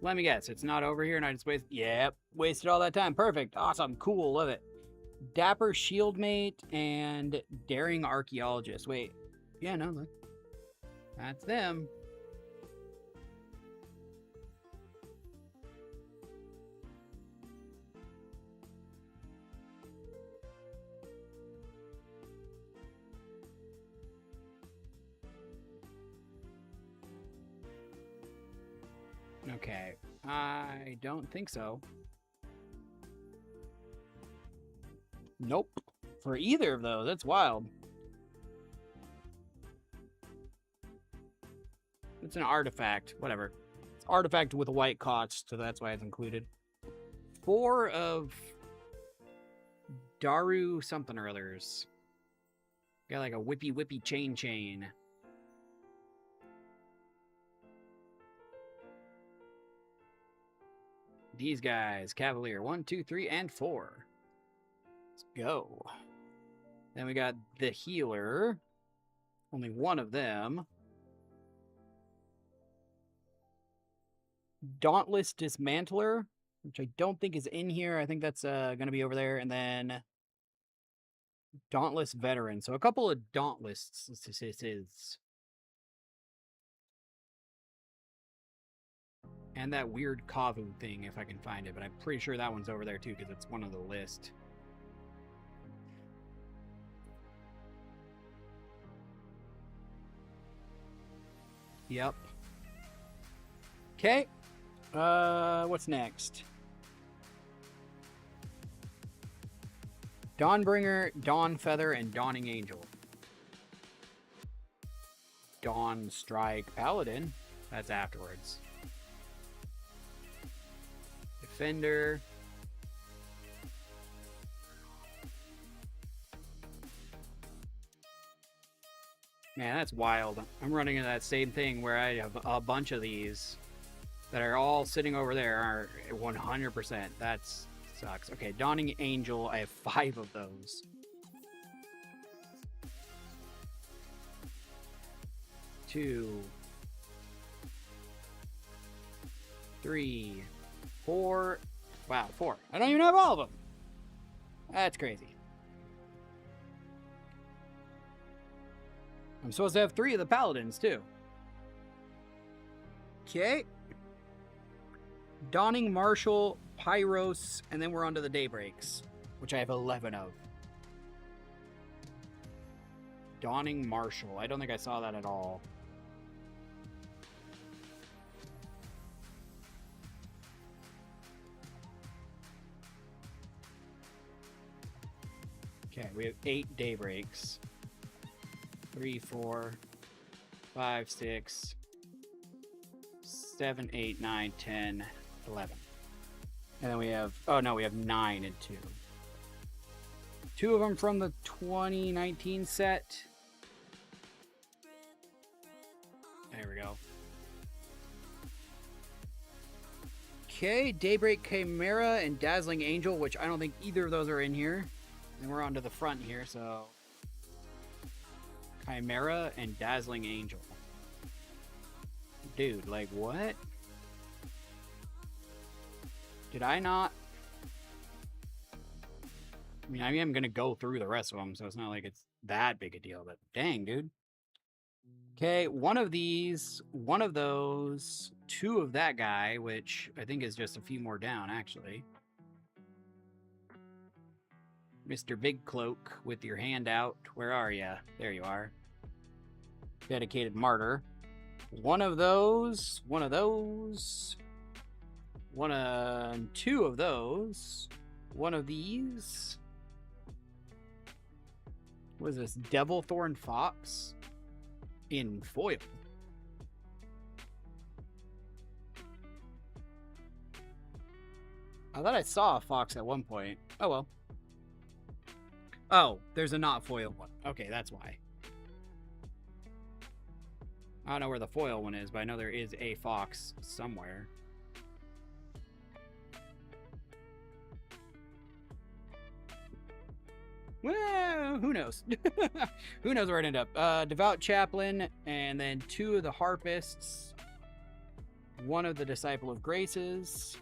Let me guess. It's not over here and I just wasted... Yep. Wasted all that time. Perfect. Awesome. Cool. Love it. Dapper Shieldmate and Daring Archaeologist. Wait. Yeah, no. Look. That's them. Okay, I don't think so. Nope. For either of those, that's wild. It's an artifact, whatever. It's artifact with a white cost, so that's why it's included. 4 of Daru something or others. Got like a whippy chain. These guys, Cavalier, 1, 2, 3, and 4. Let's go. Then we got the healer. Only 1 of them. Dauntless Dismantler, which I don't think is in here. I think that's going to be over there. And then Dauntless Veteran. So a couple of Dauntless is. And that weird Kavu thing, if I can find it. But I'm pretty sure that one's over there, too, because it's one of the list. Yep. Okay. What's next? Dawnbringer, Dawnfeather, and Dawning Angel. Dawn Strike Paladin. That's afterwards. Defender. Man, that's wild. I'm running into that same thing where I have a bunch of these that are all sitting over there are 100%. That sucks. Okay, Dawning Angel. I have 5 of those. 2, 3, 4. Wow, 4. I don't even have all of them. That's crazy. I'm supposed to have 3 of the Paladins, too. Okay. Dawning Marshal, Pyros, and then we're on to the Daybreaks, which I have 11 of. Dawning Marshal. I don't think I saw that at all. Okay, we have 8 Daybreaks. 3, 4, 5, 6, 7, 8, 9, 10, 11. And then we have, oh no, we have 9 and 2. 2 of them from the 2019 set. There we go. Okay, Daybreak Chimera and Dazzling Angel, which I don't think either of those are in here. And we're on to the front here, so... Chimera and Dazzling Angel. Dude, like, what? Did I not mean, I am going to go through the rest of them, so it's not like it's that big a deal, but dang, dude. Okay, one of these, one of those, two of that guy, which I think is just a few more down, actually. Mr. Big Cloak with your hand out. Where are you? There you are. Dedicated martyr. One of those, one of those, two of those, one of these. What is this? Devilthorn Fox in foil. I thought I saw a fox at one point. Oh well. Oh, there's a not foil one. Okay, that's why. I don't know where the foil one is, but I know there is a fox somewhere. Well, who knows? Who knows where it ended up? Devout Chaplain, and then two of the Harpists. One of the Disciple of Graces.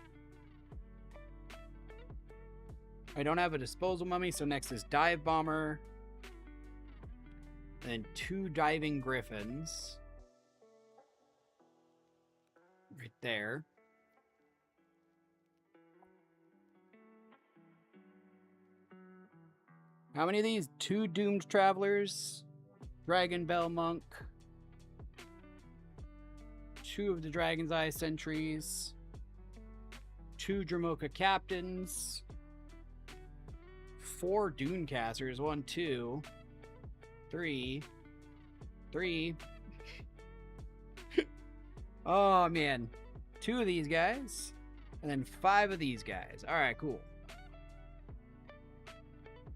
I don't have a Disposal Mummy, so next is Dive Bomber. And then two Diving Griffins. Right there. How many of these? Two Doomed Travelers, Dragon Bell Monk, two of the Dragon's Eye Sentries, two Dramoka Captains, four Dunecasters, 1, 2, 3. Oh man, two of these guys, and then 5 of these guys. All right, cool.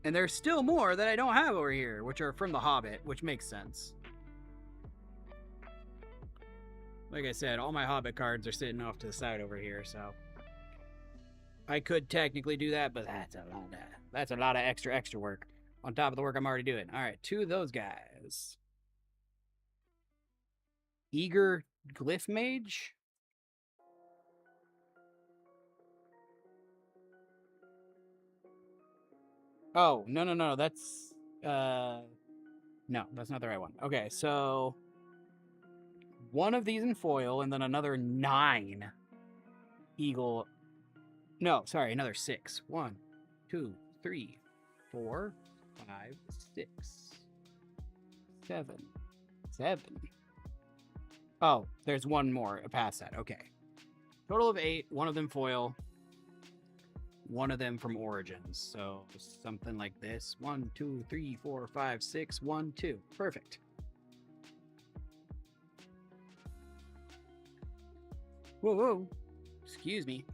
And there's still more that I don't have over here, which are from The Hobbit, which makes sense. Like I said, all my Hobbit cards are sitting off to the side over here, so I could technically do that, but that's a lot of extra work on top of the work I'm already doing. All right, two of those guys. Eager Glyph Mage. Oh, no, that's, no, that's not the right one. Okay, so one of these in foil, and then another 9 eagle, no, sorry, another 6. 1, 2, 3, 4, 5, 6, 7. Oh, there's one more past that, okay. Total of 8, one of them foil. One of them from Origins, so something like this. 1, 2, 3, 4, 5, 6, 1, 2. Perfect. Whoa. Excuse me.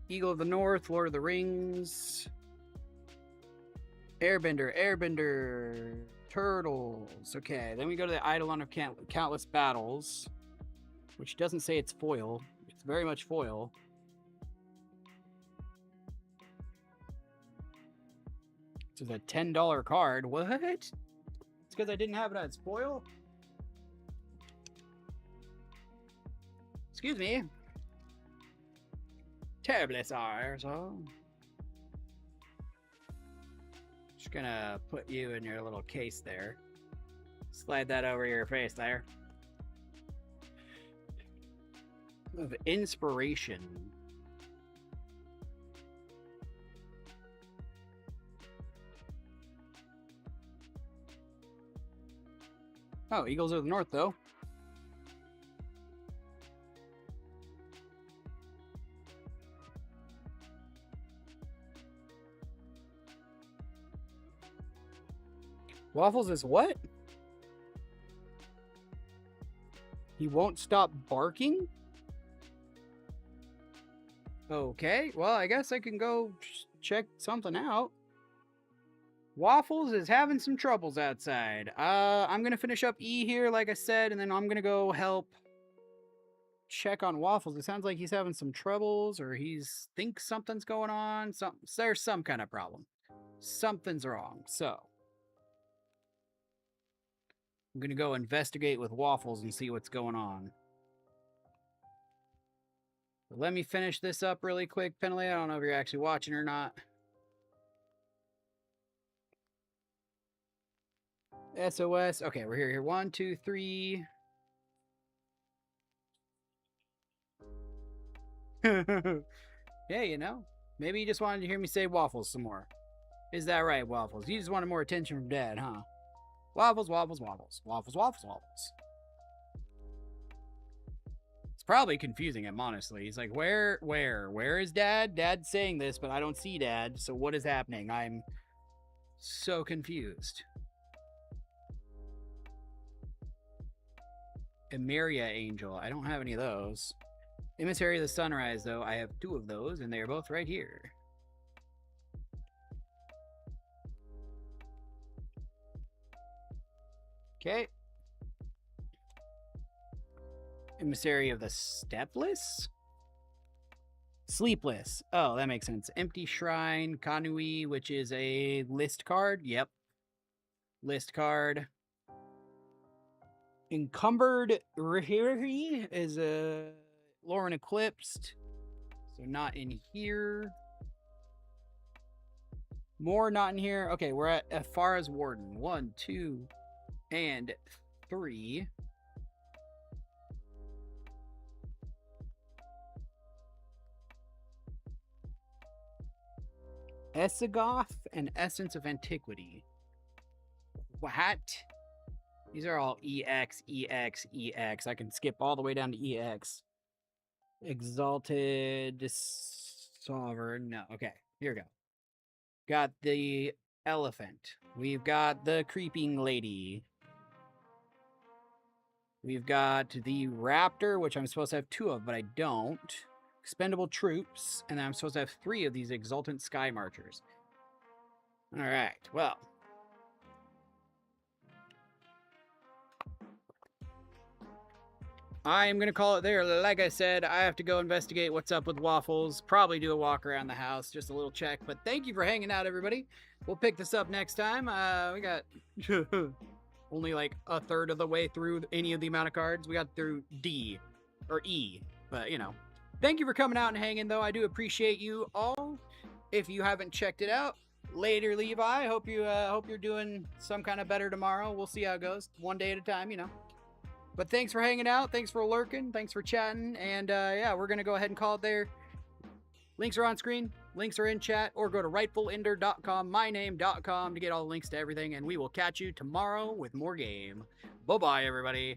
Eagle of the North, Lord of the Rings. Airbender. Turtles. Okay, then we go to the Eidolon of Countless Battles, which doesn't say it's foil. It's very much foil. This is a $10 card. What? It's because I didn't have it as foil? Excuse me. Terribly sorry, so. Just gonna put you in your little case there. Slide that over your face there. Of inspiration. Oh, Eagles of the North, though. Waffles is what? He won't stop barking? Okay, well, I guess I can go check something out. Waffles is having some troubles outside. I'm gonna finish up E here, like I said, and then I'm gonna go help check on Waffles. It sounds like he's having some troubles, or thinks something's going on. There's some kind of problem. Something's wrong, so I'm gonna go investigate with Waffles and see what's going on. Let me finish this up really quick, Penalty. I don't know if you're actually watching or not. SOS. Okay, we're here. 1, 2, 3. Hey, you know, maybe you just wanted to hear me say waffles some more. Is that right, Waffles? You just wanted more attention from Dad, huh? Waffles, waffles, waffles. Waffles, waffles, waffles. It's probably confusing him, honestly. He's like, where is Dad? Dad's saying this, but I don't see Dad, so what is happening? I'm so confused. Emeria Angel. I don't have any of those. Emissary of the Sunrise, though. I have 2 of those, and they are both right here. Okay. Emissary of the Stepless? Sleepless. Oh, that makes sense. Empty Shrine. Kanui, which is a list card. Yep. List card. Encumbered Rihiri is a Lauren Eclipsed. So not in here. More not in here. Okay, we're at Afara's Warden. 1, 2, and 3. Esagoth and Essence of Antiquity. What? These are all EX, EX, EX. I can skip all the way down to EX. Exalted Sovereign. No, okay. Here we go. Got the Elephant. We've got the Creeping Lady. We've got the Raptor, which I'm supposed to have 2 of, but I don't. Expendable Troops. And then I'm supposed to have 3 of these Exultant Sky Marchers. Alright, well. I'm going to call it there. Like I said, I have to go investigate what's up with Waffles. Probably do a walk around the house. Just a little check. But thank you for hanging out, everybody. We'll pick this up next time. We got only like a third of the way through any of the amount of cards. We got through D or E. But, you know. Thank you for coming out and hanging, though. I do appreciate you all. If you haven't checked it out, later, Levi. Hope you're doing some kind of better tomorrow. We'll see how it goes. One day at a time, you know. But thanks for hanging out. Thanks for lurking. Thanks for chatting. And yeah, we're going to go ahead and call it there. Links are on screen. Links are in chat. Or go to rightfulender.com, myname.com to get all the links to everything. And we will catch you tomorrow with more game. Bye-bye, everybody.